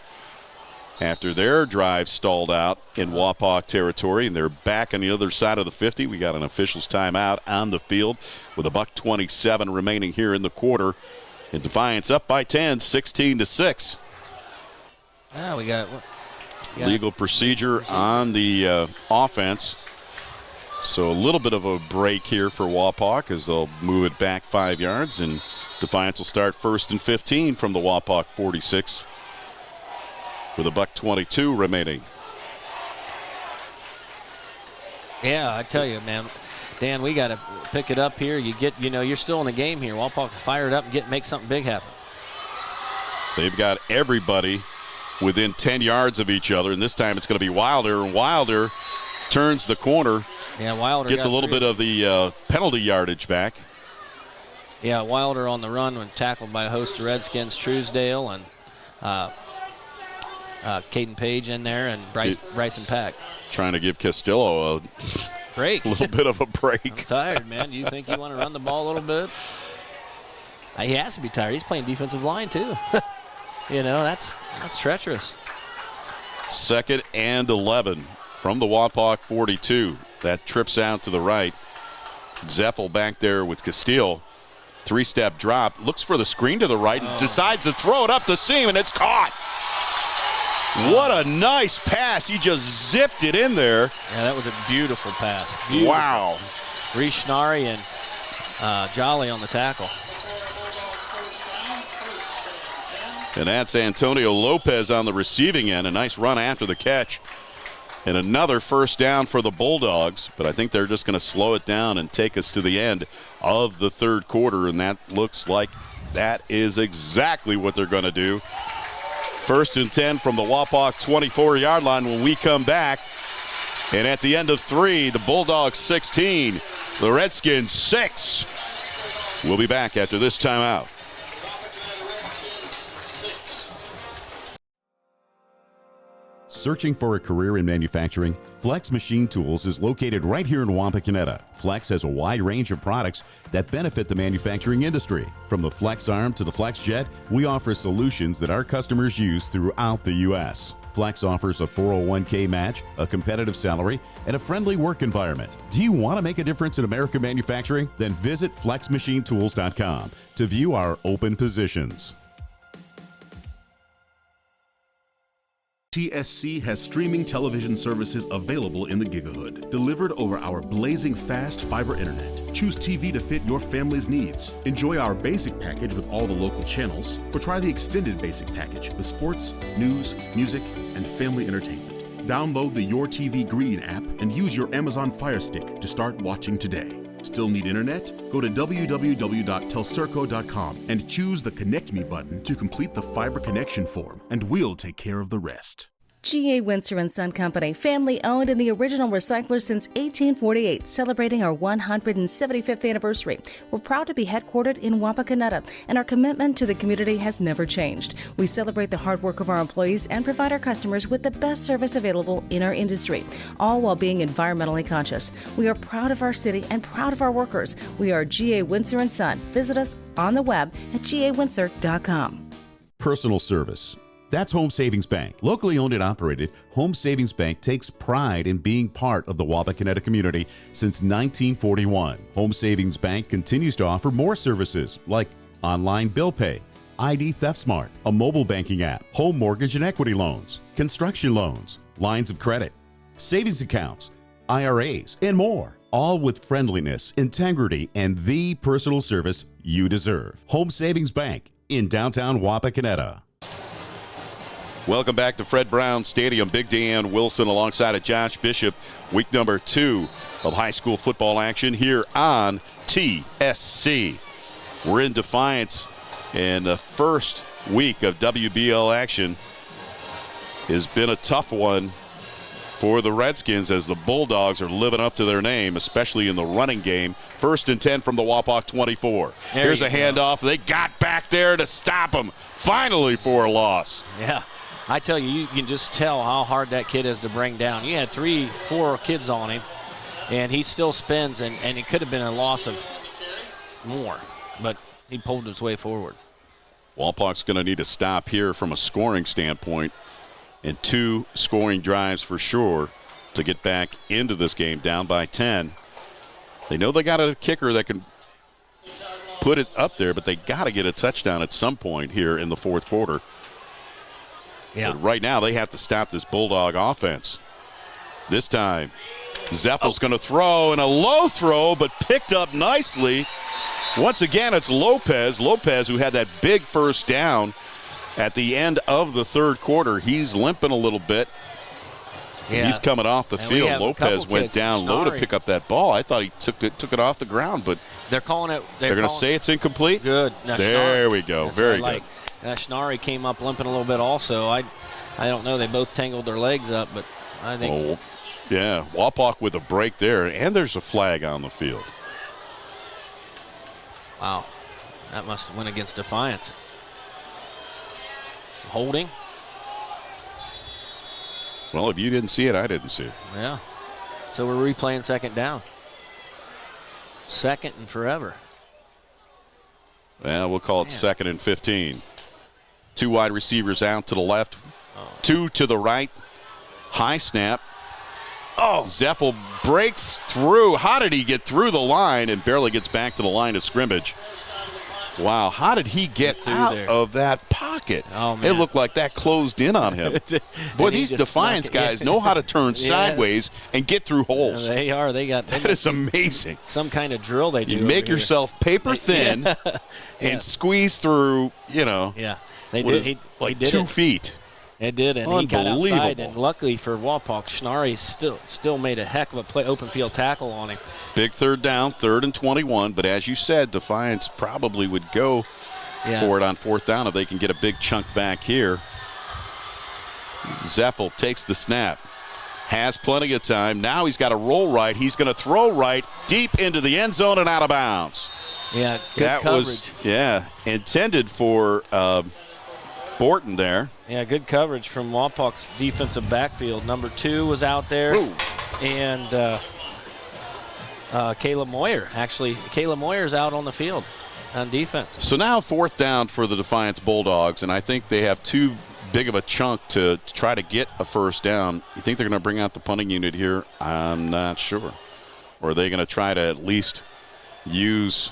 [SPEAKER 2] after their drive stalled out in Wapak territory, and they're back on the other side of the 50. We got an official's timeout on the field with $1:27 remaining here in the quarter. And Defiance up by 10, 16-6.
[SPEAKER 3] Yeah, we got
[SPEAKER 2] legal procedure on the offense. So a little bit of a break here for Wapak as they'll move it back 5 yards, and Defiance will start 1st and 15 from the Wapak 46 with $1:22 remaining.
[SPEAKER 3] Yeah, I tell you, man, Dan, we got to pick it up here. You're still in the game here. Wapak fire it up and make something big happen.
[SPEAKER 2] They've got everybody within 10 yards of each other, and this time it's going to be Wilder, and Wilder turns the corner.
[SPEAKER 3] Yeah, Wilder
[SPEAKER 2] gets a little bit of the penalty yardage back.
[SPEAKER 3] Yeah, Wilder on the run when tackled by a host of Redskins, Truesdale and Caden Page in there, and Bryson Pack.
[SPEAKER 2] Trying to give Castillo a
[SPEAKER 3] break.
[SPEAKER 2] Little bit of a break.
[SPEAKER 3] I'm tired, man. You think you want to run the ball a little bit? He has to be tired. He's playing defensive line too. That's treacherous.
[SPEAKER 2] 2nd and 11 from the Wapak 42. That trips out to the right. Zeffel back there with Castillo. 3-step drop. Looks for the screen to the right and decides to throw it up the seam, and it's caught. What a nice pass. He just zipped it in there.
[SPEAKER 3] Yeah, that was a beautiful pass. Beautiful.
[SPEAKER 2] Wow.
[SPEAKER 3] Reece Schnarry and Jolly on the tackle.
[SPEAKER 2] And that's Antonio Lopez on the receiving end. A nice run after the catch. And another first down for the Bulldogs, but I think they're just going to slow it down and take us to the end of the third quarter, and that looks like that is exactly what they're going to do. 1st and 10 from the Wapak 24-yard line when we come back. And at the end of 3, the Bulldogs 16, the Redskins 6. We'll be back after this timeout.
[SPEAKER 4] Searching for a career in manufacturing? Flex Machine Tools is located right here in Wapakoneta. Flex has a wide range of products that benefit the manufacturing industry. From the Flex Arm to the Flex Jet, we offer solutions that our customers use throughout the U.S. Flex offers a 401k match, a competitive salary, and a friendly work environment. Do you want to make a difference in American manufacturing? Then visit flexmachinetools.com to view our open positions.
[SPEAKER 18] TSC has streaming television services available in the Gigahood, delivered over our blazing fast fiber internet. Choose TV to fit your family's needs. Enjoy our basic package with all the local channels, or try the extended basic package with sports, news, music, and family entertainment. Download the Your TV Green app and use your Amazon Fire Stick to start watching today. Still need internet? Go to www.telcirco.com and choose the Connect Me button to complete the fiber connection form, and we'll take care of the rest.
[SPEAKER 11] G.A. Windsor & Son Company, family owned and the original recycler since 1848, celebrating our 175th anniversary. We're proud to be headquartered in Wapakoneta, and our commitment to the community has never changed. We celebrate the hard work of our employees and provide our customers with the best service available in our industry, all while being environmentally conscious. We are proud of our city and proud of our workers. We are G.A. Windsor & Son. Visit us on the web at gawindsor.com.
[SPEAKER 4] Personal service. That's Home Savings Bank. Locally owned and operated, Home Savings Bank takes pride in being part of the Wapakoneta community since 1941. Home Savings Bank continues to offer more services like online bill pay, ID Theft Smart, a mobile banking app, home mortgage and equity loans, construction loans, lines of credit, savings accounts, IRAs, and more. All with friendliness, integrity, and the personal service you deserve. Home Savings Bank in downtown Wapakoneta.
[SPEAKER 2] Welcome back to Fred Brown Stadium. Big Dan Wilson alongside of Josh Bishop. Week number 2 of high school football action here on TSC. We're in Defiance, and the first week of WBL action has been a tough one for the Redskins as the Bulldogs are living up to their name, especially in the running game. 1st and 10 from the Wapak 24. Here's a handoff. They got back there to stop them. Finally for a loss.
[SPEAKER 3] Yeah. I tell you, you can just tell how hard that kid is to bring down. You had 3-4 kids on him, and he still spins, and it could have been a loss of more, but he pulled his way forward.
[SPEAKER 2] Wapak's going to need to stop here from a scoring standpoint, and 2 scoring drives for sure to get back into this game down by 10. They know they got a kicker that can put it up there, but they got to get a touchdown at some point here in the 4th quarter.
[SPEAKER 3] Yeah.
[SPEAKER 2] But right now, they have to stop this Bulldog offense. This time, Zeffel's going to throw, and a low throw, but picked up nicely. Once again, it's Lopez. Lopez, who had that big first down at the end of the 3rd quarter. He's limping a little bit. Yeah. He's coming off the field. Lopez went down low to pick up that ball. I thought he took it off the ground, but
[SPEAKER 3] they're calling it.
[SPEAKER 2] They're going to say it's incomplete?
[SPEAKER 3] Good.
[SPEAKER 2] Now, there we go. Very good.
[SPEAKER 3] Schnarry came up limping a little bit also. I don't know. They both tangled their legs up, but I think.
[SPEAKER 2] Oh, yeah. Wapak with a break there, and there's a flag on the field.
[SPEAKER 3] Wow. That must have went against Defiance. Holding.
[SPEAKER 2] Well, if you didn't see it, I didn't see it.
[SPEAKER 3] Yeah. So we're replaying 2nd down. 2nd and forever.
[SPEAKER 2] Well, we'll call it 2nd and 15. 2 wide receivers out to the left, 2 to the right. High snap.
[SPEAKER 3] Oh.
[SPEAKER 2] Zeffel breaks through. How did he get through the line and barely gets back to the line of scrimmage? Wow, how did he get out of that pocket?
[SPEAKER 3] Oh, man.
[SPEAKER 2] It looked like that closed in on him. Boy, these Defiance guys know how to turn sideways and get through holes.
[SPEAKER 3] They are.
[SPEAKER 2] That is amazing.
[SPEAKER 3] Some kind of drill they do.
[SPEAKER 2] You make yourself paper thin and squeeze through,
[SPEAKER 3] Yeah. They did. He did
[SPEAKER 2] 2 feet.
[SPEAKER 3] It did, and he got outside, and luckily for Wapak, Schnarry still made a heck of a play, open field tackle on him.
[SPEAKER 2] Big 3rd down, 3rd and 21, but as you said, Defiance probably would go for it on 4th down if they can get a big chunk back here. Zeffel takes the snap, has plenty of time. Now he's got to roll right. He's going to throw right deep into the end zone and out of bounds.
[SPEAKER 3] Yeah, good coverage.
[SPEAKER 2] Was intended for Borton there.
[SPEAKER 3] Yeah, good coverage from Wapak's defensive backfield. Number 2 was out there.
[SPEAKER 2] Ooh.
[SPEAKER 3] And Caleb Moyer. Actually, Caleb Moyer's out on the field on defense.
[SPEAKER 2] So now 4th down for the Defiance Bulldogs, and I think they have too big of a chunk to try to get a 1st down. You think they're going to bring out the punting unit here? I'm not sure. Or are they going to try to at least use...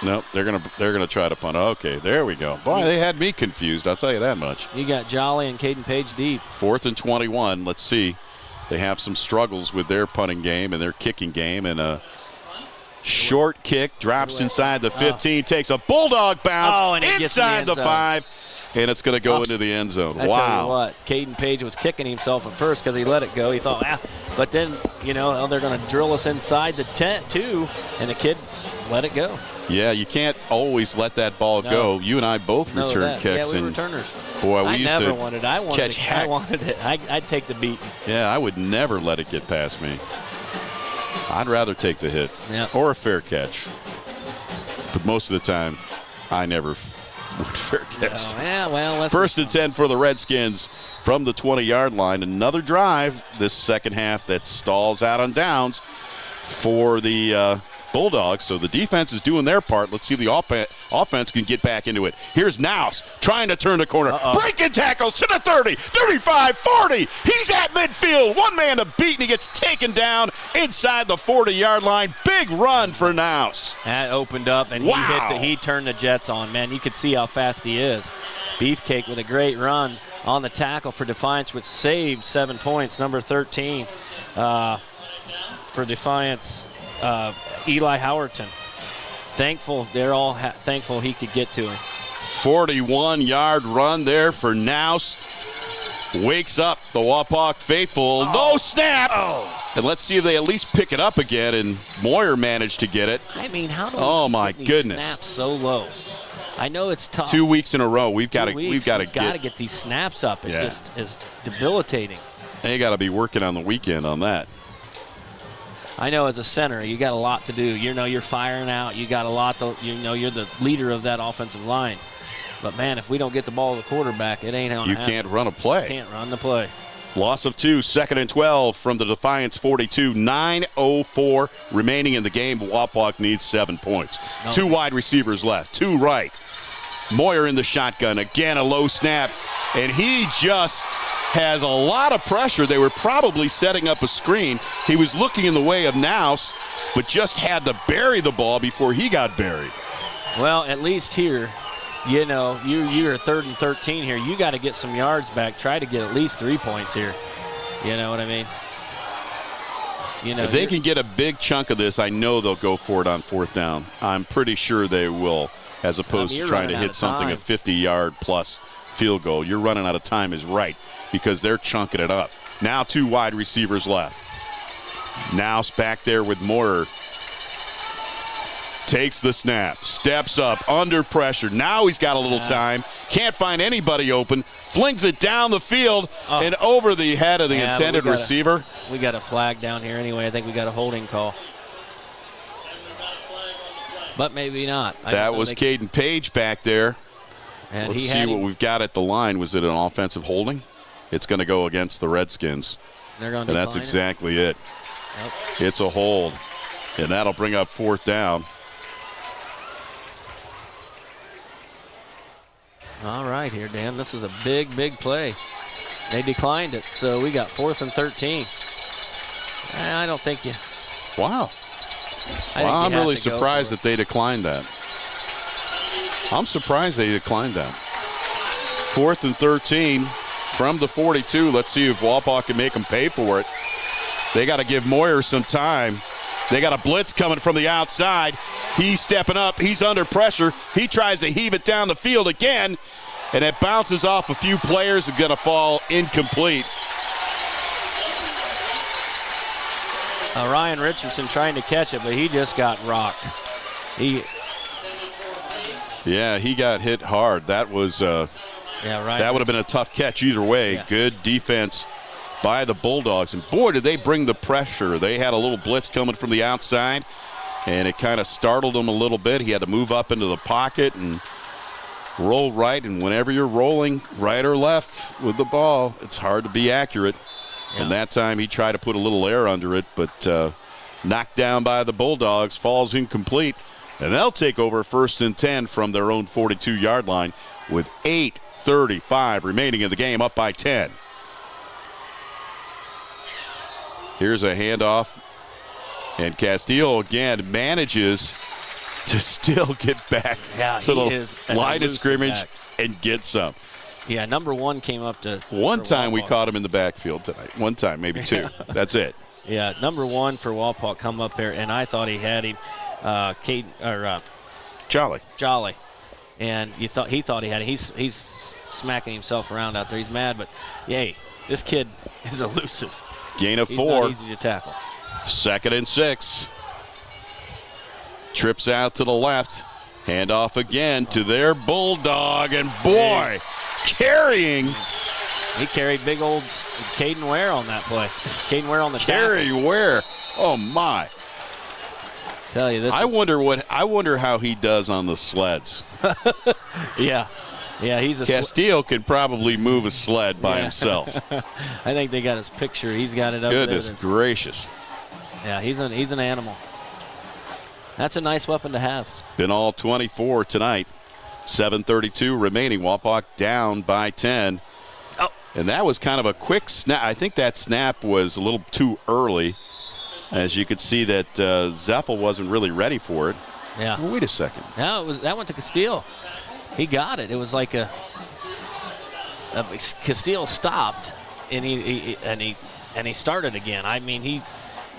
[SPEAKER 2] Nope, they're gonna try to punt. Okay, there we go. Boy, they had me confused. I'll tell you that much.
[SPEAKER 3] You got Jolly and Caden Page deep.
[SPEAKER 2] 4th and 21. Let's see. They have some struggles with their punting game and their kicking game, and a short kick drops inside the 15, takes a Bulldog bounce inside the 5, and it's going to go into the end zone.
[SPEAKER 3] I
[SPEAKER 2] wow.
[SPEAKER 3] Tell you what, Caden Page was kicking himself at first because he let it go. He thought, but then they're going to drill us inside the tent too, and the kid let it go.
[SPEAKER 2] Yeah, you can't always let that ball go. You and I both return kicks.
[SPEAKER 3] Yeah, we
[SPEAKER 2] and
[SPEAKER 3] returners.
[SPEAKER 2] Boy, we
[SPEAKER 3] I
[SPEAKER 2] used
[SPEAKER 3] never
[SPEAKER 2] to
[SPEAKER 3] wanted it. I wanted it. I'd take the beating.
[SPEAKER 2] Yeah, I would never let it get past me. I'd rather take the hit or a fair catch. But most of the time, I never would fair catch.
[SPEAKER 3] No, yeah, well,
[SPEAKER 2] First and 10 for the Redskins from the 20-yard line. Another drive this second half that stalls out on downs for the Bulldogs. So the defense is doing their part. Let's see if the offense can get back into it. Here's Naus trying to turn the corner. Breaking tackles to the 30, 35, 40. He's at midfield. One man to beat, and he gets taken down inside the 40-yard line. Big run for Naus.
[SPEAKER 3] That opened up, and he turned the Jets on. Man, you could see how fast he is. Beefcake with a great run on the tackle for Defiance, which saved 7 points. Number 13 for Defiance. Eli Howerton. They're all thankful he could get to him.
[SPEAKER 2] 41-yard run there for Naus. Wakes up the Wapak faithful. No snap. And let's see if they at least pick it up again. And Moyer managed to get it.
[SPEAKER 3] I mean, how do we get these snaps so low? I know it's tough.
[SPEAKER 2] 2 weeks in a row. We've got to
[SPEAKER 3] get these snaps up. It just is debilitating.
[SPEAKER 2] They got to be working on the weekend on that.
[SPEAKER 3] I know as a center, you got a lot to do. You're firing out. You got a lot to, you're the leader of that offensive line. But, man, if we don't get the ball to the quarterback, it ain't going to happen.
[SPEAKER 2] You can't run a play.
[SPEAKER 3] Can't run the play.
[SPEAKER 2] Loss of 2, 2nd and 12 from the Defiance 42. 9:04 remaining in the game. Wapak needs 7 points. 2 wide receivers left, 2 right. Moyer in the shotgun. Again, a low snap. And he just has a lot of pressure. They were probably setting up a screen. He was looking in the way of Naus, but just had to bury the ball before he got buried.
[SPEAKER 3] Well, at least here, you're 3rd and 13 here. You got to get some yards back. Try to get at least 3 points here. You know what I mean?
[SPEAKER 2] If they can get a big chunk of this, I know they'll go for it on 4th down. I'm pretty sure they will, as opposed to trying to hit something a 50-yard plus field goal. You're running out of time is right, because they're chunking it up. Now 2 wide receivers left. Naus back there with Moyer. Takes the snap, steps up, under pressure. Now he's got a little time. Can't find anybody open. Flings it down the field and over the head of the intended receiver.
[SPEAKER 3] We got a flag down here anyway. I think we got a holding call. But maybe not.
[SPEAKER 2] That was Caden Page back there.
[SPEAKER 3] And
[SPEAKER 2] let's see what we've got at the line. Was it an offensive holding? It's going to go against the Redskins.
[SPEAKER 3] They're going to
[SPEAKER 2] and that's exactly it.
[SPEAKER 3] Yep.
[SPEAKER 2] It's a hold. And that'll bring up 4th down.
[SPEAKER 3] All right here, Dan. This is a big, big play. They declined it, so we got 4th and 13. I don't think you.
[SPEAKER 2] Wow. I'm really surprised that they declined that. I'm surprised they declined that. 4th and 13 from the 42. Let's see if Wapak can make them pay for it. They got to give Moyer some time. They got a blitz coming from the outside. He's stepping up. He's under pressure. He tries to heave it down the field again, and it bounces off a few players and going to fall incomplete.
[SPEAKER 3] Ryan Richardson trying to catch it, but he just got rocked.
[SPEAKER 2] Yeah, he got hit hard. That was that would have been a tough catch either way. Yeah. Good defense by the Bulldogs. And boy, did they bring the pressure. They had a little blitz coming from the outside, and it kind of startled him a little bit. He had to move up into the pocket and roll right. And whenever you're rolling right or left with the ball, it's hard to be accurate. Yeah. And that time he tried to put a little air under it, but knocked down by the Bulldogs, falls incomplete. And they'll take over 1st and 10 from their own 42-yard line with 8:35 remaining in the game, up by 10. Here's a handoff. And Castillo again manages to still get back to the line of scrimmage and get some.
[SPEAKER 3] Yeah, number 1 came up to.
[SPEAKER 2] One time we caught him in the backfield tonight. One time, maybe 2. That's it.
[SPEAKER 3] Yeah, number 1 for Wapak come up here, and I thought he had him. Jolly. And he thought he had it. He's smacking himself around out there. He's mad, but yay, this kid is elusive.
[SPEAKER 2] Gain of 4.
[SPEAKER 3] He's not easy to tackle.
[SPEAKER 2] 2nd and 6. Trips out to the left. Handoff again to their Bulldog. And boy, carrying.
[SPEAKER 3] He carried big old Caden Ware on that play. Caden Ware on the
[SPEAKER 2] tackle. Ware. Oh, my.
[SPEAKER 3] Tell you this.
[SPEAKER 2] I wonder how he does on the sleds.
[SPEAKER 3] Yeah, he's a
[SPEAKER 2] Castillo can probably move a sled by himself.
[SPEAKER 3] I think they got his picture. He's got it up there.
[SPEAKER 2] Goodness gracious.
[SPEAKER 3] Yeah, he's an animal. That's a nice weapon to have.
[SPEAKER 2] It's been all 24 tonight. 7:32 remaining. Wapak down by 10.
[SPEAKER 3] Oh.
[SPEAKER 2] And that was kind of a quick snap. I think that snap was a little too early. As you could see that Zeffel wasn't really ready for it.
[SPEAKER 3] Yeah.
[SPEAKER 2] Well, wait a second.
[SPEAKER 3] No, that went to Castillo. He got it. It was like Castillo stopped and he started again. I mean,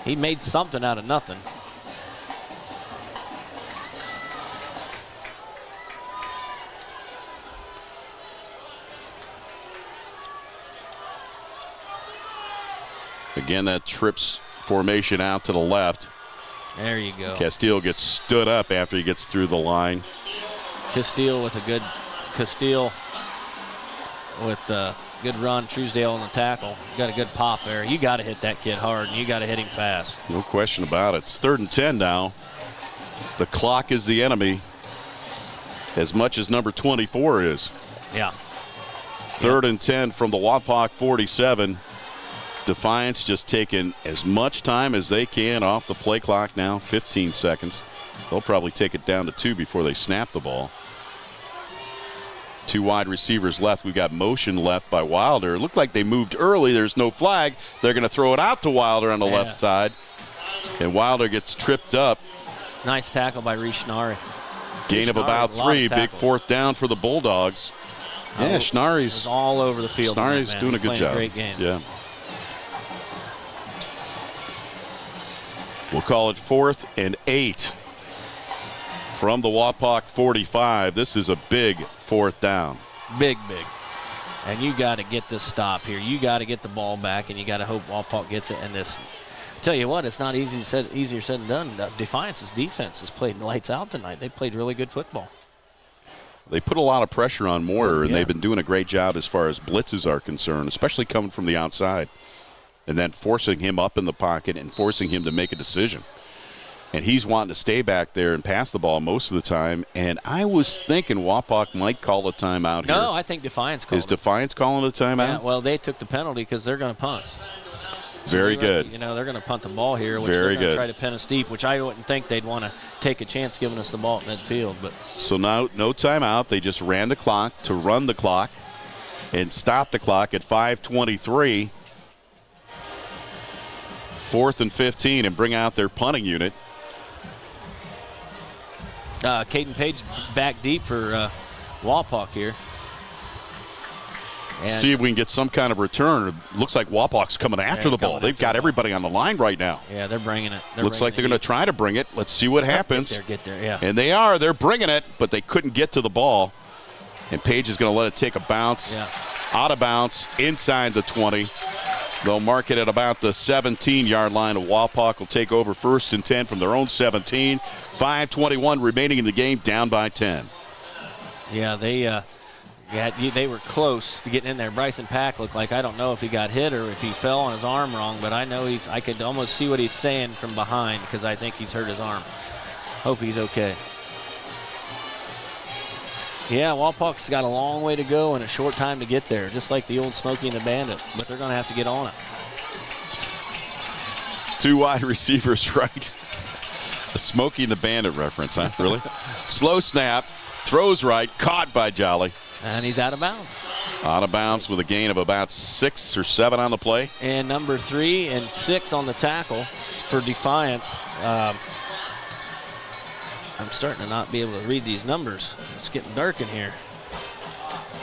[SPEAKER 3] he made something out of nothing.
[SPEAKER 2] Again, that trips formation out to the left.
[SPEAKER 3] There you go.
[SPEAKER 2] Castillo gets stood up after he gets through the line.
[SPEAKER 3] Castillo with a good run. Truesdale on the tackle. Got a good pop there. You got to hit that kid hard, and you got to hit him fast.
[SPEAKER 2] No question about it. It's 3rd and 10 now. The clock is the enemy as much as number 24 is.
[SPEAKER 3] Yeah.
[SPEAKER 2] 3rd and 10 from the Wapak 47. Defiance just taking as much time as they can off the play clock now, 15 seconds. They'll probably take it down to 2 before they snap the ball. 2 wide receivers left. We got motion left by Wilder. It looked like they moved early. There's no flag. They're going to throw it out to Wilder on the left side. And Wilder gets tripped up.
[SPEAKER 3] Nice tackle by Schnarri.
[SPEAKER 2] Gain of about 3. Big 4th down for the Bulldogs. Yeah, Schnarri's
[SPEAKER 3] all over the field.
[SPEAKER 2] Schnarri's doing a good job.
[SPEAKER 3] Great game.
[SPEAKER 2] Yeah. We'll call it 4th and 8 from the Wapak 45. This is a big 4th down.
[SPEAKER 3] Big. And you got to get this stop here. You got to get the ball back, and you got to hope Wapak gets it. And this, I tell you what, it's not easier said than done. Defiance's defense has played lights out tonight. They played really good football.
[SPEAKER 2] They put a lot of pressure on Moyer, and they've been doing a great job as far as blitzes are concerned, especially coming from the outside. And then forcing him up in the pocket and forcing him to make a decision. And he's wanting to stay back there and pass the ball most of the time. And I was thinking Wapak might call a timeout here.
[SPEAKER 3] No, I think Defiance called it.
[SPEAKER 2] Is Defiance calling a timeout?
[SPEAKER 3] Yeah, well, they took the penalty because they're going to punt.
[SPEAKER 2] Very good.
[SPEAKER 3] You know, they're going to punt the ball here, which
[SPEAKER 2] Very
[SPEAKER 3] they're going to
[SPEAKER 2] good.
[SPEAKER 3] try to pin us deep, which I wouldn't think they'd want to take a chance giving us the ball at midfield. But
[SPEAKER 2] so now no timeout. They just ran the clock to run the clock and stop the clock at 5:23. 4th and 15 and bring out their punting unit.
[SPEAKER 3] Caden Page back deep for Wapak here. And
[SPEAKER 2] see if we can get some kind of return. It looks like Wapak's coming after the ball. They've got everybody on the line right now.
[SPEAKER 3] Yeah, they're bringing it.
[SPEAKER 2] Looks like they're going to try to bring it. Let's see what happens.
[SPEAKER 3] Get there, yeah.
[SPEAKER 2] And they are. They're bringing it, but they couldn't get to the ball. And Page is going to let it take a bounce. Out of bounds, inside the 20. They'll mark it at about the 17-yard line. Wapak will take over 1st and 10 from their own 17. 5:21 remaining in the game, down by 10.
[SPEAKER 3] Yeah, they were close to getting in there. Bryson Pack looked like, I don't know if he got hit or if he fell on his arm wrong, but I know I could almost see what he's saying from behind because I think he's hurt his arm. Hope he's okay. Yeah, Wapak's got a long way to go and a short time to get there, just like the old Smokey and the Bandit, but they're going to have to get on it.
[SPEAKER 2] 2 wide receivers right. The Smokey and the Bandit reference, huh? Really? Slow snap, throws right, caught by Jolly.
[SPEAKER 3] And he's out of bounds.
[SPEAKER 2] Out of bounds with a gain of about 6 or 7 on the play.
[SPEAKER 3] And number 3 and 6 on the tackle for Defiance. I'm starting to not be able to read these numbers. It's getting dark in here.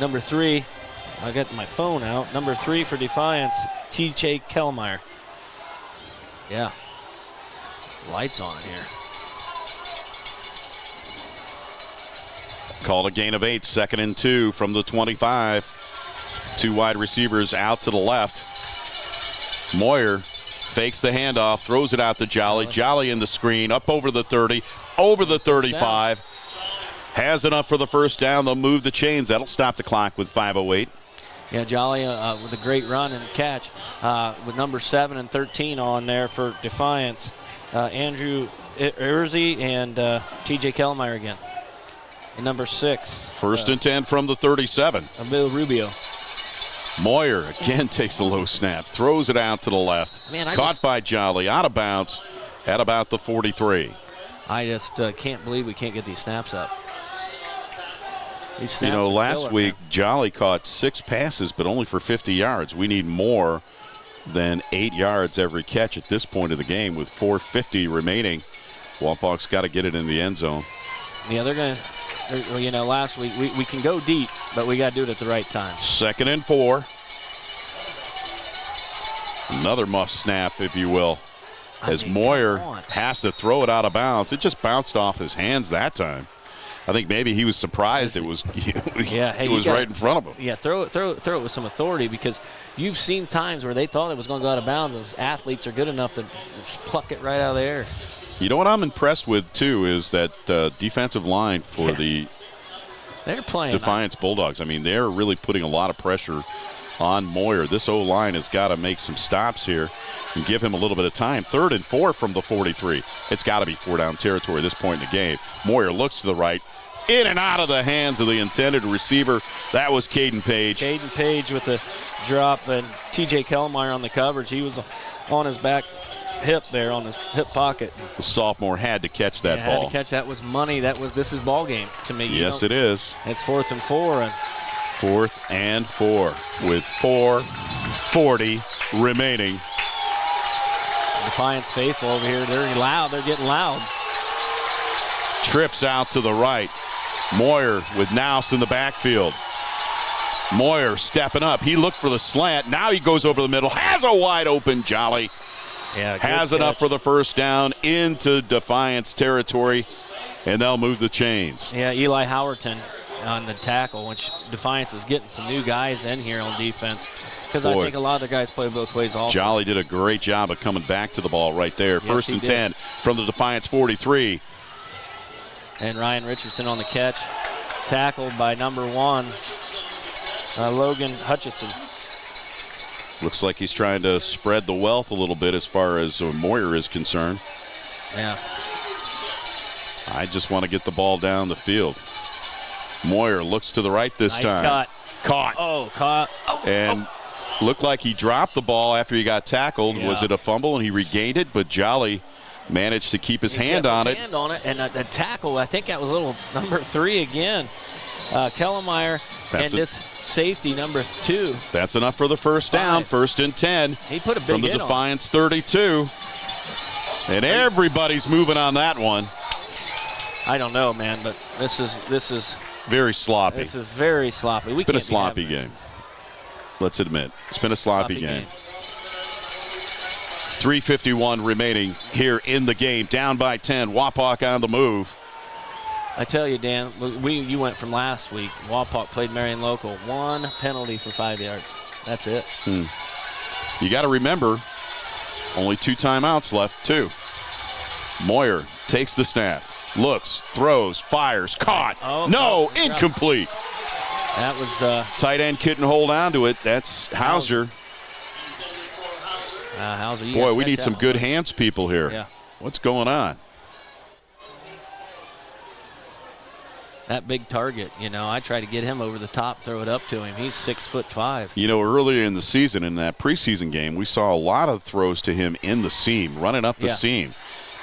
[SPEAKER 3] Number 3, I got my phone out. Number 3 for Defiance, T.J. Kellmeyer. Yeah. Lights on here.
[SPEAKER 2] Called a gain of 8, 2nd and 2 from the 25. 2 wide receivers out to the left. Moyer Fakes the handoff, throws it out to Jolly. Jolly in the screen, up over the 30, over the 35. Has enough for the first down. They'll move the chains. That'll stop the clock with 5:08.
[SPEAKER 3] Yeah, Jolly with a great run and catch with number 7 and 13 on there for Defiance. Andrew Urzi and T.J. Kellmeyer again. And number 6.
[SPEAKER 2] First and 10 from the 37.
[SPEAKER 3] Bill Rubio.
[SPEAKER 2] Moyer again takes a low snap, throws it out to the left. Caught by Jolly, out of bounds at about the 43.
[SPEAKER 3] I just can't believe we can't get these snaps up. These snaps
[SPEAKER 2] last week, Jolly caught 6 passes, but only for 50 yards. We need more than 8 yards every catch at this point of the game with 4:50 remaining. Wapak's got to get it in the end zone.
[SPEAKER 3] Yeah, they're going to, last week we can go deep, but we got to do it at the right time.
[SPEAKER 2] 2nd and 4. Another muff snap, if you will, as Moyer has to throw it out of bounds. It just bounced off his hands that time. I think maybe he was surprised it was right in front of him.
[SPEAKER 3] Yeah, throw it with some authority, because you've seen times where they thought it was going to go out of bounds. Those athletes are good enough to just pluck it right out of the air.
[SPEAKER 2] You know what I'm impressed with, too, is that defensive line for the
[SPEAKER 3] they're playing
[SPEAKER 2] Defiance Bulldogs. I mean, they're really putting a lot of pressure on Moyer. This O-line has got to make some stops here and give him a little bit of time. 3rd and 4 from the 43. It's got to be 4-down territory at this point in the game. Moyer looks to the right. In and out of the hands of the intended receiver. That was Caden Page.
[SPEAKER 3] Caden Page with the drop, and T.J. Kellmeyer on the coverage. He was on his back hip there, on his hip pocket.
[SPEAKER 2] The sophomore had to catch that ball.
[SPEAKER 3] Had to catch. That was money. This is ball game to me.
[SPEAKER 2] Yes, it is.
[SPEAKER 3] It's 4th and 4. And
[SPEAKER 2] 4th and 4 with 4:40 remaining.
[SPEAKER 3] Defiance faithful over here. They're loud. They're getting loud.
[SPEAKER 2] Trips out to the right. Moyer with Nouse in the backfield. Moyer stepping up. He looked for the slant. Now he goes over the middle. Has a wide open Jolly.
[SPEAKER 3] Yeah,
[SPEAKER 2] has enough for the first down into Defiance territory, and they'll move the chains.
[SPEAKER 3] Yeah, Eli Howerton on the tackle, which Defiance is getting some new guys in here on defense, because I think a lot of the guys play both ways also.
[SPEAKER 2] Jolly did a great job of coming back to the ball right there.
[SPEAKER 3] Yes,
[SPEAKER 2] First and 10 from the Defiance 43.
[SPEAKER 3] And Ryan Richardson on the catch, tackled by number 1, Logan Hutchison.
[SPEAKER 2] Looks like he's trying to spread the wealth a little bit as far as Moyer is concerned.
[SPEAKER 3] Yeah.
[SPEAKER 2] I just want to get the ball down the field. Moyer looks to the right this time.
[SPEAKER 3] Nice cut.
[SPEAKER 2] Caught. And looked like he dropped the ball after he got tackled.
[SPEAKER 3] Yeah.
[SPEAKER 2] Was it a fumble and he regained it? But Jolly managed to keep his hand on it.
[SPEAKER 3] And a tackle. I think that was little number 3 again. Kellmeyer and this safety number 2.
[SPEAKER 2] That's enough for the first down. 1st and 10.
[SPEAKER 3] He put a big
[SPEAKER 2] from the Defiance 32. And everybody's moving on that one.
[SPEAKER 3] I don't know, man, but this is
[SPEAKER 2] very sloppy.
[SPEAKER 3] This is very sloppy.
[SPEAKER 2] It's been a sloppy game. Let's admit, it's been a sloppy game. 3:51 remaining here in the game. Down by 10. Wapak on the move.
[SPEAKER 3] I tell you, Dan, you went from last week. Wapak played Marion Local. 1 penalty for 5 yards. That's it.
[SPEAKER 2] You got to remember, only 2 timeouts left, too. Moyer takes the snap. Looks, throws, fires, caught. Incomplete.
[SPEAKER 3] That was
[SPEAKER 2] tight end couldn't hold on to it. That's Hauser.
[SPEAKER 3] Hauser,
[SPEAKER 2] boy, we need some good hands people here.
[SPEAKER 3] Yeah.
[SPEAKER 2] What's going on?
[SPEAKER 3] That big target, I try to get him over the top, throw it up to him. He's 6'5".
[SPEAKER 2] Earlier in the season, in that preseason game, we saw a lot of throws to him in the seam, running up the seam,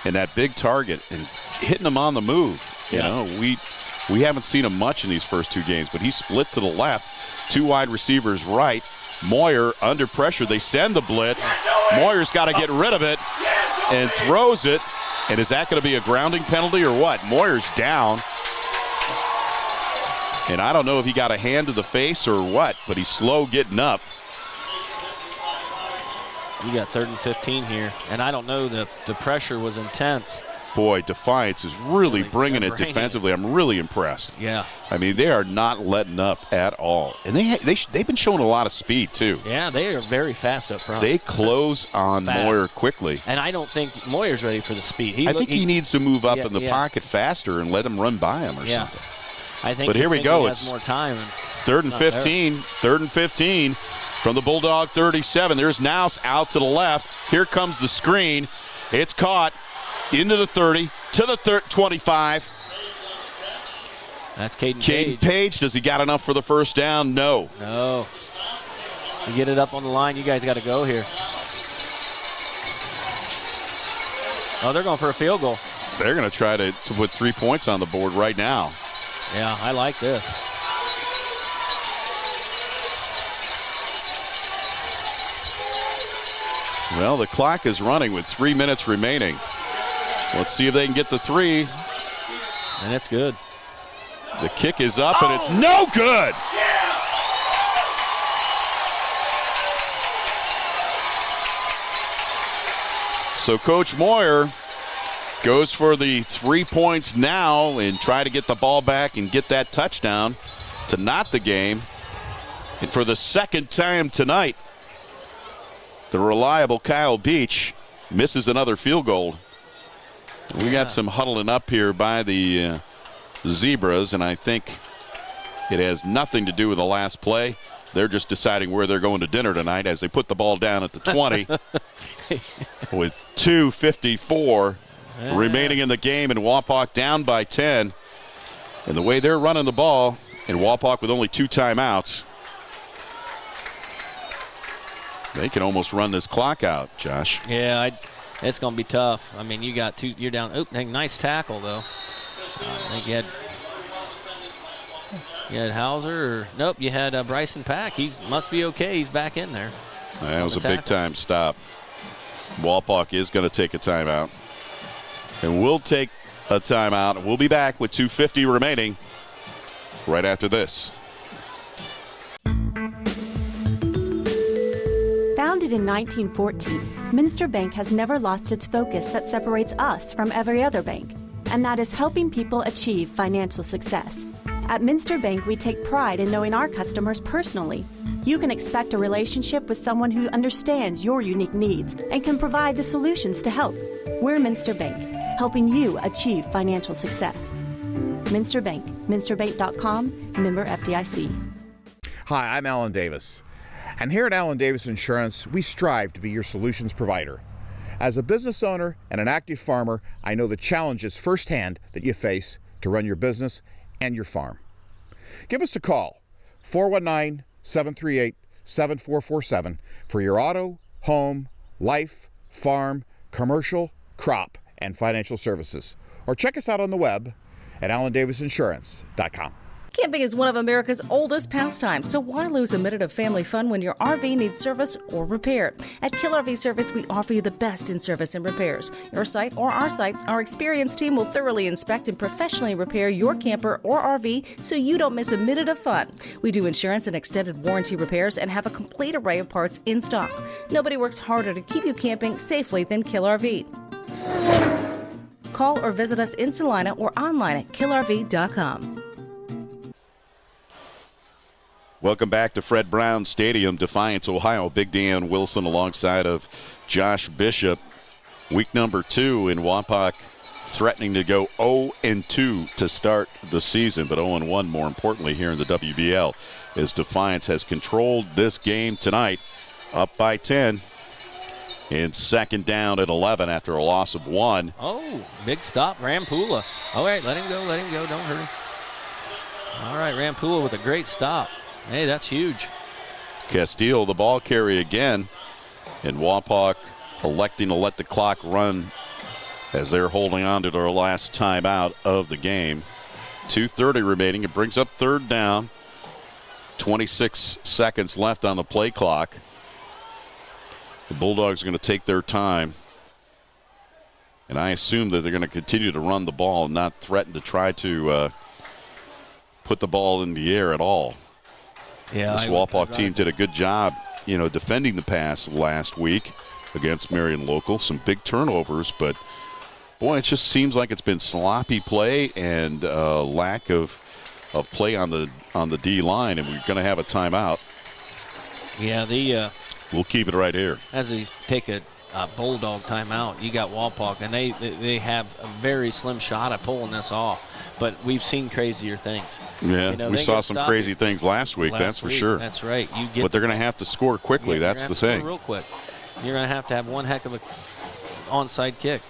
[SPEAKER 2] and that big target and hitting him on the move. We haven't seen him much in these first 2 games, but he split to the left, 2 wide receivers right. Moyer under pressure. They send the blitz. Moyer's got to get rid of it and throws it. And is that going to be a grounding penalty or what? Moyer's down. And I don't know if he got a hand to the face or what, but he's slow getting up.
[SPEAKER 3] You got 3rd and 15 here. And I don't know, the pressure was intense.
[SPEAKER 2] boy, Defiance is really bringing it defensively. I'm really impressed.
[SPEAKER 3] Yeah.
[SPEAKER 2] I mean, they are not letting up at all. And they've been showing a lot of speed, too.
[SPEAKER 3] Yeah, they are very fast up front.
[SPEAKER 2] They close on Moyer quickly.
[SPEAKER 3] And I don't think Moyer's ready for the speed.
[SPEAKER 2] I think he needs to move up in the pocket faster and let him run by him or something.
[SPEAKER 3] I think
[SPEAKER 2] but here we go.
[SPEAKER 3] He has more time.
[SPEAKER 2] Third and 15. Third and 15 from the Bulldog 37. There's Nouse out to the left. Here comes the screen. It's caught into the 30 to the 25.
[SPEAKER 3] That's Caden
[SPEAKER 2] Page. Does he got enough for the first down? No.
[SPEAKER 3] No. You get it up on the line. You guys got to go here. Oh, they're going for a field goal.
[SPEAKER 2] They're going to try to put 3 points on the board right now.
[SPEAKER 3] Yeah, I like this.
[SPEAKER 2] Well, the clock is running with 3 minutes remaining. Let's see if they can get the 3.
[SPEAKER 3] And it's good.
[SPEAKER 2] The kick is up, and it's no good. So Coach Moyer goes for the 3 points now and try to get the ball back and get that touchdown to knot the game. And for the second time tonight, the reliable Kyle Beach misses another field goal. We got some huddling up here by the Zebras, and I think it has nothing to do with the last play. They're just deciding where they're going to dinner tonight as they put the ball down at the 20 with 2:54 remaining in the game, and Wapak down by 10. And the way they're running the ball, and Wapak with only 2 timeouts, they can almost run this clock out, Josh.
[SPEAKER 3] Yeah, it's going to be tough. I mean, you got 2. You're down. Oh, nice tackle though. I think you had Hauser. Nope, you had Bryson Pack. He must be okay. He's back in there.
[SPEAKER 2] That was a big-time stop. Wapak is going to take a timeout. And we'll take a timeout. We'll be back with 2:50 remaining right after this.
[SPEAKER 9] Founded in 1914, Minster Bank has never lost its focus that separates us from every other bank, and that is helping people achieve financial success. At Minster Bank, we take pride in knowing our customers personally. You can expect a relationship with someone who understands your unique needs and can provide the solutions to help. We're Minster Bank, helping you achieve financial success. Minster Bank, minsterbank.com, member FDIC.
[SPEAKER 13] Hi, I'm Alan Davis. And here at Alan Davis Insurance, we strive to be your solutions provider. As a business owner and an active farmer, I know the challenges firsthand that you face to run your business and your farm. Give us a call, 419-738-7447, for your auto, home, life, farm, commercial, crop, and financial services. Or check us out on the web at AlanDavisInsurance.com.
[SPEAKER 11] Camping is one of America's oldest pastimes, so why lose a minute of family fun when your RV needs service or repair? At Kill RV Service, we offer you the best in service and repairs. Your site or our site, our experienced team will thoroughly inspect and professionally repair your camper or RV so you don't miss a minute of fun. We do insurance and extended warranty repairs and have a complete array of parts in stock. Nobody works harder to keep you camping safely than Kill RV. Call or visit us in Salina or online at killrv.com.
[SPEAKER 2] Welcome back to Fred Brown Stadium, Defiance, Ohio. Big Dan Wilson alongside of Josh Bishop. Week number 2 in Wapak, threatening to go 0-2 to start the season, but 0-1 more importantly here in the WBL, as Defiance has controlled this game tonight, up by 10 in second down at 11 after a loss of 1.
[SPEAKER 3] Oh, big stop, Rampula. All right, let him go, don't hurt him. All right, Rampula with a great stop. Hey, that's huge.
[SPEAKER 2] Castile, the ball carry again, and Wapak electing to let the clock run as they're holding on to their last timeout of the game. 2:30 remaining. It brings up third down. 26 seconds left on the play clock. The Bulldogs are going to take their time, and I assume that they're going to continue to run the ball and not threaten to try to put the ball in the air at all.
[SPEAKER 3] Yeah,
[SPEAKER 2] this Wapak team did a good job, defending the pass last week against Marion Local. Some big turnovers, but Boy, it just seems like it's been sloppy play and lack of play on the D line, and we're going to have a timeout.
[SPEAKER 3] Yeah,
[SPEAKER 2] we'll keep it right here.
[SPEAKER 3] As they take a Bulldog timeout, you got Wapak, and they have a very slim shot at pulling this off. But we've seen crazier things.
[SPEAKER 2] Yeah, we saw some crazy things last week. That's for sure.
[SPEAKER 3] That's right.
[SPEAKER 2] But they're going to have to score quickly. That's the thing.
[SPEAKER 3] Real quick. You're going to have one heck of a onside kick.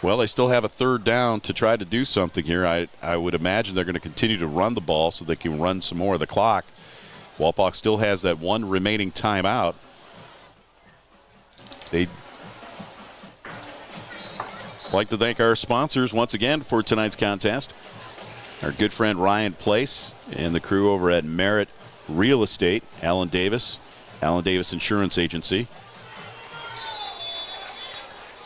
[SPEAKER 2] Well, they still have a third down to try to do something here. I would imagine they're going to continue to run the ball so they can run some more of the clock. Wapak still has that one remaining timeout. They'd like to thank our sponsors once again for tonight's contest. Our good friend Ryan Place and the crew over at Merritt Real Estate, Alan Davis Insurance Agency.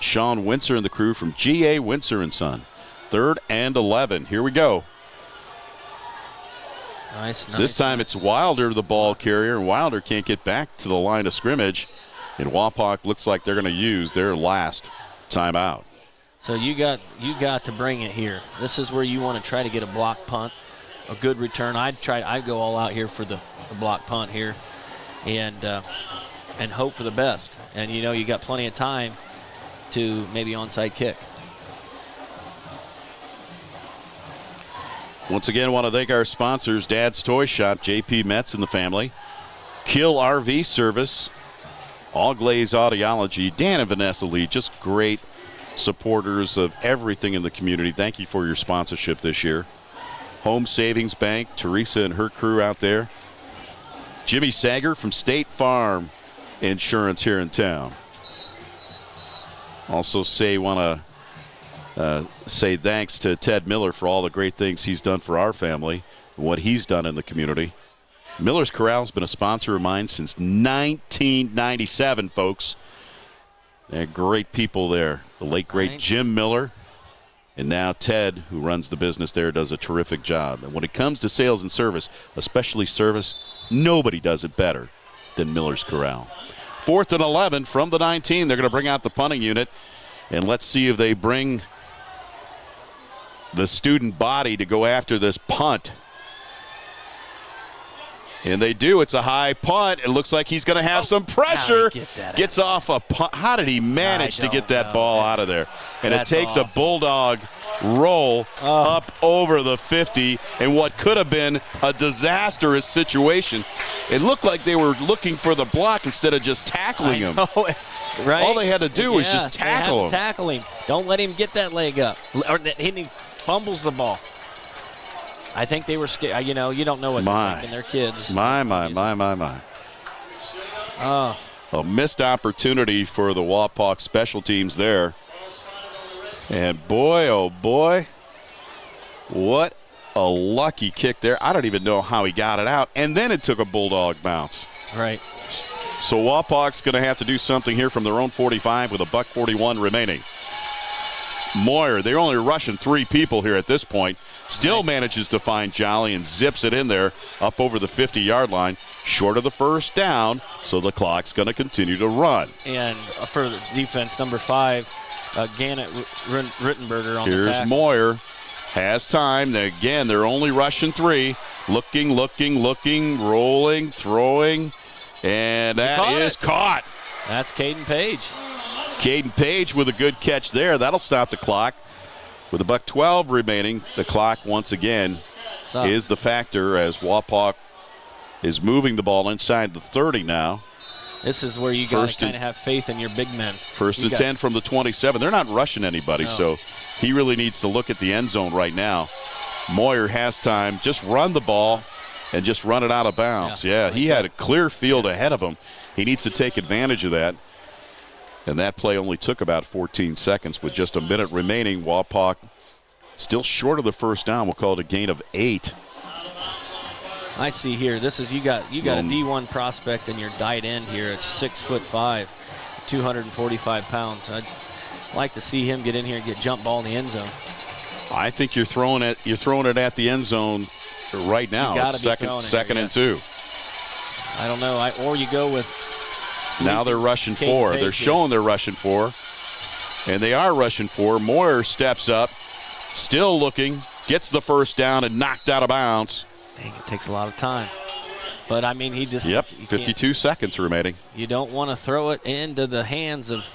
[SPEAKER 2] Sean Windsor and the crew from G.A. Windsor & Son. 3rd and 11. Here we go.
[SPEAKER 3] Nice.
[SPEAKER 2] This time it's Wilder, the ball carrier, and Wilder can't get back to the line of scrimmage. And Wapak looks like they're going to use their last timeout.
[SPEAKER 3] So you got to bring it here. This is where you want to try to get a block punt, a good return. I'd go all out here for the block punt here, and hope for the best. And you got plenty of time to maybe onside kick.
[SPEAKER 2] Once again, I want to thank our sponsors, Dad's Toy Shop, JP Metz and the family, Kill RV Service, All Glaze Audiology, Dan and Vanessa Lee, just great supporters of everything in the community. Thank you for your sponsorship this year. Home Savings Bank, Teresa and her crew out there. Jimmy Sager from State Farm Insurance here in town. Also want to say thanks to Ted Miller for all the great things he's done for our family and what he's done in the community. Miller's Corral has been a sponsor of mine since 1997, folks. They're great people there. The late, great Jim Miller. And now Ted, who runs the business there, does a terrific job. And when it comes to sales and service, especially service, nobody does it better than Miller's Corral. 4th and 11 from the 19. They're going to bring out the punting unit. And let's see if they bring the student body to go after this punt. And they do. It's a high punt. It looks like he's going to have some pressure. Gets off a punt. How did he manage to get that ball out of there? And it takes a Bulldog roll up over the 50 in what could have been a disastrous situation. It looked like they were looking for the block instead of just tackling him.
[SPEAKER 3] Right?
[SPEAKER 2] All they had to do was just tackle him.
[SPEAKER 3] Tackle him. Don't let him get that leg up. Or he fumbles the ball. I think they were scared. You don't know what they're thinking. They're kids.
[SPEAKER 2] My. A missed opportunity for the Wapak special teams there. And boy, oh boy, what a lucky kick there. I don't even know how he got it out. And then it took a Bulldog bounce.
[SPEAKER 3] Right.
[SPEAKER 2] So Wapak's going to have to do something here from their own 45 with $1:41 remaining. Moyer, they're only rushing 3 people here at this point. Still manages to find Jolly and zips it in there up over the 50-yard line, short of the first down, so the clock's going to continue to run.
[SPEAKER 3] And for the defense, number 5, Gannett Rittenberger on the tackle.
[SPEAKER 2] Here's Moyer, has time. Again, they're only rushing 3. Looking, rolling, throwing, and that is caught.
[SPEAKER 3] That's Caden Page.
[SPEAKER 2] Caden Page with a good catch there. That'll stop the clock. With $1:12 remaining, the clock once again is the factor as Wapak is moving the ball inside the 30 now.
[SPEAKER 3] This is where you got to kind of have faith in your big men.
[SPEAKER 2] First and 10 from the 27. They're not rushing anybody, so he really needs to look at the end zone right now. Moyer has time. Just run the ball and just run it out of bounds. Yeah, he had a clear field ahead of him. He needs to take advantage of that. And that play only took about 14 seconds with just a minute remaining. Wapak still short of the first down. We'll call it a gain of 8.
[SPEAKER 3] I see here. This is you got a D1 prospect in your tight end here at 6'5", 245 pounds. I'd like to see him get in here and get jump ball in the end zone.
[SPEAKER 2] I think you're throwing it at the end zone right now. It's second and 2.
[SPEAKER 3] I don't know. Or you go with.
[SPEAKER 2] Now they're rushing 4. They're showing they're rushing 4. And they are rushing 4. Moyer steps up, still looking, gets the first down and knocked out of bounds.
[SPEAKER 3] Dang, it takes a lot of time. But, I mean, he just...
[SPEAKER 2] Yep, 52 seconds remaining.
[SPEAKER 3] You don't want to throw it into the hands of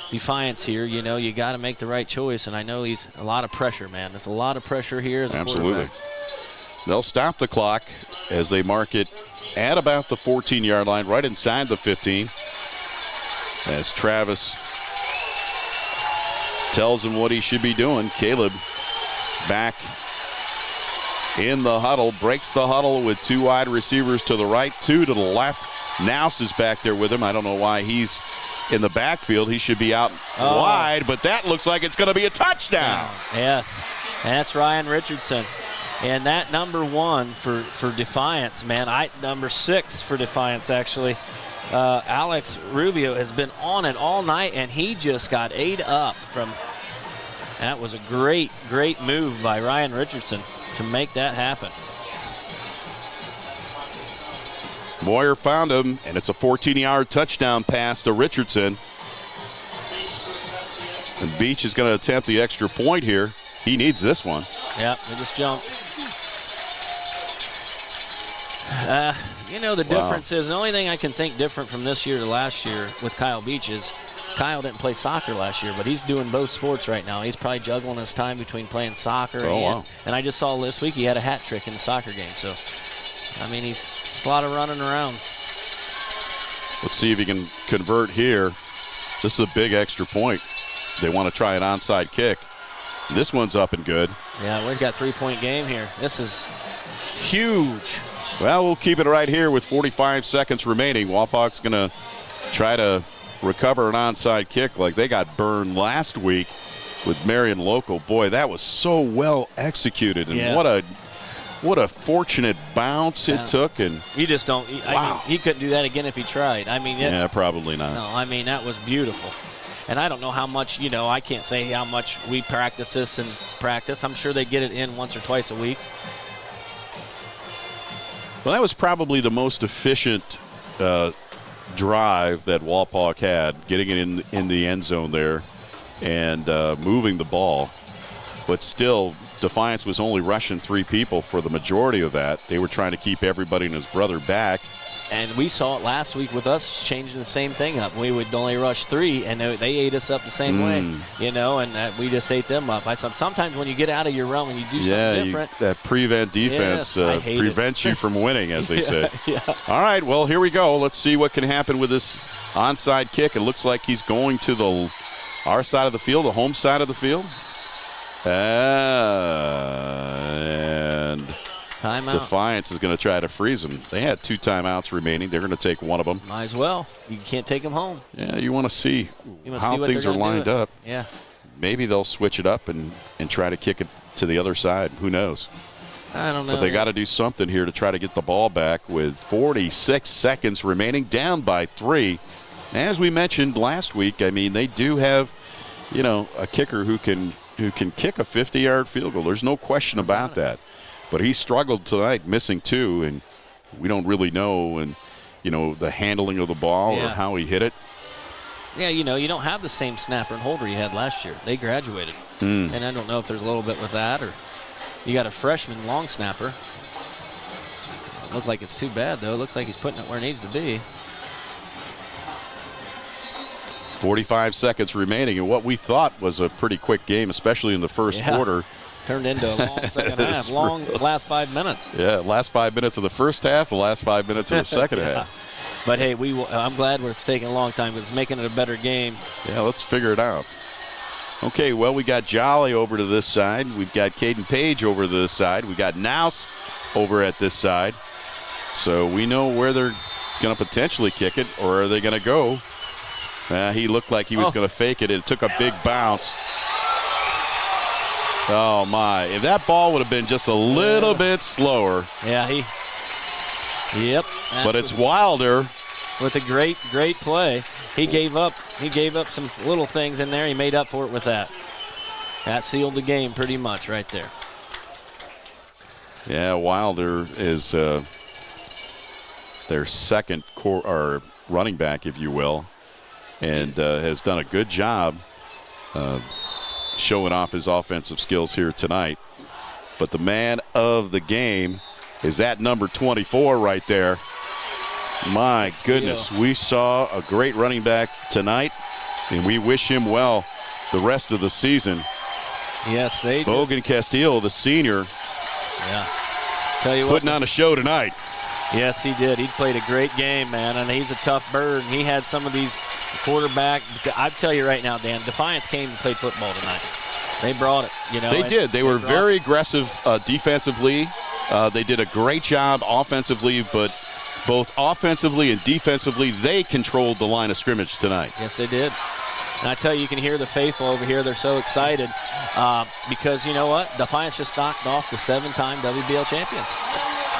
[SPEAKER 3] Defiance here. You know, you got to make the right choice. And I know he's a lot of pressure, man. There's a lot of pressure here as a
[SPEAKER 2] Absolutely.
[SPEAKER 3] quarterback.
[SPEAKER 2] They'll stop the clock as they mark it at about the 14-yard line, right inside the 15. As Travis tells him what he should be doing. Caleb back in the huddle, breaks the huddle with 2 wide receivers to the right, 2 to the left. Nouse is back there with him. I don't know why he's in the backfield. He should be out wide, but that looks like it's going to be a touchdown.
[SPEAKER 3] Yes, that's Ryan Richardson. And that number 1 for Defiance, man. Number 6 for Defiance, actually. Alex Rubio has been on it all night, and he just got ate up from. That was a great, great move by Ryan Richardson to make that happen.
[SPEAKER 2] Moyer found him, and it's a 14-yard touchdown pass to Richardson. And Beach is going to attempt the extra point here. He needs this one.
[SPEAKER 3] Yeah, they just jumped. You know, the difference is, the only thing I can think different from this year to last year with Kyle Beach is Kyle didn't play soccer last year, but he's doing both sports right now. He's probably juggling his time between playing soccer and I just saw this week he had a hat trick in the soccer game. So, I mean, he's a lot of running around.
[SPEAKER 2] Let's see if he can convert here. This is a big extra point. They want to try an onside kick. This one's up and good.
[SPEAKER 3] Yeah, we've got 3-point game here. This is huge.
[SPEAKER 2] Well, we'll keep it right here with 45 seconds remaining. Wapak's going to try to recover an onside kick like they got burned last week with Marion Local. Boy, that was so well executed, and what a fortunate bounce it took. And
[SPEAKER 3] you just don't. I mean, he couldn't do that again if he tried. I mean,
[SPEAKER 2] probably not.
[SPEAKER 3] No, I mean, that was beautiful. And I don't know how much, I can't say how much we practice this and practice. I'm sure they get it in once or twice a week.
[SPEAKER 2] Well, that was probably the most efficient drive that Wapak had, getting it in the end zone there and moving the ball. But still, Defiance was only rushing 3 people for the majority of that. They were trying to keep everybody and his brother back.
[SPEAKER 3] And we saw it last week with us changing the same thing up. We would only rush 3, and they ate us up the same way, and we just ate them up. Sometimes when you get out of your realm and you do something different.
[SPEAKER 2] That prevent defense prevents you from winning, as they say.
[SPEAKER 3] Yeah.
[SPEAKER 2] All right, well, here we go. Let's see what can happen with this onside kick. It looks like he's going to our side of the field, the home side of the field. And
[SPEAKER 3] timeout.
[SPEAKER 2] Defiance is going to try to freeze them. They had 2 timeouts remaining. They're going to take one of them.
[SPEAKER 3] Might as well. You can't take them home.
[SPEAKER 2] Yeah, you want to see how things are lined up.
[SPEAKER 3] Yeah.
[SPEAKER 2] Maybe they'll switch it up and try to kick it to the other side. Who knows?
[SPEAKER 3] I don't know.
[SPEAKER 2] But they got to do something here to try to get the ball back with 46 seconds remaining, down by 3. As we mentioned last week, I mean, they do have, a kicker who can kick a 50-yard field goal. There's no question about that. But he struggled tonight, missing 2, and we don't really know, the handling of the ball or how he hit it.
[SPEAKER 3] Yeah, you don't have the same snapper and holder you had last year. They graduated. And I don't know if there's a little bit with that, or you got a freshman long snapper. Look like it's too bad, though. It looks like he's putting it where it needs to be.
[SPEAKER 2] 45 seconds remaining, and what we thought was a pretty quick game, especially in the first quarter.
[SPEAKER 3] Turned into a long second half, long last 5 minutes.
[SPEAKER 2] Yeah, last 5 minutes of the first half, the last 5 minutes of the second half.
[SPEAKER 3] But, hey, I'm glad it's taking a long time because it's making it a better game.
[SPEAKER 2] Yeah, let's figure it out. Okay, well, we got Jolly over to this side. We've got Caden Page over to this side. We got Nouse over at this side. So we know where they're going to potentially kick it, or are they going to go? He looked like he was going to fake it. It took a big bounce. Oh, my. If that ball would have been just a little bit slower.
[SPEAKER 3] Yeah, Yep.
[SPEAKER 2] But it's Wilder.
[SPEAKER 3] With a great play. He gave up some little things in there. He made up for it with that. That sealed the game pretty much right there.
[SPEAKER 2] Yeah, Wilder is their second running back, if you will, and has done a good job showing off his offensive skills here tonight. But the man of the game is that number 24 right there. My goodness, we saw a great running back tonight, and we wish him well the rest of the season.
[SPEAKER 3] Yes, they do.
[SPEAKER 2] Bogan Castillo, the senior,
[SPEAKER 3] Tell you what,
[SPEAKER 2] putting on a show tonight.
[SPEAKER 3] Yes, he did. He played a great game, man, and he's a tough bird. He had some of these quarterback. I tell you right now, Dan, Defiance came and played football tonight. They brought it, you know.
[SPEAKER 2] They did. They were very aggressive defensively. They did a great job offensively, but both offensively and defensively, they controlled the line of scrimmage tonight.
[SPEAKER 3] Yes, they did. And I tell you, you can hear the faithful over here. They're so excited because, you know what? Defiance just knocked off the 7-time WBL champions.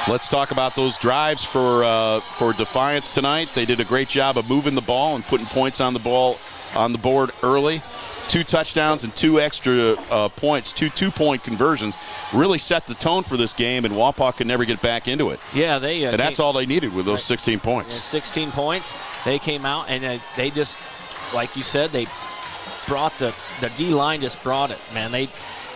[SPEAKER 2] Let's talk about those drives for Defiance tonight. They did a great job of moving the ball and putting points on the board early. 2 touchdowns and 2 extra points, 2 two-point conversions, really set the tone for this game, and Wapak could never get back into it.
[SPEAKER 3] Yeah,
[SPEAKER 2] and that's all they needed with those 16 points.
[SPEAKER 3] Yeah, 16 points. They came out, and they just, like you said, they brought the D-line just brought it, man.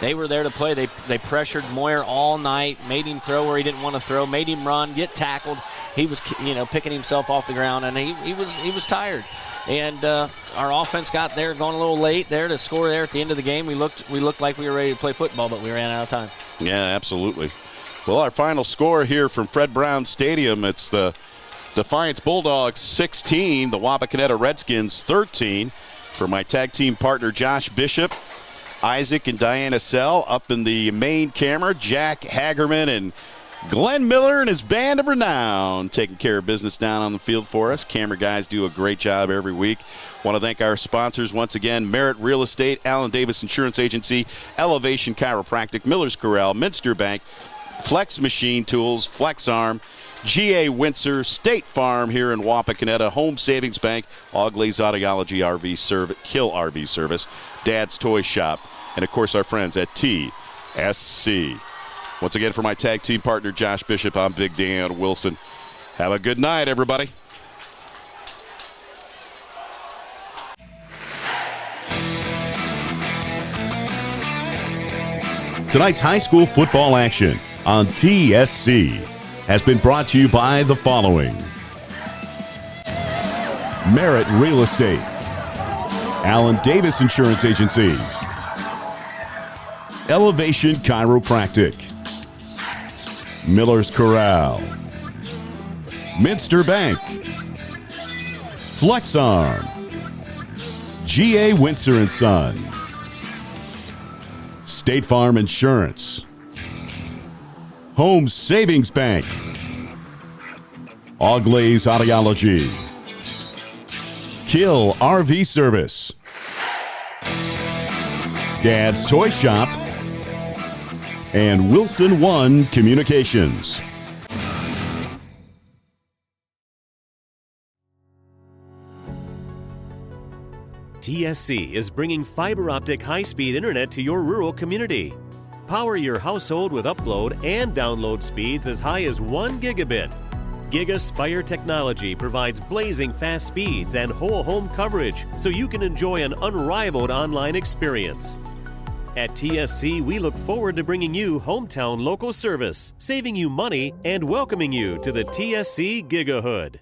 [SPEAKER 3] They were there to play. They pressured Moyer all night, made him throw where he didn't want to throw, made him run, get tackled. He was, picking himself off the ground, and he was tired. And our offense got there, going a little late there to score there at the end of the game. We looked like we were ready to play football, but we ran out of time.
[SPEAKER 2] Yeah, absolutely. Well, our final score here from Fred Brown Stadium, it's the Defiance Bulldogs 16, the Wapakoneta Redskins 13. For my tag team partner Josh Bishop, Isaac and Diana Sell up in the main camera, Jack Hagerman and Glenn Miller and his band of renown taking care of business down on the field for us. Camera guys do a great job every week. Want to thank our sponsors once again: Merritt Real Estate, Allen Davis Insurance Agency, Elevation Chiropractic, Miller's Corral, Minster Bank, Flex Machine Tools, Flex Arm, GA Windsor, State Farm here in Wapakoneta, Home Savings Bank, Auglay's Audiology RV Service, Kill RV Service, Dad's Toy Shop, and of course our friends at TSC. Once again, for my tag team partner, Josh Bishop, I'm Big Dan Wilson. Have a good night, everybody.
[SPEAKER 4] Tonight's high school football action on TSC has been brought to you by the following: Merritt Real Estate, Allen Davis Insurance Agency, Elevation Chiropractic, Miller's Corral, Minster Bank, Flex Arm, GA Windsor and Son, State Farm Insurance, Home Savings Bank, Auglay's Audiology, Kill RV Service, Dad's Toy Shop, and Wilson One Communications.
[SPEAKER 12] TSC is bringing fiber optic high-speed internet to your rural community. Power your household with upload and download speeds as high as 1 gigabit. GigaSpire technology provides blazing fast speeds and whole home coverage so you can enjoy an unrivaled online experience. At TSC, we look forward to bringing you hometown local service, saving you money, and welcoming you to the TSC Gigahood.